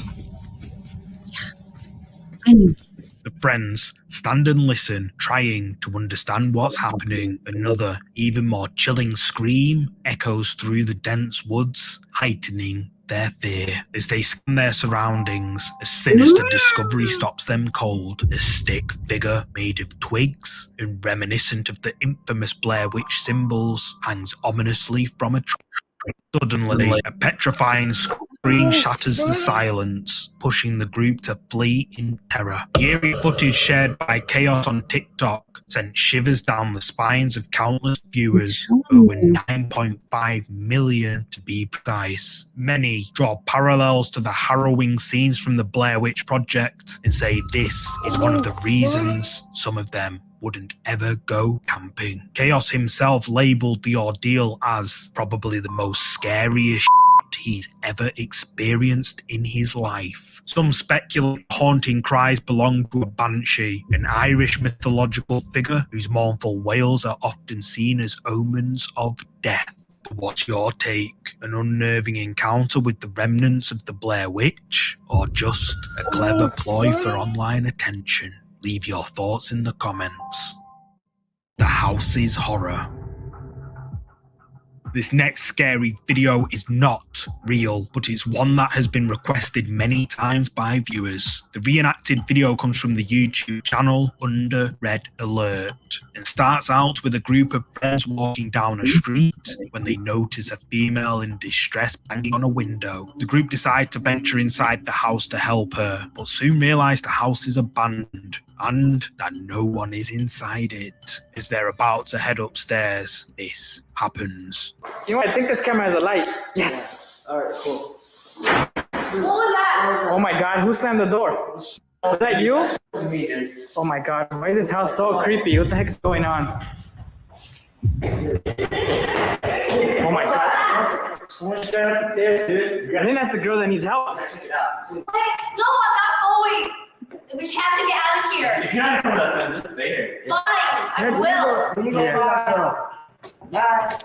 S1: I knew.
S22: The friends stand and listen, trying to understand what's happening. Another, even more chilling scream echoes through the dense woods, heightening their fear. As they scan their surroundings, a sinister discovery stops them cold. A stick figure made of twigs and reminiscent of the infamous Blair Witch symbols hangs ominously from a tree. Suddenly, a petrifying scream shatters the silence, pushing the group to flee in terror. The eerie footage shared by Chaos on TikTok sent shivers down the spines of countless viewers, over 9.5 million to be precise. Many draw parallels to the harrowing scenes from the Blair Witch Project and say this is one of the reasons some of them wouldn't ever go camping. Chaos himself labelled the ordeal as probably the most scariest he's ever experienced in his life. Some speculate haunting cries belong to a banshee, an Irish mythological figure whose mournful wails are often seen as omens of death. What's your take? An unnerving encounter with the remnants of the Blair Witch, or just a clever ploy for online attention? Leave your thoughts in the comments. The House's Horror. This next scary video is not real, but it's one that has been requested many times by viewers. The reenacted video comes from the YouTube channel Under Red Alert and starts out with a group of friends walking down a street when they notice a female in distress banging on a window. The group decide to venture inside the house to help her, but soon realize the house is abandoned and that no one is inside it. As they're about to head upstairs, this happens.
S11: You know what? I think this camera has a light. Yes. All right, cool. What was that? Oh my God, who slammed the door? Was that you? It's me, dude. Oh my God, why is this house so creepy? What the heck's going on? Oh my God. Someone's trying up the stairs, dude. I think that's the girl that needs help. Check it out. Wait, no, I'm not going. We have to get out of here. If you're not coming with us, then just stay here. Fine, I will. Yeah.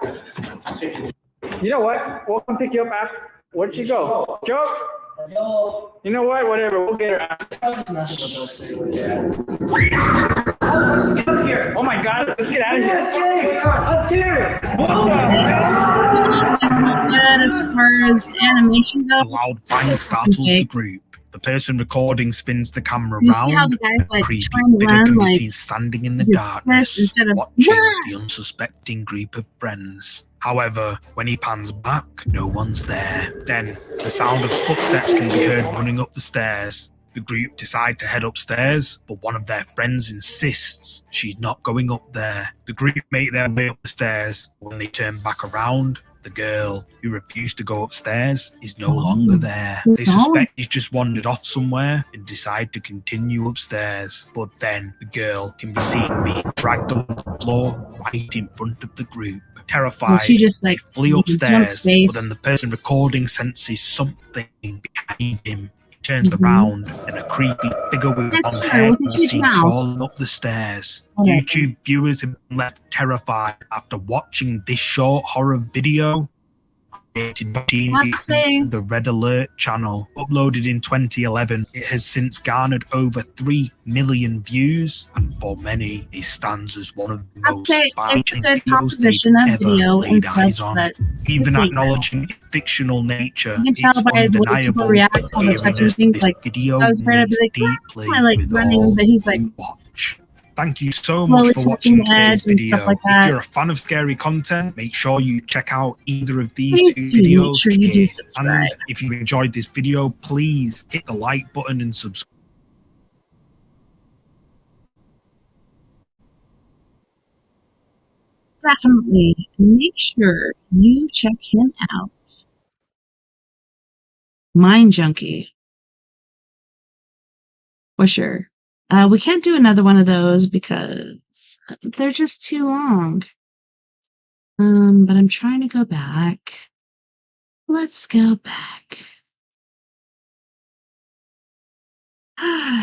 S11: You know what? We'll come pick you up after. Where'd she go? Joe? You know what? Whatever. We'll get her after. Let's get up here. Oh my God. Let's get out of here. Let's get her.
S1: As far as the animation goes,
S22: A loud bang startles the group. The person recording spins the camera
S1: you see how
S22: around,
S1: the guy's
S22: and a
S1: like
S22: creepy
S1: trying to
S22: figure
S1: run
S22: can be
S1: like
S22: seen standing in the
S1: his
S22: darkness,
S1: fist instead of
S22: watching the unsuspecting group of friends. However, when he pans back, no one's there. Then, the sound of footsteps can be heard running up the stairs. The group decide to head upstairs, but one of their friends insists she's not going up there. The group make their way up the stairs. When they turn back around, the girl who refused to go upstairs is no longer there. They suspect he's just wandered off somewhere and decide to continue upstairs. But then the girl can be seen being dragged on the floor right in front of the group. Terrified,
S1: she just like
S22: they flee
S1: jump
S22: upstairs,
S1: space.
S22: but then the person recording senses something behind him. He turns around and a creepy figure with long hair can be seen crawling up the stairs. YouTube viewers have been left terrified after watching this short horror video created by the Red Alert channel. Uploaded in 2011, it has since garnered over 3 million views, and for many, it stands as one of the most
S1: it's a good
S22: videos
S1: composition
S22: they've
S1: of video
S22: ever
S1: and
S22: laid
S1: stuff,
S22: eyes on.
S1: but
S22: Even
S1: it's
S22: acknowledging its fictional nature,
S1: you can tell
S22: it's
S1: by the way people
S22: undeniable
S1: react
S22: the
S1: when they're touching
S22: eeriness
S1: things.
S22: this
S1: Like
S22: video
S1: I was afraid I'd be
S22: needs
S1: like,
S22: deeply
S1: I like
S22: with
S1: running,
S22: all
S1: but he's like
S22: you watch. Thank you so
S1: slowly
S22: much for
S1: touching
S22: watching
S1: the
S22: today's
S1: edge and stuff
S22: video.
S1: like
S22: If
S1: that.
S22: you're a fan of scary content, make sure you check out either of these
S1: Please
S22: two
S1: do make
S22: videos
S1: sure you do
S22: here.
S1: subscribe.
S22: And if you enjoyed this video, please hit the like button and subscribe.
S1: Definitely make sure you check him out. Mind Junkie. For sure. We can't do another one of those because they're just too long. But I'm trying to go back. Let's go back.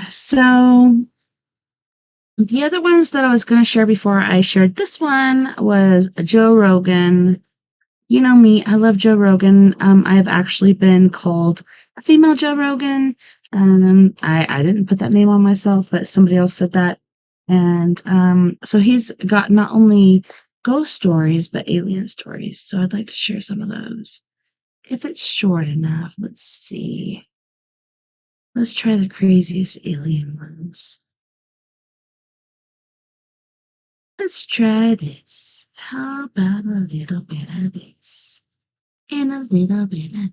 S1: So The other ones that I was going to share before I shared this one was Joe Rogan. You know me, I love Joe Rogan. I've actually been called a female Joe Rogan. I didn't put that name on myself, but somebody else said that. And so he's got not only ghost stories, but alien stories. So I'd like to share some of those. If it's short enough, let's see. Let's try the craziest alien ones. Let's try this. How about a little bit of this? And a little bit of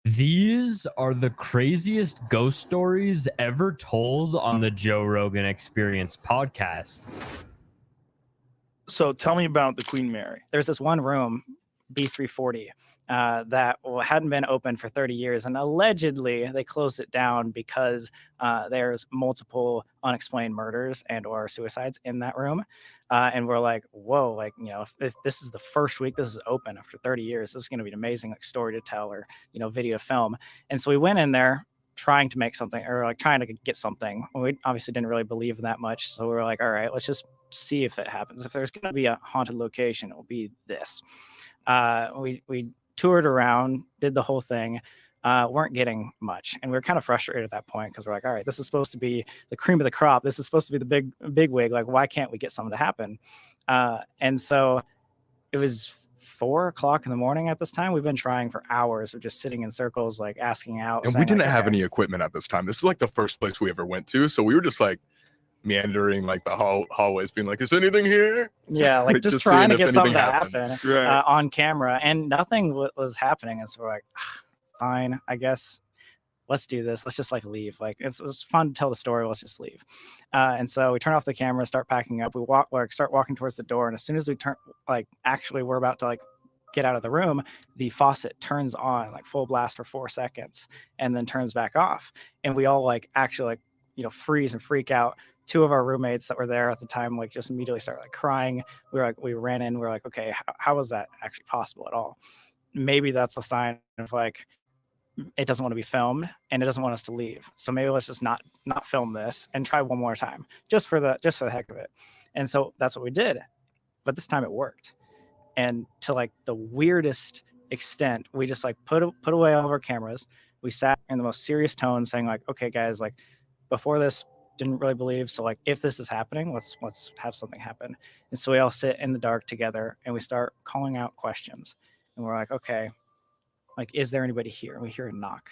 S2: These are the craziest ghost stories ever told on the Joe Rogan Experience podcast.
S12: So tell me about the Queen Mary.
S11: There's this one room, B340, that hadn't been open for 30 years, and allegedly they closed it down because there's multiple unexplained murders and or suicides in that room. And we're like, whoa, like, you know, if this is the first week this is open after 30 years, this is going to be an amazing like story to tell or, you know, video to film. And so we went in there trying to make something or like trying to get something. We obviously didn't really believe in that much. So we were like, all right, let's just see if it happens. If there's going to be a haunted location, it will be this. We toured around, did the whole thing, weren't getting much. And we were kind of frustrated at that point because we're like, all right, this is supposed to be the cream of the crop. This is supposed to be the big wig. Like, why can't we get something to happen? And so it was 4 o'clock in the morning at this time. We've been trying for hours of just sitting in circles, like asking out.
S9: And we didn't have any equipment at this time. This is like the first place we ever went to. So we were just like meandering like the hallways being like, is anything here?
S11: Yeah, like just trying to get something to happen
S9: right.
S11: On camera, and nothing was happening. And so we're like, fine, I guess let's do this. Let's just like leave. Like it's fun to tell the story. Let's just leave. And so we turn off the camera, start packing up. We start walking towards the door. And as soon as we turn, like actually we're about to like get out of the room, the faucet turns on like full blast for 4 seconds and then turns back off. And we all like actually like, you know, freeze and freak out. 2 of our roommates that were there at the time, like just immediately started like crying. We ran in, we're like, okay, how is that actually possible at all? Maybe that's a sign of like, it doesn't want to be filmed and it doesn't want us to leave. So maybe let's just not film this and try one more time just for the heck of it. And so that's what we did. But this time it worked. And to like the weirdest extent, we just like put away all of our cameras. We sat in the most serious tone saying like, okay, guys, like before this, didn't really believe. So like, if this is happening, let's have something happen. And so we all sit in the dark together and we start calling out questions. And we're like, okay, like, is there anybody here? And we hear a knock.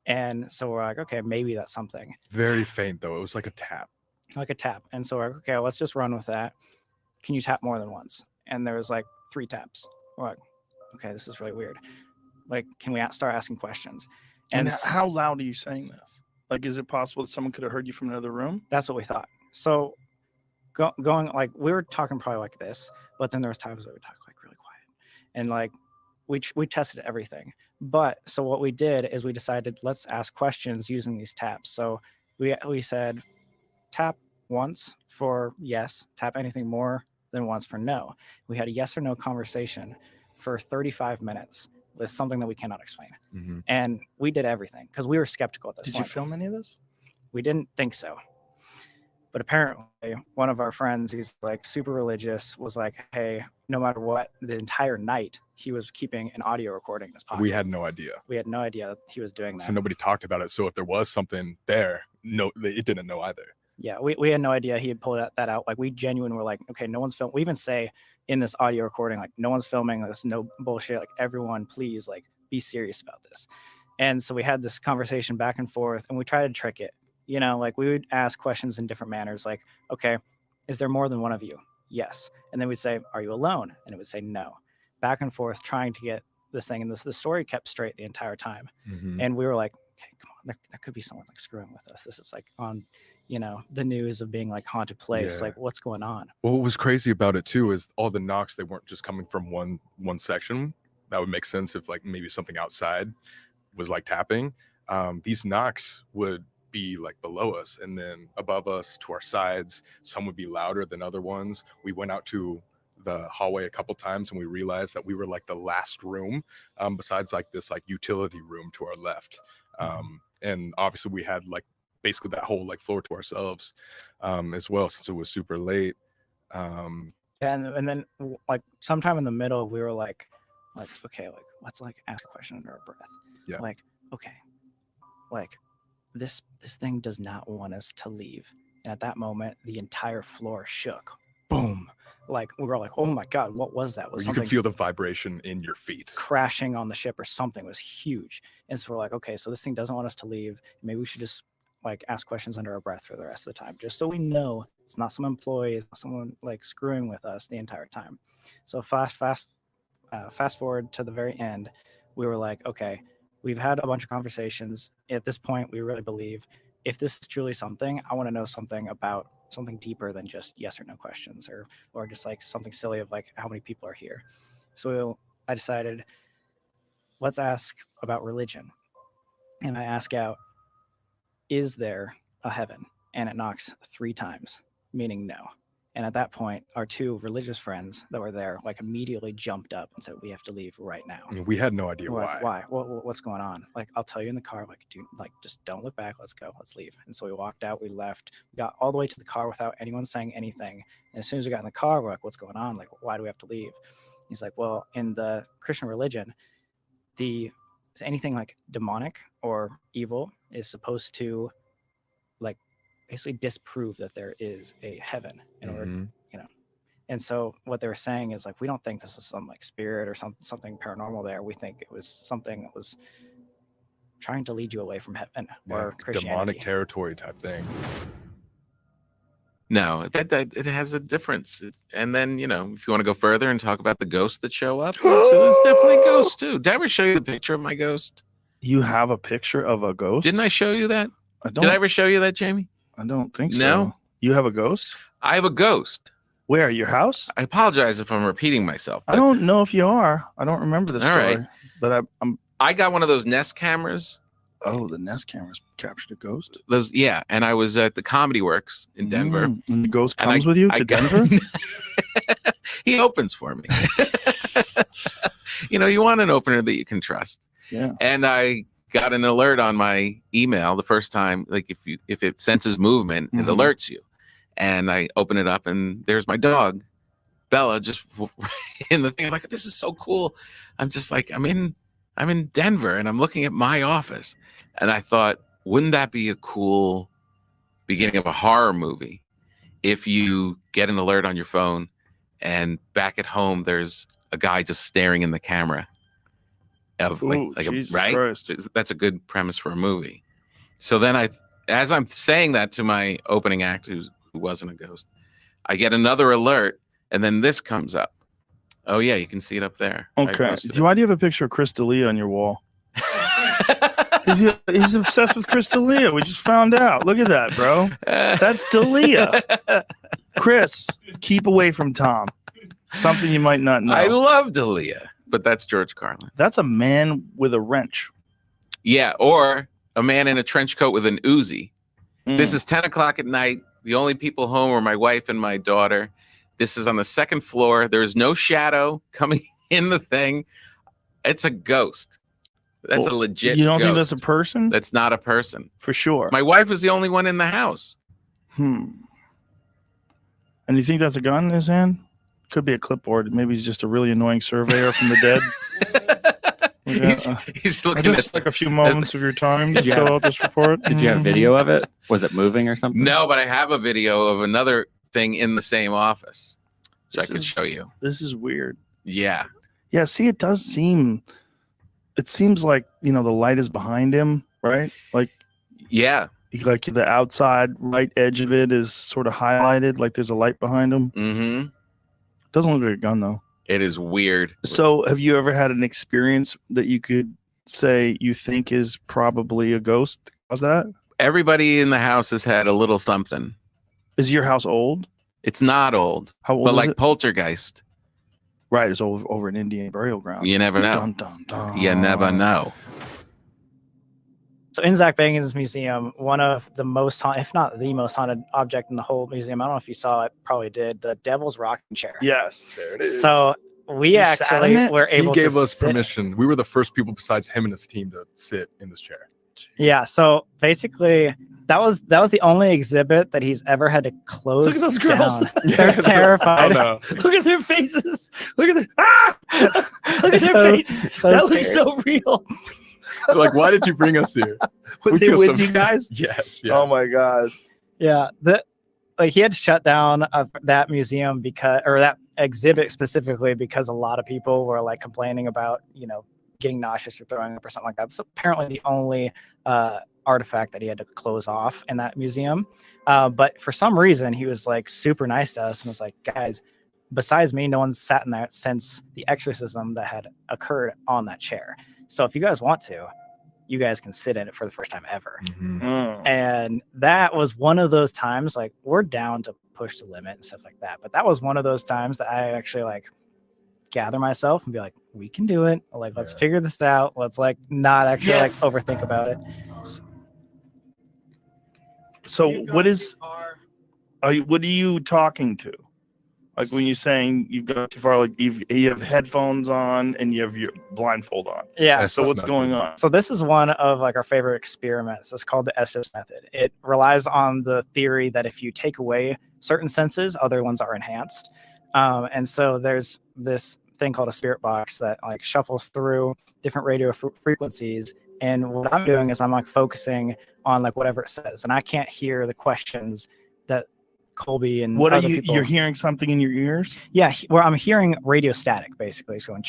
S11: And so we're like, okay, maybe that's something.
S9: Very faint though. It was like a tap.
S11: Like a tap. And so we're like, okay, let's just run with that. Can you tap more than once? And there was like 3 taps. We're like, okay, this is really weird. Like, can we start asking questions?
S12: And how loud are you saying this? Like, is it possible that someone could have heard you from another room?
S11: That's what we thought. So going like, we were talking probably like this, but then there was times where we talk like really quiet. And like, we tested everything. But so what we did is we decided, let's ask questions using these taps. So we said, tap once for yes, tap anything more than once for no. We had a yes or no conversation for 35 minutes with something that we cannot explain.
S9: Mm-hmm.
S11: And we did everything because we were skeptical at this point.
S12: Did you film any of this?
S11: We didn't think so. But apparently one of our friends who's like super religious was like, hey, no matter what, the entire night he was keeping an audio recording in his pocket.
S9: We had no idea.
S11: We had no idea he was doing that.
S9: So nobody talked about it. So if there was something there, no, it didn't know either.
S8: Yeah, we had no idea he had pulled that out. Like we genuinely were like, okay, no one's filming. We even say in this audio recording, like no one's filming. This no bullshit. Like everyone, please, like be serious about this. And so we had this conversation back and forth, and we tried to trick it. You know, like we would ask questions in different manners. Like, okay, is there more than one of you? Yes. And then we'd say, are you alone? And it would say no. Back and forth, trying to get this thing. And the story kept straight the entire time.
S9: Mhm.
S8: And we were like, okay, come on, there could be someone like screwing with us. This is like on, you know, the news of being like haunted place.
S9: Yeah.
S8: Like, what's going on?
S9: Well, what was crazy about it too is all the knocks, they weren't just coming from one section. That would make sense if like maybe something outside was like tapping. These knocks would be like below us and then above us to our sides. Some would be louder than other ones. We went out to the hallway a couple times and we realized that we were like the last room besides like this like utility room to our left. And obviously we had like basically that whole like floor to ourselves as well, since it was super late.
S8: And then like sometime in the middle we were like okay, like let's like ask a question under our breath.
S9: Yeah.
S8: Like, okay, like this thing does not want us to leave. And at that moment the entire floor shook. Boom. Like we were like, oh my god, what was that? Was
S9: you could feel the vibration in your feet
S8: crashing on the ship or something? It was huge. And so we're like, okay, so this thing doesn't want us to leave. Maybe we should just like ask questions under our breath for the rest of the time, just so we know it's not some employee, it's not someone like screwing with us the entire time. So fast forward to the very end, we were like, okay, we've had a bunch of conversations. At this point, we really believe if this is truly something, I want to know something about something deeper than just yes or no questions, or just like something silly of like how many people are here. So I decided, let's ask about religion. And I ask out, is there a heaven? And it knocks 3 times, meaning no. And at that point, our 2 religious friends that were there like immediately jumped up and said, we have to leave right now.
S9: I mean, we had no idea
S8: We're
S9: why.
S8: like, why? What's going on? Like, I'll tell you in the car, like, dude, like, just don't look back. Let's go. Let's leave. And so we walked out, we left, we got all the way to the car without anyone saying anything. And as soon as we got in the car, we're like, what's going on? Like, why do we have to leave? He's like, well, in the Christian religion, anything like demonic or evil is supposed to like basically disprove that there is a heaven in order, you know. And so what they were saying is like, we don't think this is some like spirit or something paranormal there. We think it was something that was trying to lead you away from heaven or Christianity.
S9: Demonic territory type thing.
S15: No, that it has a difference. And then, you know, if you want to go further and talk about the ghosts that show up, there's definitely ghosts too. Did I ever show you the picture of my ghost?
S12: You have a picture of a ghost?
S15: Didn't I show you that?
S12: Did
S15: I ever show you that, Jamie?
S12: I don't think so.
S15: No?
S12: You have a ghost?
S15: I have a ghost.
S12: Where? Your house?
S15: I apologize if I'm repeating myself.
S12: I don't know if you are. I don't remember the
S15: All
S12: story.
S15: right.
S12: But
S15: I got one of those Nest cameras.
S12: Oh, the Nest cameras captured a ghost?
S15: Those, yeah. And I was at the Comedy Works in Denver.
S12: And the ghost comes with you to Denver?
S15: He opens for me. You know, you want an opener that you can trust.
S12: Yeah.
S15: And I got an alert on my email the first time, like if it senses movement, it alerts you. And I open it up and there's my dog, Bella, just in the thing. I'm like, this is so cool. I'm just like, I'm in Denver and I'm looking at my office. And I thought, wouldn't that be a cool beginning of a horror movie if you get an alert on your phone and back at home there's a guy just staring in the camera of right? That's a good premise for a movie. So then as I'm saying that to my opening act, who wasn't a ghost, I get another alert, and then this comes up. Oh yeah, you can see it up there.
S12: Okay. Why do you have a picture of Chris D'Elia on your wall? He's obsessed with Chris D'Elia. We just found out. Look at that, bro. That's D'Elia. Chris, keep away from Tom. Something you might not know.
S15: I love D'Elia, but that's George Carlin.
S12: That's a man with a wrench.
S15: Yeah, or a man in a trench coat with an Uzi. This is 10 o'clock at night. The only people home are my wife and my daughter. This is on the 2nd floor. There is no shadow coming in the thing. It's a ghost. That's a legit
S12: You don't think
S15: ghost.
S12: that's a person?
S15: That's not a person.
S12: For sure.
S15: My wife was the only one in the house.
S12: And you think that's a gun in his hand? Could be a clipboard. Maybe he's just a really annoying surveyor from the dead.
S15: He's looking
S12: just
S15: at
S12: like a few moments of your time to fill out this report.
S16: Did you have video of it? Was it moving or something?
S15: No, but I have a video of another thing in the same office, which I could show you.
S12: This is weird.
S15: Yeah.
S12: Yeah, see, it does seem. It seems like the light is behind him, right? Like,
S15: yeah,
S12: like the outside right edge of it is sort of highlighted, like there's a light behind him.
S15: Mm-hmm.
S12: Doesn't look like a gun though.
S15: It is weird.
S12: So, have you ever had an experience that you could say you think is probably a ghost? How's that?
S15: Everybody in the house has had a little something.
S12: Is your house old?
S15: It's not old.
S12: How old
S15: but
S12: is
S15: like
S12: it?
S15: Poltergeist.
S12: Right, it's over an Indian burial ground.
S15: You never know.
S12: Dun, dun, dun.
S15: You never know.
S8: So in Zach Bagans' museum, one of the most haunted, if not the most haunted object in the whole museum, I don't know if you saw it, probably did, the Devil's Rocking Chair.
S12: Yes.
S9: There it is.
S8: So we actually were able to
S9: He gave us
S8: sit-
S9: permission. We were the first people besides him and his team to sit in this chair.
S8: Yeah, so basically that was the only exhibit that he's ever had to close
S12: Look at those girls.
S8: down. They're terrified.
S9: Oh, no.
S12: Look at their faces. Look at the Look at their
S8: So-
S12: faces.
S8: so
S12: that looks
S8: scared.
S12: so real.
S9: Like, why did you bring us here?
S12: Was
S9: We
S12: they
S9: feel
S12: with
S9: so-
S12: you guys?
S9: Yes. Yeah.
S12: Oh my god.
S8: Yeah, he had to shut down that museum or that exhibit specifically because a lot of people were like complaining about getting nauseous or throwing up or something like that. It's apparently the only artifact that he had to close off in that museum. But for some reason, he was like super nice to us and was like, guys, besides me, no one's sat in there since the exorcism that had occurred on that chair. So if you guys want to, you guys can sit in it for the first time ever. And that was one of those times, like, we're down to push the limit and stuff like that. But that was one of those times that I actually like gather myself and be like, we can do it. Like, let's figure this out. Let's like not actually like overthink about it.
S12: So what are you talking to? Like when you're saying you've got too far, like you have headphones on and you have your blindfold on.
S8: Yeah.
S12: So what's going on?
S8: So this is one of like our favorite experiments. It's called the Estes method. It relies on the theory that if you take away certain senses, other ones are enhanced. And so there's this thing called a spirit box that like shuffles through different radio frequencies. And what I'm doing is I'm like focusing on like whatever it says, and I can't hear the questions that Colby and
S12: What are
S8: other
S12: you?
S8: people-
S12: You're hearing something in your ears?
S8: Yeah, where I'm hearing radio static basically. It's going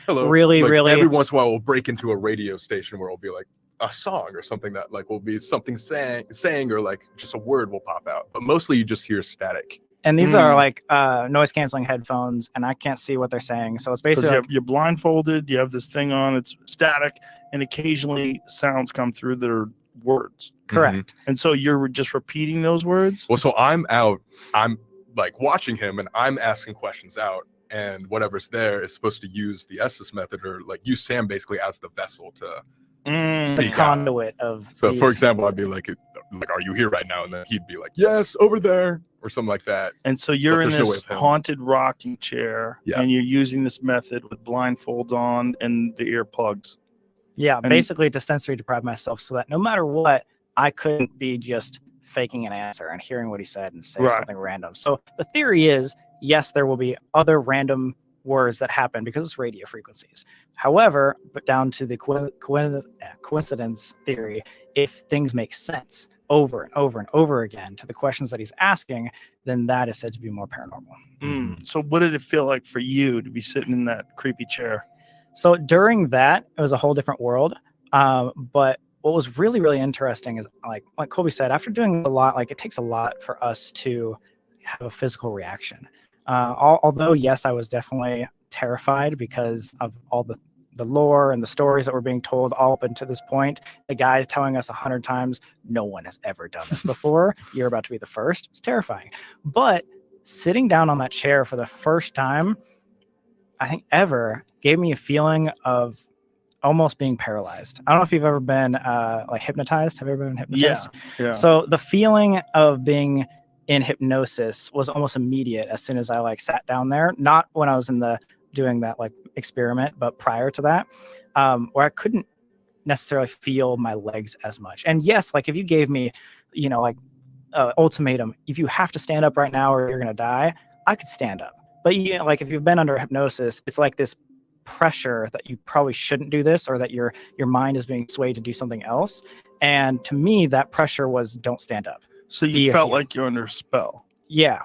S9: Hello.
S8: really,
S9: Like,
S8: really.
S9: Every once in a while, we'll break into a radio station where it'll be like a song or something that like will be something saying or like just a word will pop out. But mostly you just hear static.
S8: And these are like noise canceling headphones, and I can't see what they're saying. So it's basically like,
S12: you're blindfolded. You have this thing on. It's static, and occasionally sounds come through that are words.
S8: Correct.
S12: And so you're just repeating those words.
S9: Well, so I'm like watching him and I'm asking questions out, and whatever's there is supposed to use the Estes method or like use Sam basically as the vessel to
S8: the
S9: speak out.
S8: conduit of.
S9: So,
S8: these-
S9: for example, I'd be like, "Are you here right now?" And then he'd be like, "Yes, over there," or something like that.
S12: And so you're
S9: But
S12: in
S9: there's no way
S12: this
S9: of him.
S12: haunted rocking chair,
S9: Yeah.
S12: and you're using this method with blindfolds on and the earplugs.
S8: Yeah,
S12: And-
S8: basically to sensory deprive myself so that no matter what, I couldn't be just faking an answer and hearing what he said and say
S12: Right.
S8: something random. So the theory is, yes, there will be other random words that happen because it's radio frequencies. However, but down to the coincidence theory, if things make sense over and over and over again to the questions that he's asking, then that is said to be more paranormal.
S12: So what did it feel like for you to be sitting in that creepy chair?
S8: So during that, it was a whole different world. But what was really, really interesting is like Colby said, after doing a lot, like it takes a lot for us to have a physical reaction. Although, yes, I was definitely terrified because of all the lore and the stories that were being told all up until this point. The guy telling us 100 times, no one has ever done this before. You're about to be the first. It's terrifying. But sitting down on that chair for the first time, I think ever, gave me a feeling of almost being paralyzed. I don't know if you've ever been like hypnotized. Have you ever been hypnotized?
S12: Yeah.
S8: So the feeling of being in hypnosis was almost immediate as soon as I like sat down there. Not when I was doing that like experiment, but prior to that, where I couldn't necessarily feel my legs as much. And yes, like if you gave me, like ultimatum, if you have to stand up right now or you're gonna die, I could stand up. But like if you've been under hypnosis, it's like this pressure that you probably shouldn't do this, or that your mind is being swayed to do something else. And to me, that pressure was don't stand up.
S12: So you felt like you're under a spell.
S8: Yeah.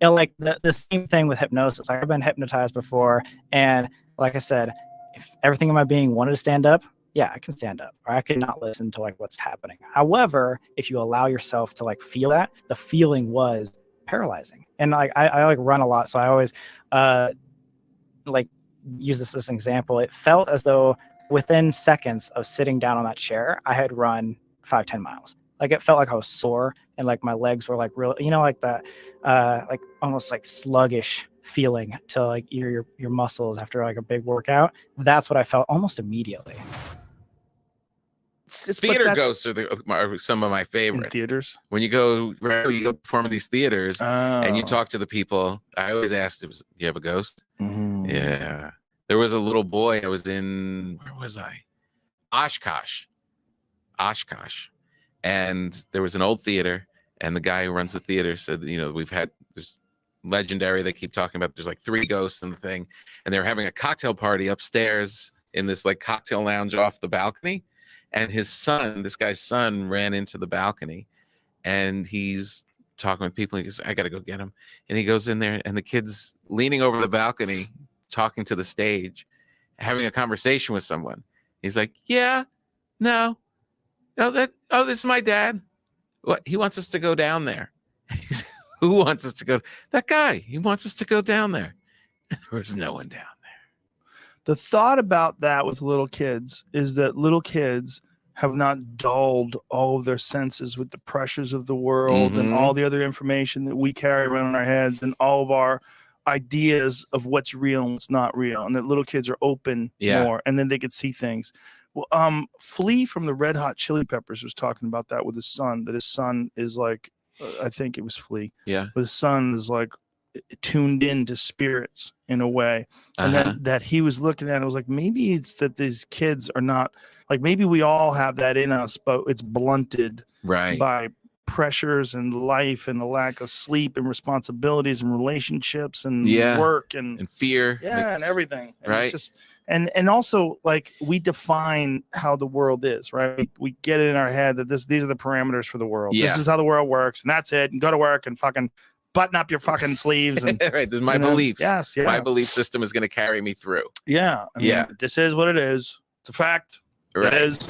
S8: And like the same thing with hypnosis. I've been hypnotized before, and like I said, if everything in my being wanted to stand up, yeah, I can stand up, or I can not listen to like what's happening. However, if you allow yourself to like feel that, the feeling was paralyzing. And like I like run a lot, so I always like use this as an example. It felt as though within seconds of sitting down on that chair, I had run 5-10 miles. Like it felt like I was sore, and like my legs were like real, like that, like almost like sluggish feeling to like your muscles after like a big workout. That's what I felt almost immediately.
S15: Theater ghosts are some of my favorites.
S12: In theaters,
S15: when you go perform in these theaters and you talk to the people, I always ask them, "Do you have a ghost?"
S12: Mm-hmm.
S15: Yeah, there was a little boy. I was in, where was I? Oshkosh, and there was an old theater, and the guy who runs the theater said, there's legendary. They keep talking about there's like 3 ghosts in the thing, and they were having a cocktail party upstairs in this like cocktail lounge off the balcony. And this guy's son ran into the balcony, and he's talking with people. He goes, "I got to go get him." And he goes in there, and the kid's leaning over the balcony, talking to the stage, having a conversation with someone. He's like, "Yeah, no, this is my dad. What? He wants us to go down there." He's, "Who wants us to go?" "That guy. He wants us to go down there." There was no one down.
S12: The thought about that with little kids is that little kids have not dulled all of their senses with the pressures of the world and all the other information that we carry around in our heads and all of our ideas of what's real and what's not real, and that little kids are open more, and then they could see things. Well, Flea from the Red Hot Chili Peppers was talking about that with his son, that his son is like, I think it was Flea.
S15: Yeah.
S12: But his son is like tuned into spirits in a way, and then that he was looking at it was like, maybe it's that these kids are not like, maybe we all have that in us, but it's blunted by pressures and life and the lack of sleep and responsibilities and relationships and work and
S15: fear
S12: and everything, and
S15: right?
S12: It's just, and also like we define how the world is, right? We get it in our head that these are the parameters for the world. This is how the world works, and that's it, and go to work and fucking button up your fucking sleeves. And
S15: right, this is my beliefs.
S12: Yes, yeah.
S15: My belief system is going to carry me through.
S12: Yeah, I mean, this is what it is. It's a fact.
S15: Right.
S12: It is.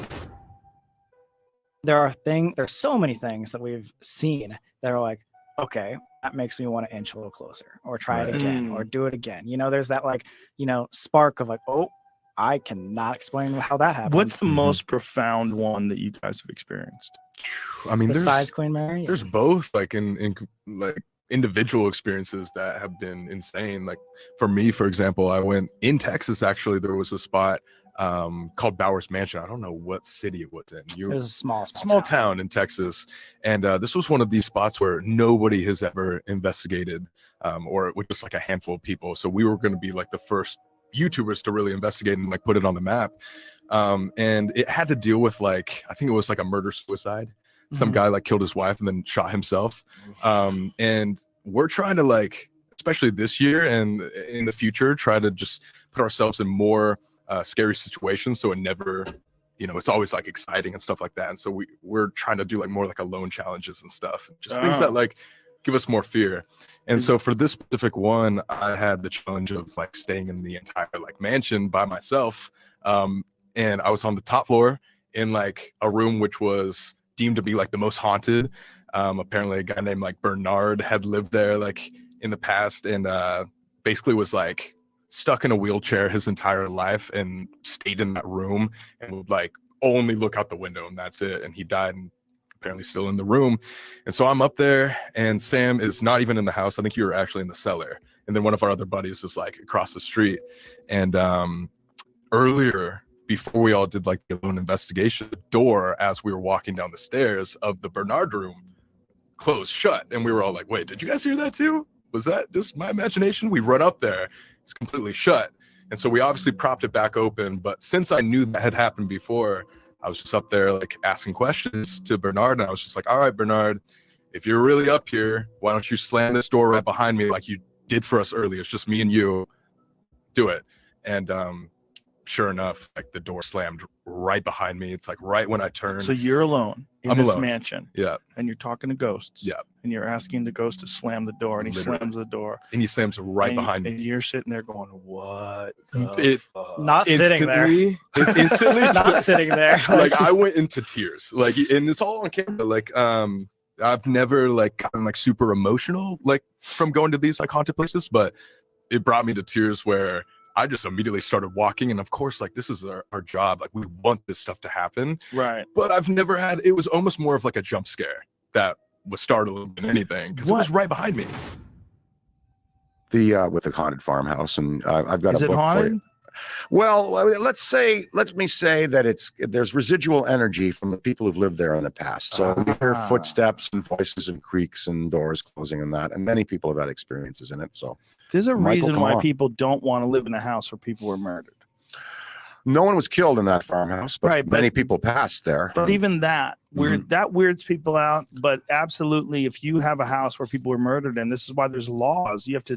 S8: There's so many things that we've seen that are like, okay, that makes me want to inch a little closer, or try it again, or do it again. There's that like, spark of like, oh, I cannot explain how that happened.
S12: What's the most profound one that you guys have experienced?
S9: I mean,
S8: besides Queen Mary,
S9: there's both like in like individual experiences that have been insane. Like for me, for example, I went in Texas. Actually, there was a spot called Bowers Mansion. I don't know what city it was in.
S8: It was a small
S9: town in Texas, and this was one of these spots where nobody has ever investigated, or it was just like a handful of people. So we were going to be like the first YouTubers to really investigate and like put it on the map. And it had to deal with like, I think it was like a murder suicide. Some guy like killed his wife and then shot himself. And we're trying to like, especially this year and in the future, try to just put ourselves in more scary situations. So it never, it's always like exciting and stuff like that. And so we're trying to do like more like alone challenges and stuff, just things that like give us more fear. And so for this specific one, I had the challenge of like staying in the entire like mansion by myself. And I was on the top floor in like a room which was deemed to be like the most haunted. Apparently a guy named like Bernard had lived there like in the past, and basically was like stuck in a wheelchair his entire life and stayed in that room and would like only look out the window, and that's it. And he died, and apparently still in the room. And so I'm up there, and Sam is not even in the house. I think you were actually in the cellar. And then one of our other buddies is like across the street. And earlier, before we all did like the alone investigation, the door as we were walking down the stairs of the Bernard room closed shut. And we were all like, wait, did you guys hear that too? Was that just my imagination? We run up there, it's completely shut. And so we obviously propped it back open. But since I knew that had happened before, I was just up there like asking questions to Bernard. And I was just like, all right, Bernard, if you're really up here, why don't you slam this door right behind me like you did for us earlier? It's just me and you. Do it. And sure enough, like the door slammed right behind me. It's like right when I turned.
S12: So you're alone in
S9: I'm
S12: this
S9: alone.
S12: mansion.
S9: Yeah.
S12: And you're talking to ghosts.
S9: Yeah.
S12: And you're asking the ghost to slam the door, and he
S9: Literally.
S12: slams the door.
S9: And he slams right behind me.
S12: And you're sitting there going, "What?
S8: Not sitting there.
S9: Instantly,
S8: Not sitting there.
S9: Like I went into tears. Like, and it's all on camera. Like, I've never like gotten like super emotional like from going to these like haunted places, but it brought me to tears where I just immediately started walking. And of course, like this is our job. Like we want this stuff to happen.
S12: Right.
S9: But I've never had, it was almost more of like a jump scare that was startling than anything because it was right behind me.
S5: The with the haunted farmhouse, and I've got
S12: Is
S5: a
S12: it
S5: book for
S12: haunted?
S5: you. Well, let me say that there's residual energy from the people who've lived there in the past. So we hear footsteps and voices and creaks and doors closing and that, and many people have had experiences in it. So
S12: There's a
S5: Michael,
S12: reason
S5: come
S12: why
S5: on.
S12: people don't want to live in a house where people were murdered.
S5: No one was killed in that farmhouse, but
S12: Right, but-
S5: many people passed there.
S12: But even that that weirds people out. But absolutely, if you have a house where people were murdered, and this is why there's laws, you have to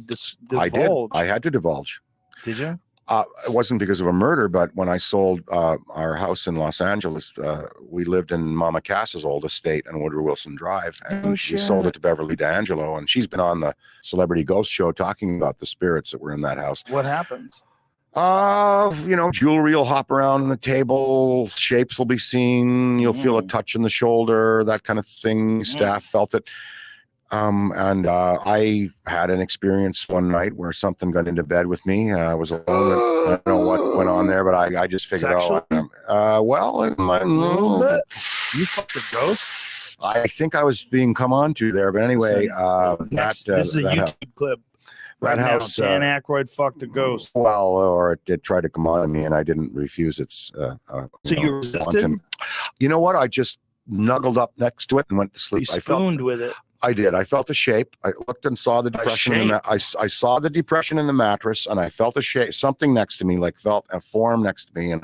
S5: I did.
S12: divulge.
S5: I had to divulge.
S12: Did you?
S5: It wasn't because of a murder, but when I sold our house in Los Angeles, we lived in Mama Cass's old estate on Woodrow Wilson Drive, and we sold it to Beverly D'Angelo, and she's been on the Celebrity Ghost Show talking about the spirits that were in that house.
S12: What happens?
S5: Jewelry will hop around on the table, shapes will be seen, you'll feel a touch in the shoulder, that kind of thing. Staff felt it. And I had an experience one night where something got into bed with me. I was alone. I don't know what went on there, but I just figured out.
S12: You fucked a ghost?
S5: I think I was being come on to there, but anyway,
S12: This is a YouTube clip. Right now,
S5: house,
S12: Dan Aykroyd fucked a ghost.
S5: Well, or it did try to come on me, and I didn't refuse its.
S12: So you resisted?
S5: You know what? I just snuggled up next to it and went to sleep.
S12: You spooned with it.
S5: I did. I felt a shape. I looked and saw the depression. I saw the depression in the mattress, and I felt a shape, something next to me, like felt a form next to me, and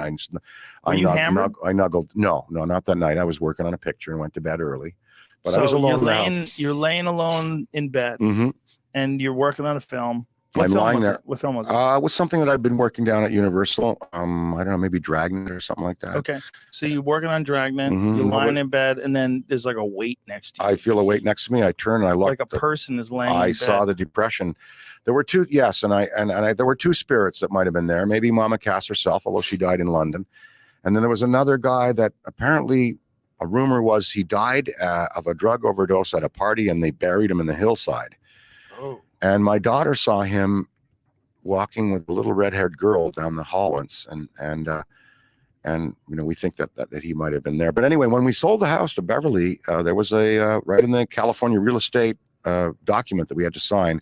S12: Were you hammered?
S5: I nuggled. No, not that night. I was working on a picture and went to bed early. But
S12: So
S5: I was alone.
S12: You're laying alone in bed,
S5: Mm-hmm.
S12: and you're working on a film. What
S5: I'm
S12: film
S5: lying
S12: was
S5: there.
S12: it? What film was it?
S5: It was something that I've been working down at Universal. I don't know, maybe Dragnet or something like that.
S12: Okay, so you're working on Dragnet.
S5: Mhm.
S12: You're lying in bed, and then there's like a weight next to you.
S5: I feel a weight next to me. I turn and I look.
S12: Like a person is laying.
S5: I
S12: in
S5: saw
S12: bed.
S5: the depression. There were two, yes, and there were two spirits that might have been there. Maybe Mama Cass herself, although she died in London, and then there was another guy that apparently a rumor was he died of a drug overdose at a party, and they buried him in the hillside.
S12: Oh.
S5: And my daughter saw him walking with a little red-haired girl down the hall once, and we think that he might have been there. But anyway, when we sold the house to Beverly, there was a right in the California real estate document that we had to sign.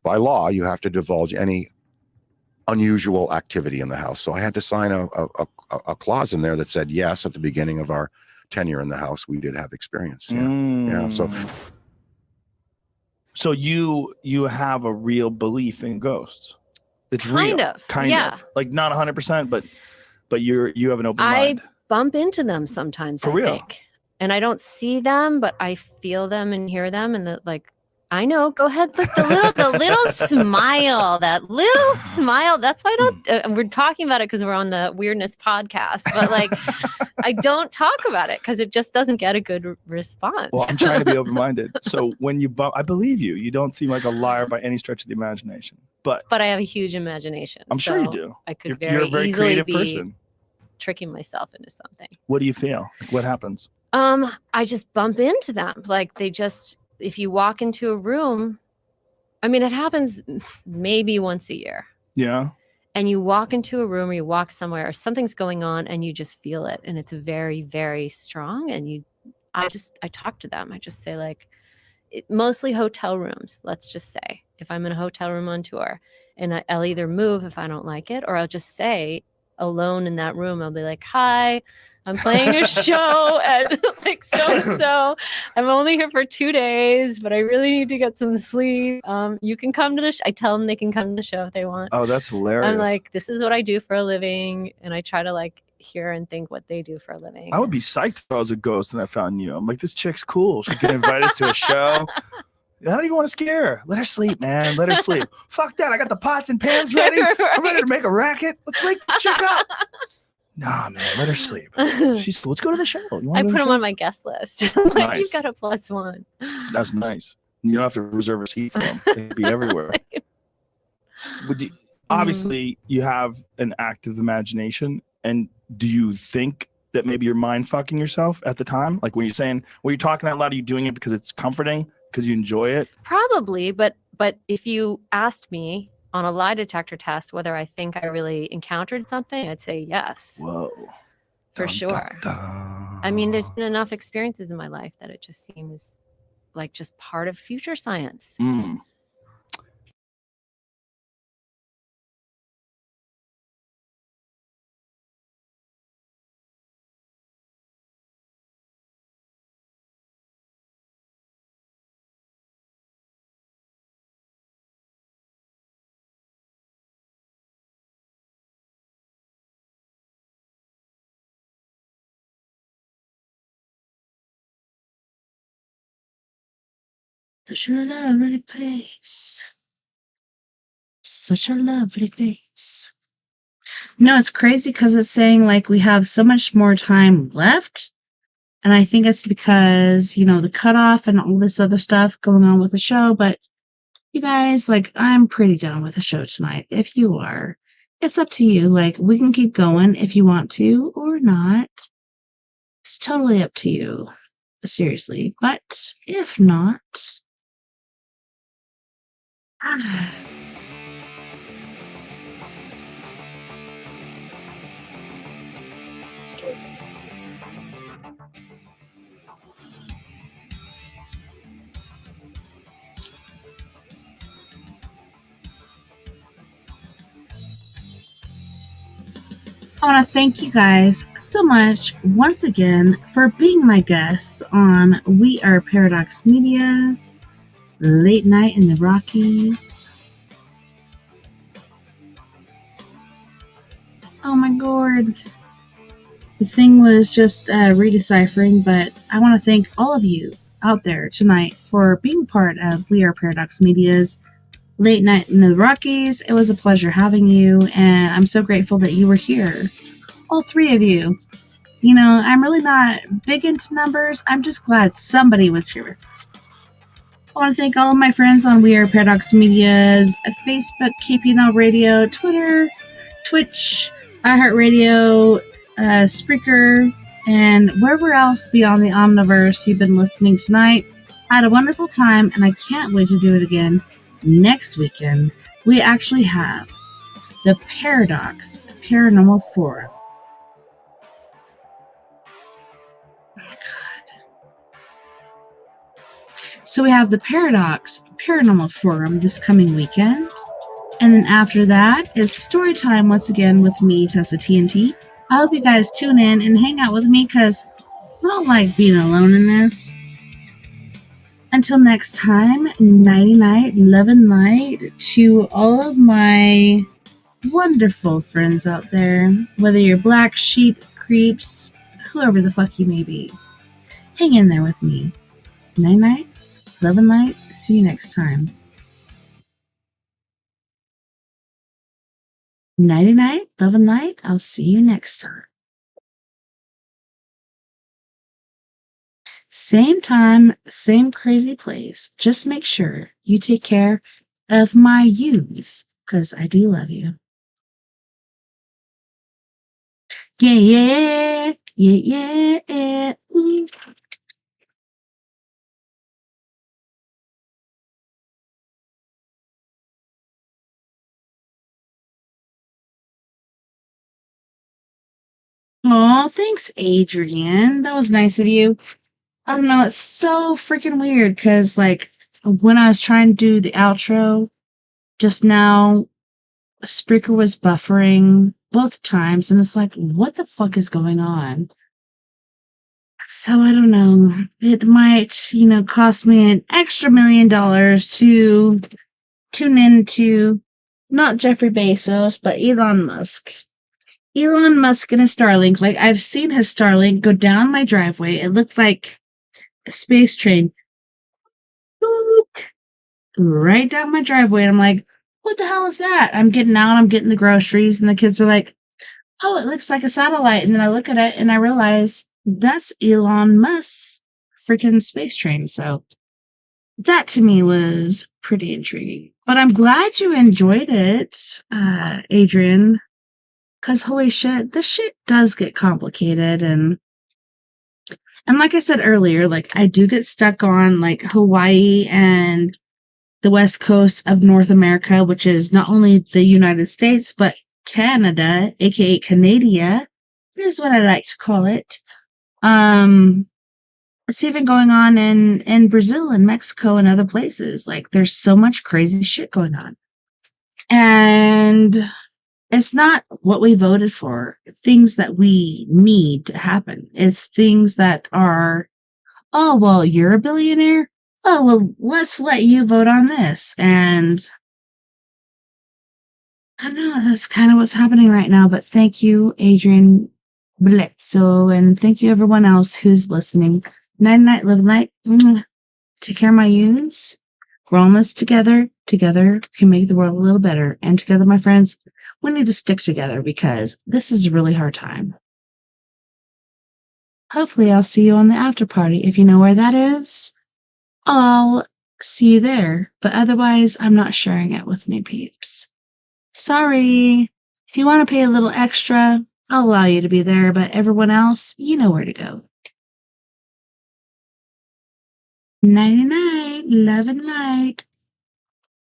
S5: By law, you have to divulge any unusual activity in the house. So I had to sign a clause in there that said yes at the beginning of our tenure in the house. We did have experience. Yeah. So
S12: you have a real belief in ghosts. It's
S17: Kind
S12: real.
S17: of,
S12: Kind
S17: yeah.
S12: of. Like not 100%, but you have an open
S17: I
S12: mind.
S17: bump into them sometimes.
S12: For
S17: I
S12: real?
S17: think. And I don't see them, but I feel them and hear them, and I know. Go ahead, look, the little smile, that little smile. That's why I don't. We're talking about it because we're on the weirdness podcast, but I don't talk about it because it just doesn't get a good response.
S12: Well, I'm trying to be open-minded. So when you bump, I believe you. You don't seem like a liar by any stretch of the imagination. But
S17: I have a huge imagination.
S12: I'm sure you
S17: so
S12: do.
S17: I could
S12: You're a very
S17: easily
S12: creative
S17: be
S12: person.
S17: tricking myself into something.
S12: What do you feel? Like, what happens?
S17: I just bump into them. If you walk into a room, I mean, it happens maybe once a year.
S12: Yeah.
S17: And you walk into a room or you walk somewhere or something's going on and you just feel it. And it's very, very strong. And I talk to them. I just say mostly hotel rooms. Let's just say if I'm in a hotel room on tour and I'll either move if I don't like it, or I'll just say alone in that room, I'll be like, hi, I'm playing a show at so-and-so. I'm only here for 2 days, but I really need to get some sleep. You can come to the I tell them they can come to the show if they want.
S12: Oh, that's hilarious.
S17: I'm like, this is what I do for a living. And I try to hear and think what they do for a living.
S12: I would be psyched if I was a ghost and I found you. I'm like, this chick's cool. She can invite us to a show. I don't even want to scare her. Let her sleep, man. Let her sleep. Fuck that. I got the pots and pans ready. I'm ready to make a racket. Let's wake this chick up. Nah, man. Let her sleep. Let's go to the show.
S17: I put them on my guest list. Like,
S12: nice.
S17: You've got a +1.
S12: That's nice. You don't have to reserve a seat for them. They can be everywhere. Obviously, you have an active imagination. And do you think that maybe you're mind fucking yourself at the time? Like when you're talking out loud, are you doing it because it's comforting, because you enjoy it?
S17: Probably, but if you asked me on a lie detector test whether I think I really encountered something, I'd say yes.
S12: Whoa.
S17: For sure. I mean, there's been enough experiences in my life that it just seems like just part of future science.
S1: Such a lovely place. Such a lovely place. No, it's crazy because it's saying like we have so much more time left. And I think it's because, the cutoff and all this other stuff going on with the show. But you guys, like, I'm pretty done with the show tonight. If you are, it's up to you. Like, we can keep going if you want to or not. It's totally up to you. Seriously. But if not, I want to thank you guys so much once again for being my guests on We Are Paradox Media's Late Night in the Rockies. Oh my god. The thing was just redeciphering, but I want to thank all of you out there tonight for being part of We Are Paradox Media's Late Night in the Rockies. It was a pleasure having you, and I'm so grateful that you were here. All three of you. I'm really not big into numbers. I'm just glad somebody was here with me. I want to thank all of my friends on We Are Paradox Media's Facebook, KPNL Radio, Twitter, Twitch, iHeartRadio, Spreaker, and wherever else beyond the Omniverse you've been listening tonight. I had a wonderful time, and I can't wait to do it again next weekend. We actually have the Paradox Paranormal Forum. Oh my god. So we have the Paradox Paranormal Forum this coming weekend. And then after that, it's Storytime once again with me, TessaTNT. I hope you guys tune in and hang out with me because I don't like being alone in this. Until next time, nighty night, love and light to all of my wonderful friends out there, whether you're black sheep, creeps, whoever the fuck you may be. Hang in there with me. Night night, love and light. See you next time. Nighty night, love and light. I'll see you next time. Same time, same crazy place. Just make sure you take care of my yous, because I do love you. Yeah, yeah, yeah, yeah. Ooh. Aw, thanks, Adrian. That was nice of you. I don't know, it's so freaking weird because, like, when I was trying to do the outro just now, Spreaker was buffering both times, and it's like, what the fuck is going on? So I don't know. It might, cost me an extra $1 million to tune into not Jeffrey Bezos, but Elon Musk. Elon Musk and his Starlink. Like, I've seen his Starlink go down my driveway. It looked like a space train. Boop. right down my driveway. And I'm like, what the hell is that? I'm getting out, I'm getting the groceries, and the kids are like, oh, it looks like a satellite. And then I look at it and I realize that's Elon Musk's freaking space train. So that to me was pretty intriguing. But I'm glad you enjoyed it, Adrian. Because holy shit, this shit does get complicated. And like I said earlier, like I do get stuck on like Hawaii and the west coast of North America, which is not only the United States, but Canada, aka Canada, is what I like to call it. It's even going on in Brazil and Mexico and other places. Like there's so much crazy shit going on. And it's not what we voted for, things that we need to happen. It's things that are, oh, well, you're a billionaire. Oh, well, let's let you vote on this. And I don't know, that's kind of what's happening right now. But thank you, Adrian Bledsoe, and thank you, everyone else who's listening. Night, night, live light. Take care, my yous. We're all in this together. Together, we can make the world a little better. And together, my friends, we need to stick together because this is a really hard time. Hopefully, I'll see you on the after party. If you know where that is, I'll see you there. But otherwise, I'm not sharing it with me peeps. Sorry. If you want to pay a little extra, I'll allow you to be there. But everyone else, you know where to go. Nighty night, love and light.